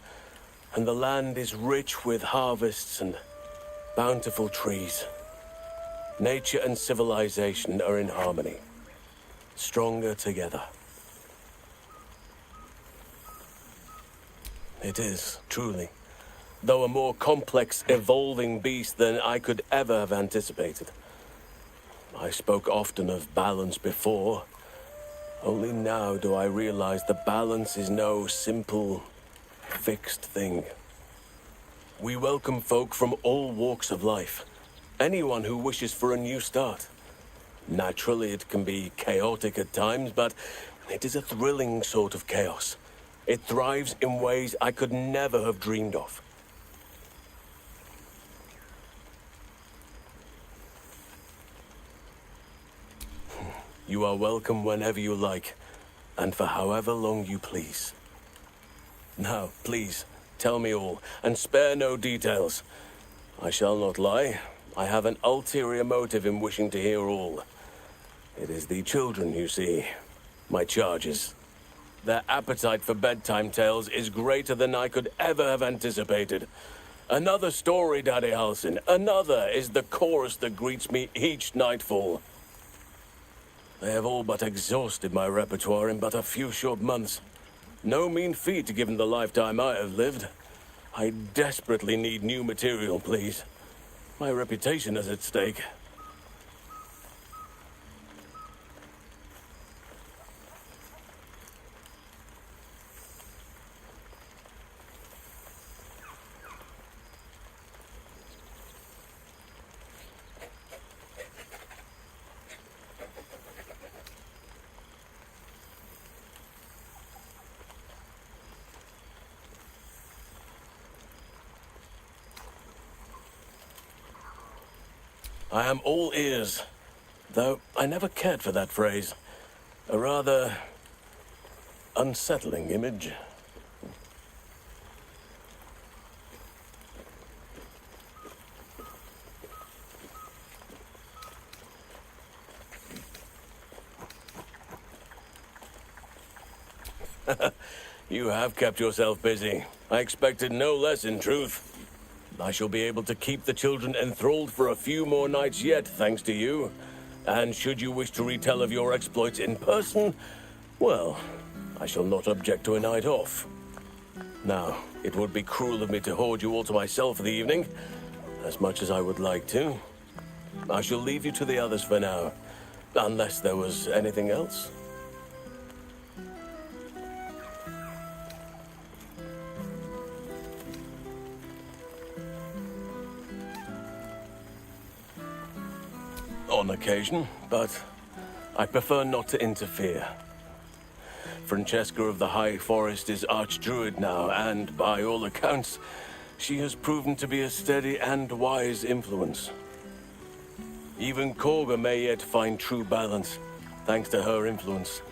and the land is rich with harvests and bountiful trees. Nature and civilization are in harmony, stronger together. It is, truly, though a more complex, evolving beast than I could ever have anticipated. I spoke often of balance before. Only now do I realize that balance is no simple, fixed thing. We welcome folk from all walks of life. Anyone who wishes for a new start. Naturally, it can be chaotic at times, but it is a thrilling sort of chaos. It thrives in ways I could never have dreamed of. You are welcome whenever you like, and for however long you please. Now, please, tell me all, and spare no details. I shall not lie. I have an ulterior motive in wishing to hear all. It is the children, you see, my charges. Their appetite for bedtime tales is greater than I could ever have anticipated. Another story, Daddy Halsin. Another is the chorus that greets me each nightfall. They have all but exhausted my repertoire in but a few short months. No mean feat given the lifetime I have lived. I desperately need new material, please. My reputation is at stake. I am all ears, though I never cared for that phrase. A rather unsettling image. You have kept yourself busy. I expected no less, in truth. I shall be able to keep the children enthralled for a few more nights yet, thanks to you. And should you wish to retell of your exploits in person, well, I shall not object to a night off. Now, it would be cruel of me to hoard you all to myself for the evening, as much as I would like to. I shall leave you to the others for now, unless there was anything else. On occasion, but I prefer not to interfere. Francesca of the High Forest is Archdruid now, and by all accounts, she has proven to be a steady and wise influence. Even Korga may yet find true balance, thanks to her influence.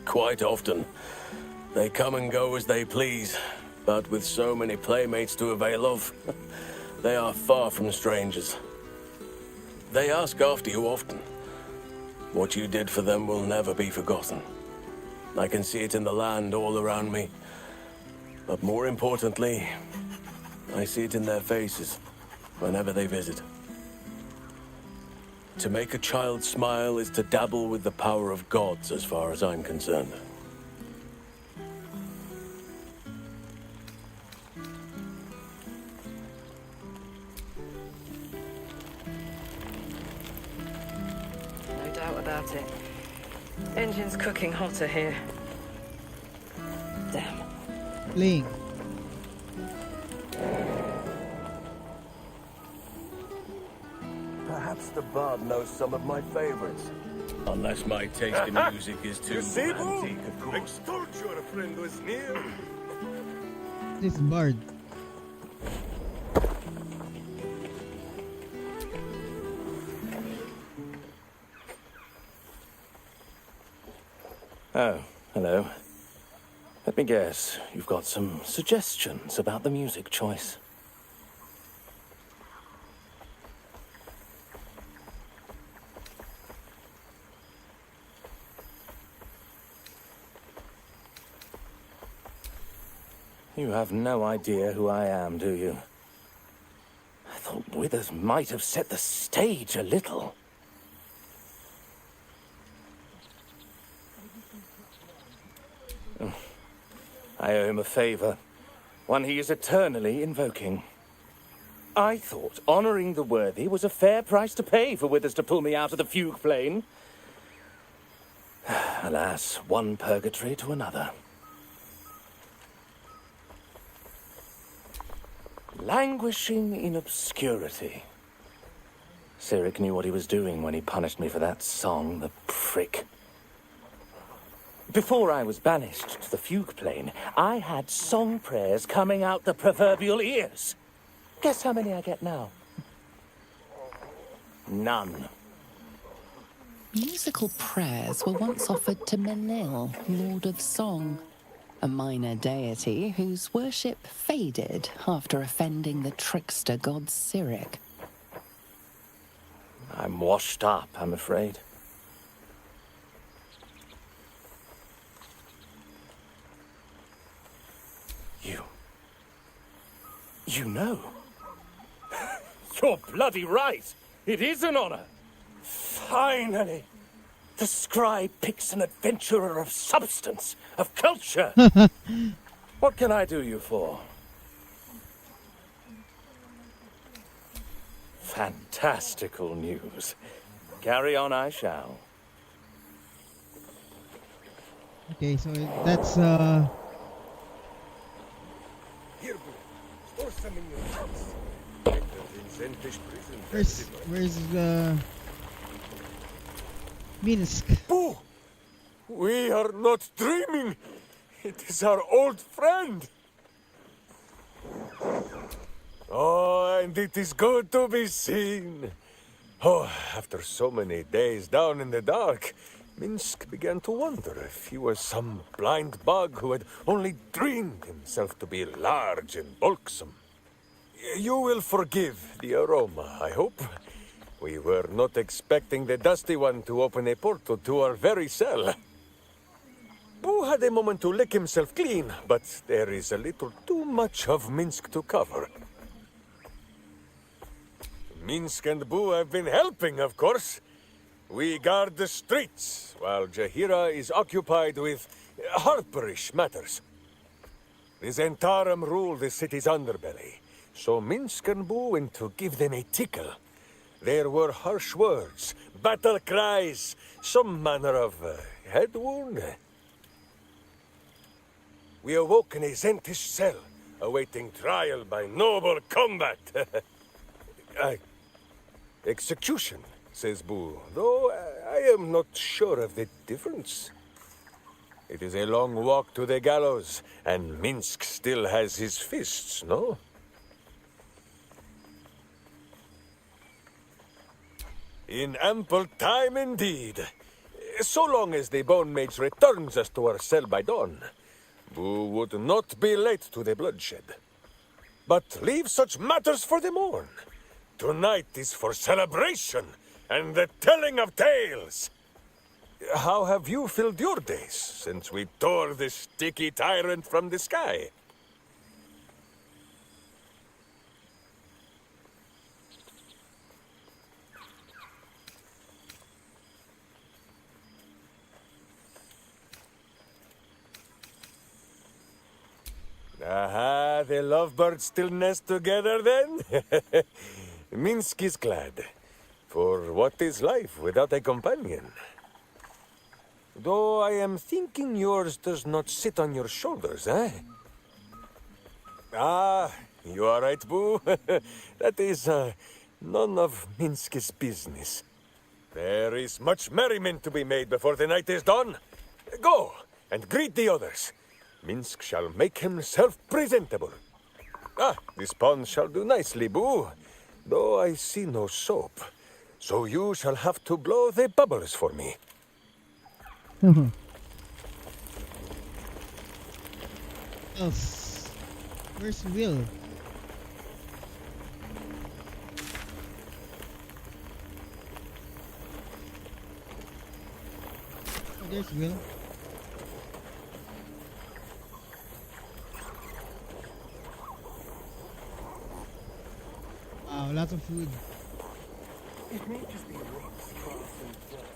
Quite often, they come and go as they please, but with so many playmates to avail of, they are far from strangers. They ask after you often. What you did for them will never be forgotten. I can see it in the land all around me. But more importantly, I see it in their faces whenever they visit. To make a child smile is to dabble with the power of gods as far as I'm concerned. No doubt about it. Engine's cooking hotter here. Damn. Playing. Perhaps the bard knows some of my favorites. Unless my taste in music is too antique, of course. I told you a friend was near. This bard. Oh, hello. Let me guess, you've got some suggestions about the music choice. You have no idea who I am, do you? I thought Withers might have set the stage a little. I owe him a favor, one he is eternally invoking. I thought honoring the worthy was a fair price to pay for Withers to pull me out of the fugue plane. Alas, one purgatory to another. Languishing in obscurity. Cyric knew what he was doing when he punished me for that song, the prick. Before I was banished to the fugue plane, I had song prayers coming out the proverbial ears. Guess how many I get now? None. Musical prayers were once offered to Menil, Lord of Song, a minor deity whose worship faded after offending the trickster god Cyric. I'm washed up, I'm afraid. You know. You're bloody right. It is an honor. Finally. The scribe picks an adventurer of substance, of culture. What can I do you for? Fantastical news. Carry on I shall. Okay, so that's where's Minsk? Boo! We are not dreaming. It is our old friend. Oh, and it is good to be seen. Oh, after so many days down in the dark, Minsk began to wonder if he was some blind bug who had only dreamed himself to be large and bulksome. You will forgive the aroma, I hope. We were not expecting the Dusty One to open a portal to our very cell. Boo had a moment to lick himself clean, but there is a little too much of Minsk to cover. Minsk and Boo have been helping, of course. We guard the streets, while Jahira is occupied with harperish matters. The Zentarum rule the city's underbelly, so Minsk and Boo went to give them a tickle. There were harsh words, battle cries, some manner of head wound. We awoke in a Zentish cell, awaiting trial by noble combat. Execution, says Boo, though I am not sure of the difference. It is a long walk to the gallows, and Minsk still has his fists, no? In ample time indeed. So long as the Bone Mage returns us to our cell by dawn, Boo would not be late to the bloodshed. But leave such matters for the morn. Tonight is for celebration and the telling of tales. How have you filled your days since we tore this sticky tyrant from the sky? Aha, the lovebirds still nest together then? Minsk is glad. For what is life without a companion? Though I am thinking yours does not sit on your shoulders, eh? Ah, you are right, Boo. That is none of Minsk's business. There is much merriment to be made before the night is done. Go and greet the others. Minsk shall make himself presentable. Ah, this pond shall do nicely, Boo. Though I see no soap. So you shall have to blow the bubbles for me. Else, where's Will? Oh, there's Will. Wow, lots of food. It may just be rocks cast in dirt.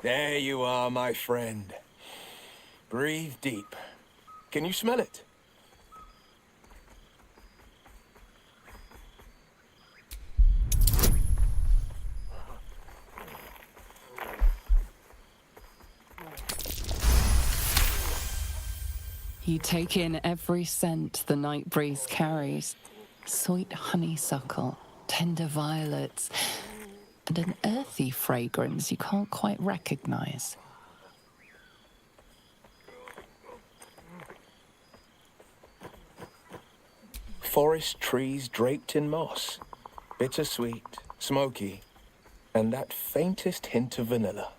There you are, my friend. Breathe deep. Can you smell it? You take in every scent the night breeze carries. Sweet honeysuckle, tender violets, and an earthy fragrance you can't quite recognize. Forest trees draped in moss. Bittersweet, smoky, and that faintest hint of vanilla.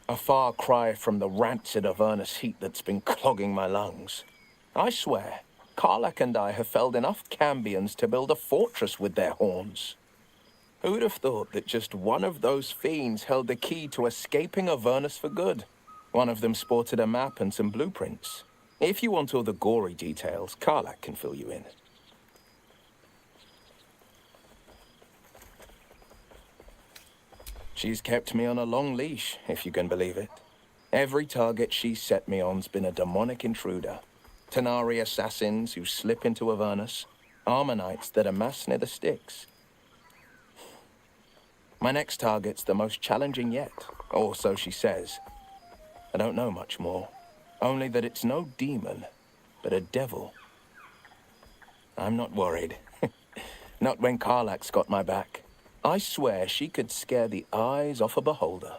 A far cry from the rancid Avernus heat that's been clogging my lungs. I swear, Karlak and I have felled enough cambions to build a fortress with their horns. Who'd have thought that just one of those fiends held the key to escaping Avernus for good? One of them sported a map and some blueprints. If you want all the gory details, Karlak can fill you in. She's kept me on a long leash, if you can believe it. Every target she's set me on's been a demonic intruder. Tanari assassins who slip into Avernus. Armonites that amass near the Styx. My next target's the most challenging yet, or so she says. I don't know much more. Only that it's no demon, but a devil. I'm not worried. Not when Karlak's got my back. I swear she could scare the eyes off a beholder.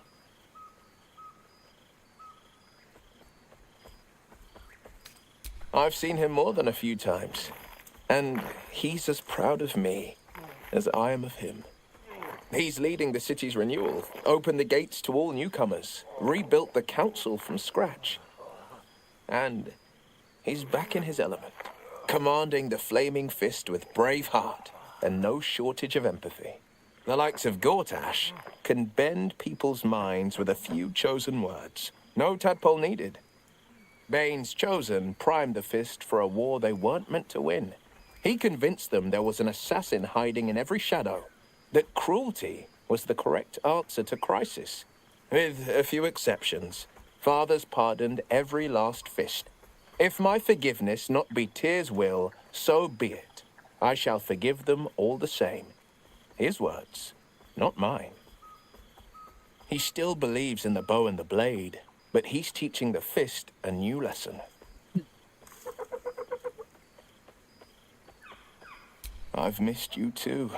I've seen him more than a few times, and he's as proud of me as I am of him. He's leading the city's renewal, opened the gates to all newcomers, rebuilt the council from scratch. And he's back in his element, commanding the Flaming Fist with brave heart and no shortage of empathy. The likes of Gortash can bend people's minds with a few chosen words. No tadpole needed. Bane's Chosen primed the Fist for a war they weren't meant to win. He convinced them there was an assassin hiding in every shadow, that cruelty was the correct answer to crisis. With a few exceptions, fathers pardoned every last fist. If my forgiveness not be Tyr's will, so be it. I shall forgive them all the same. His words, not mine. He still believes in the bow and the blade, but he's teaching the fist a new lesson. I've missed you too.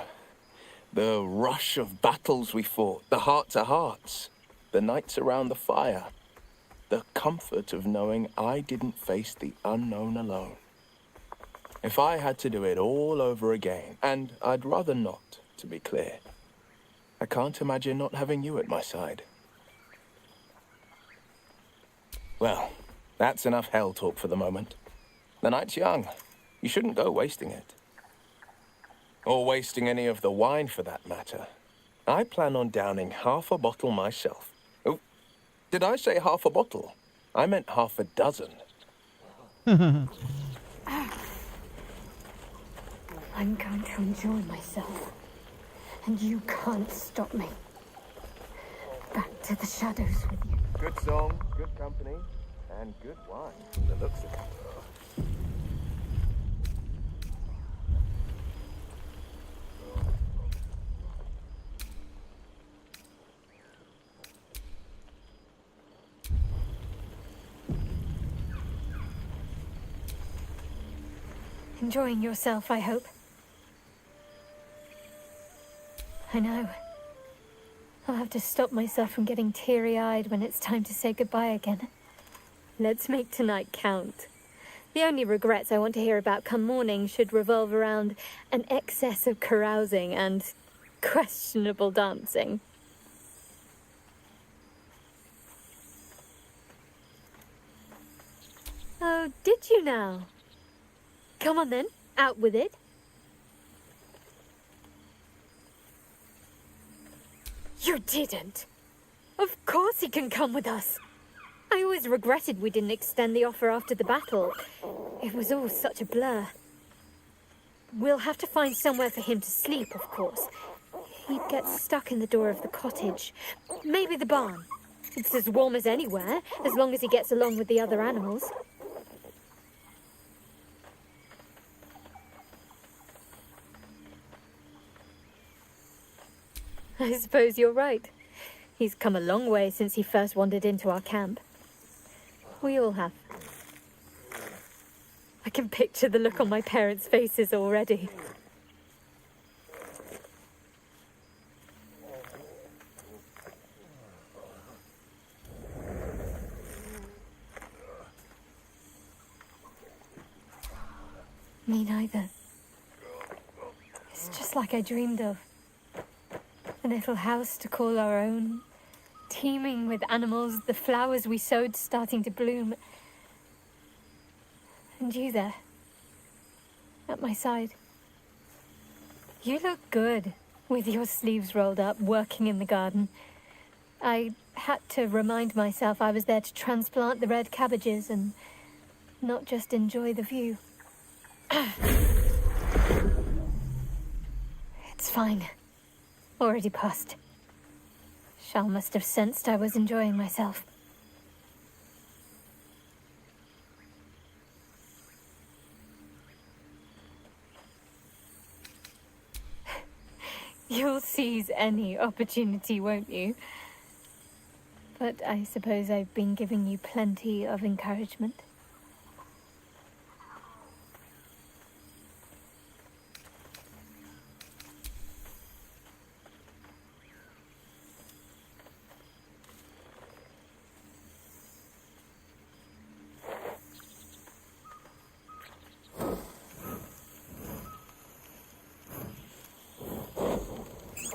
The rush of battles we fought, the heart-to-hearts, the nights around the fire, the comfort of knowing I didn't face the unknown alone. If I had to do it all over again, and I'd rather not, to be clear, I can't imagine not having you at my side. Well, that's enough hell talk for the moment. The night's young. You shouldn't go wasting it. Or wasting any of the wine, for that matter. I plan on downing half a bottle myself. Oh, did I say half a bottle? I meant half a dozen. I'm going to enjoy myself. And you can't stop me. Back to the shadows with you. Good song, good company, and good wine from the looks of it. Enjoying yourself, I hope. I know. I'll have to stop myself from getting teary-eyed when it's time to say goodbye again. Let's make tonight count. The only regrets I want to hear about come morning should revolve around an excess of carousing and questionable dancing. Oh, did you now? Come on then, out with it. You didn't. Of course he can come with us. I always regretted we didn't extend the offer after the battle. It was all such a blur. We'll have to find somewhere for him to sleep, of course. He'd get stuck in the door of the cottage. Maybe the barn. It's as warm as anywhere, as long as he gets along with the other animals. I suppose you're right. He's come a long way since he first wandered into our camp. We all have. I can picture the look on my parents' faces already. Me neither. It's just like I dreamed of. A little house to call our own, teeming with animals, the flowers we sowed starting to bloom. And you there, at my side. You look good, with your sleeves rolled up, working in the garden. I had to remind myself I was there to transplant the red cabbages and not just enjoy the view. It's fine. Already passed. Shal must have sensed I was enjoying myself. You'll seize any opportunity, won't you? But I suppose I've been giving you plenty of encouragement.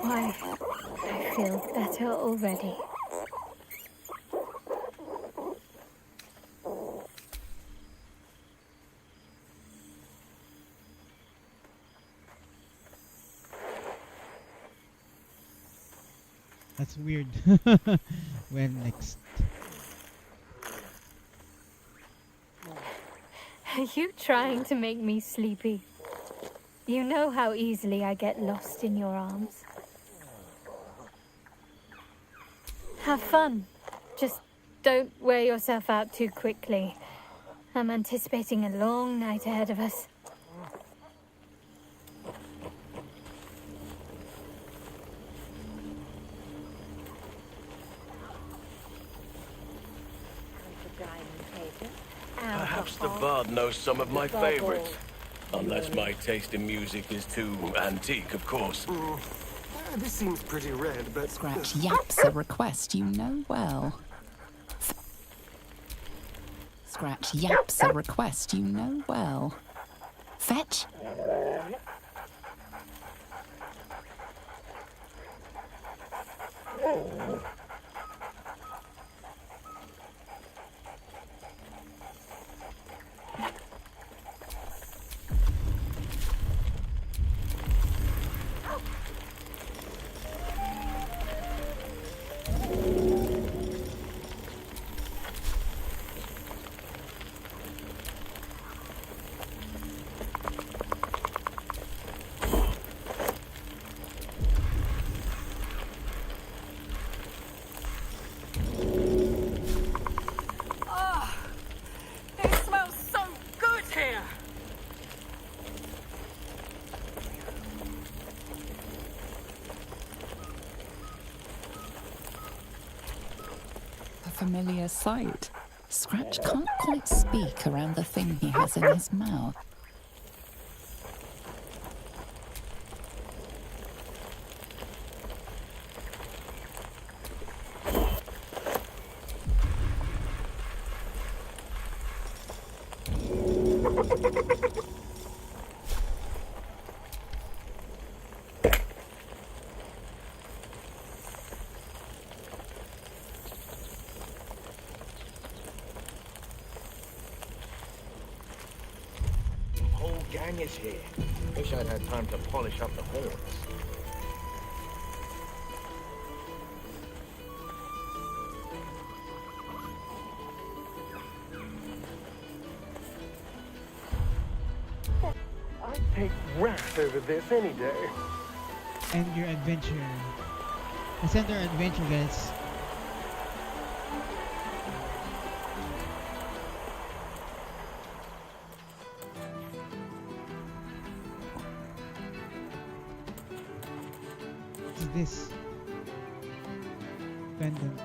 Why, I feel better already. That's weird. When next? Are you trying to make me sleepy? You know how easily I get lost in your arms. Have fun. Just don't wear yourself out too quickly. I'm anticipating a long night ahead of us. Perhaps the bard knows some of my favorites. Unless my taste in music is too antique, of course. This seems pretty red, but... Scratch yaps a request you know well. Scratch yaps a request you know well. Fetch. It smells so good here! A familiar sight. Scratch can't quite speak around the thing he has in his mouth. Whole gang is here. Wish I'd had time to polish up the horns. I'd take wrath over this any day. End your adventure. Let's end our adventure, guys. What is this? Pendant.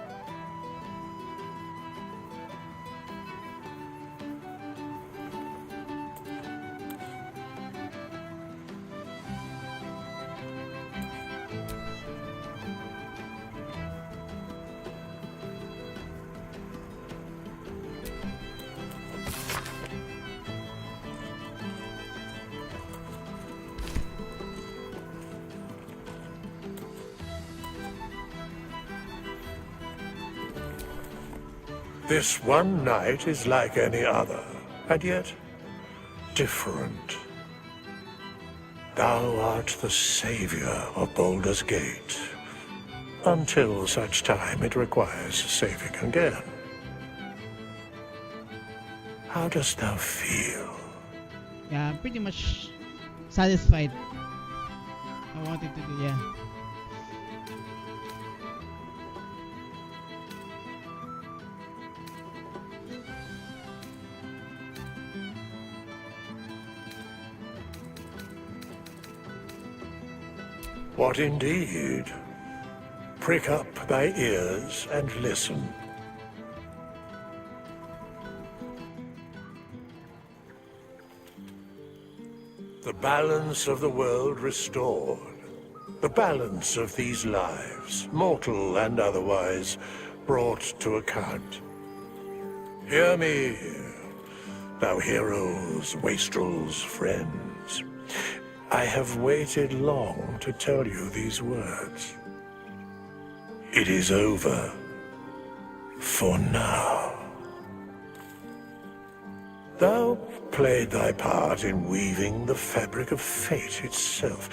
This one night is like any other, and yet different. Thou art the savior of Baldur's Gate, until such time it requires saving again. How dost thou feel? Yeah, I'm pretty much satisfied. I wanted to do, yeah. What indeed? Prick up thy ears and listen. The balance of the world restored. The balance of these lives, mortal and otherwise, brought to account. Hear me, thou heroes, wastrels, friends. I have waited long to tell you these words. It is over. For now. Thou played thy part in weaving the fabric of fate itself,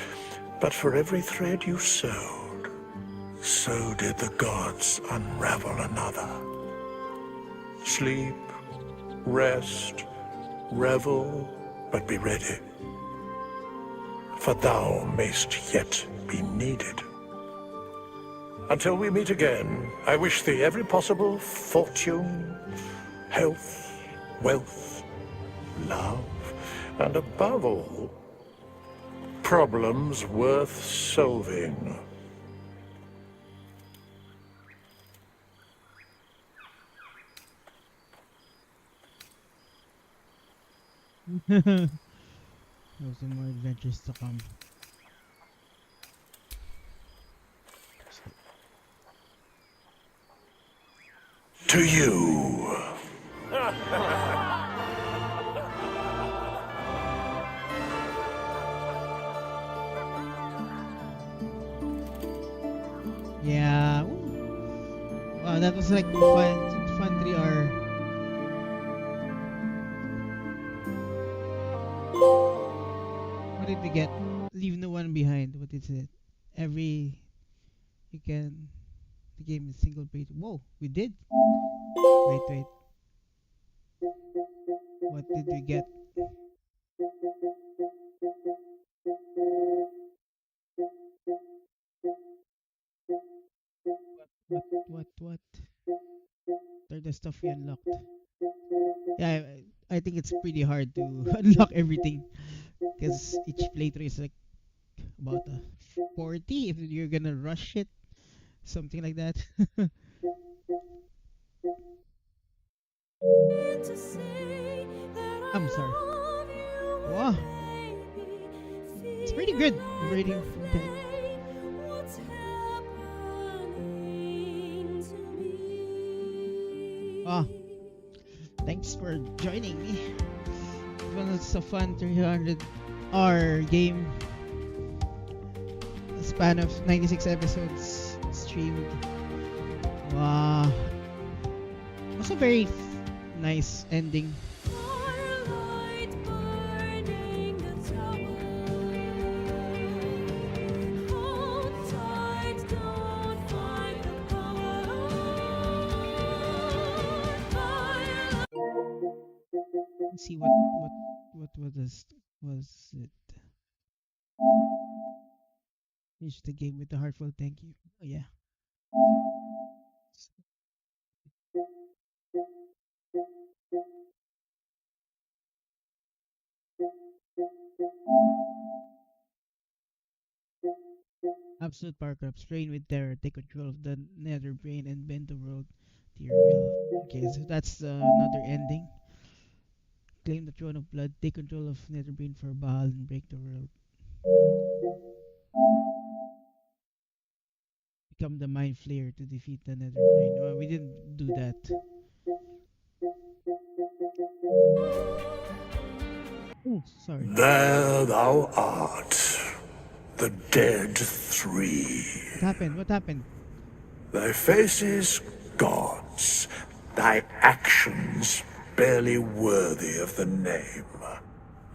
but for every thread you sewed, so did the gods unravel another. Sleep, rest, revel, but be ready. For thou mayst yet be needed. Until we meet again, I wish thee every possible fortune, health, wealth, love, and above all, problems worth solving. There's some more adventures to come. to you. Yeah. Ooh. Wow, that was like fun 3 hour. What did we get? Leave no one behind. What is it? Every you can the game is single player. Whoa, we did. Wait. What did we get? What? They're the stuff we unlocked. Yeah, I think it's pretty hard to unlock everything because each playthrough is like about 40 if you're gonna rush it, something like that. I'm sorry. Wow, it's pretty good. Rating from 10. Oh, thanks for joining me. Well, it's a fun 300-hour game. A span of 96 episodes streamed. Wow. Also very nice ending. Let's see what was it? Finish the game with a heartfelt thank you. Oh yeah. Absolute power corrupts. Reign with terror. Take control of the nether brain and bend the world to your will. Okay, so that's another ending. Claim the throne of blood. Take control of nether brain for Baal and break the world. Become the mind flayer to defeat the nether brain. Well, we didn't do that. Oh, sorry. There thou art, the dead three. What happened? Thy faces gods, thy actions barely worthy of the name.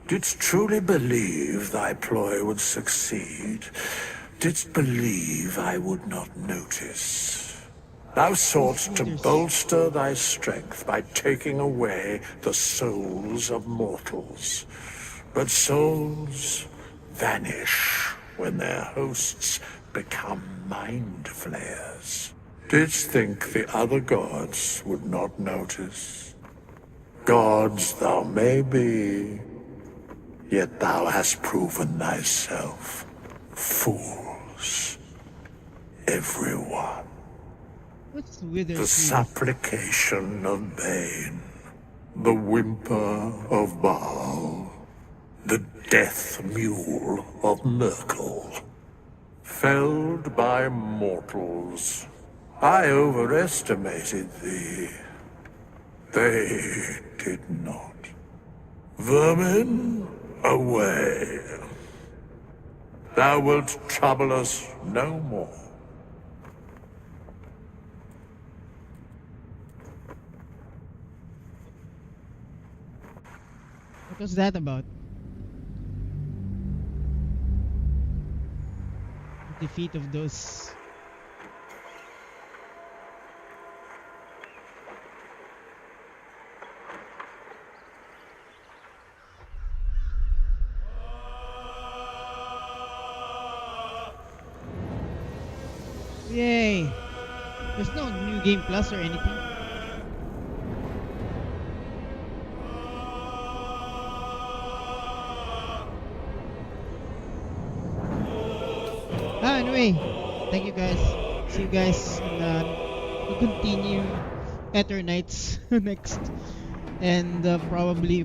Didst truly believe thy ploy would succeed? Didst believe I would not notice? Thou soughtst to bolster thy strength by taking away the souls of mortals. But souls vanish when their hosts become mind flayers. Didst think the other gods would not notice? Gods thou may be, yet thou hast proven thyself fools. Everyone. What's with The supplication of Bane, the whimper of Baal, the death mule of Merkel. Felled by mortals, I overestimated thee. They did not. Vermin, away. Thou wilt trouble us no more. What was that about? The defeat of those. Yay! There's no new game plus or anything. Anyway, thank you guys. See you guys. And we'll continue Eternights next. And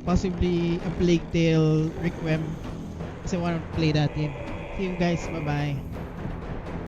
possibly a Plague Tale Requiem. Because I want to play that game. See you guys. Bye bye.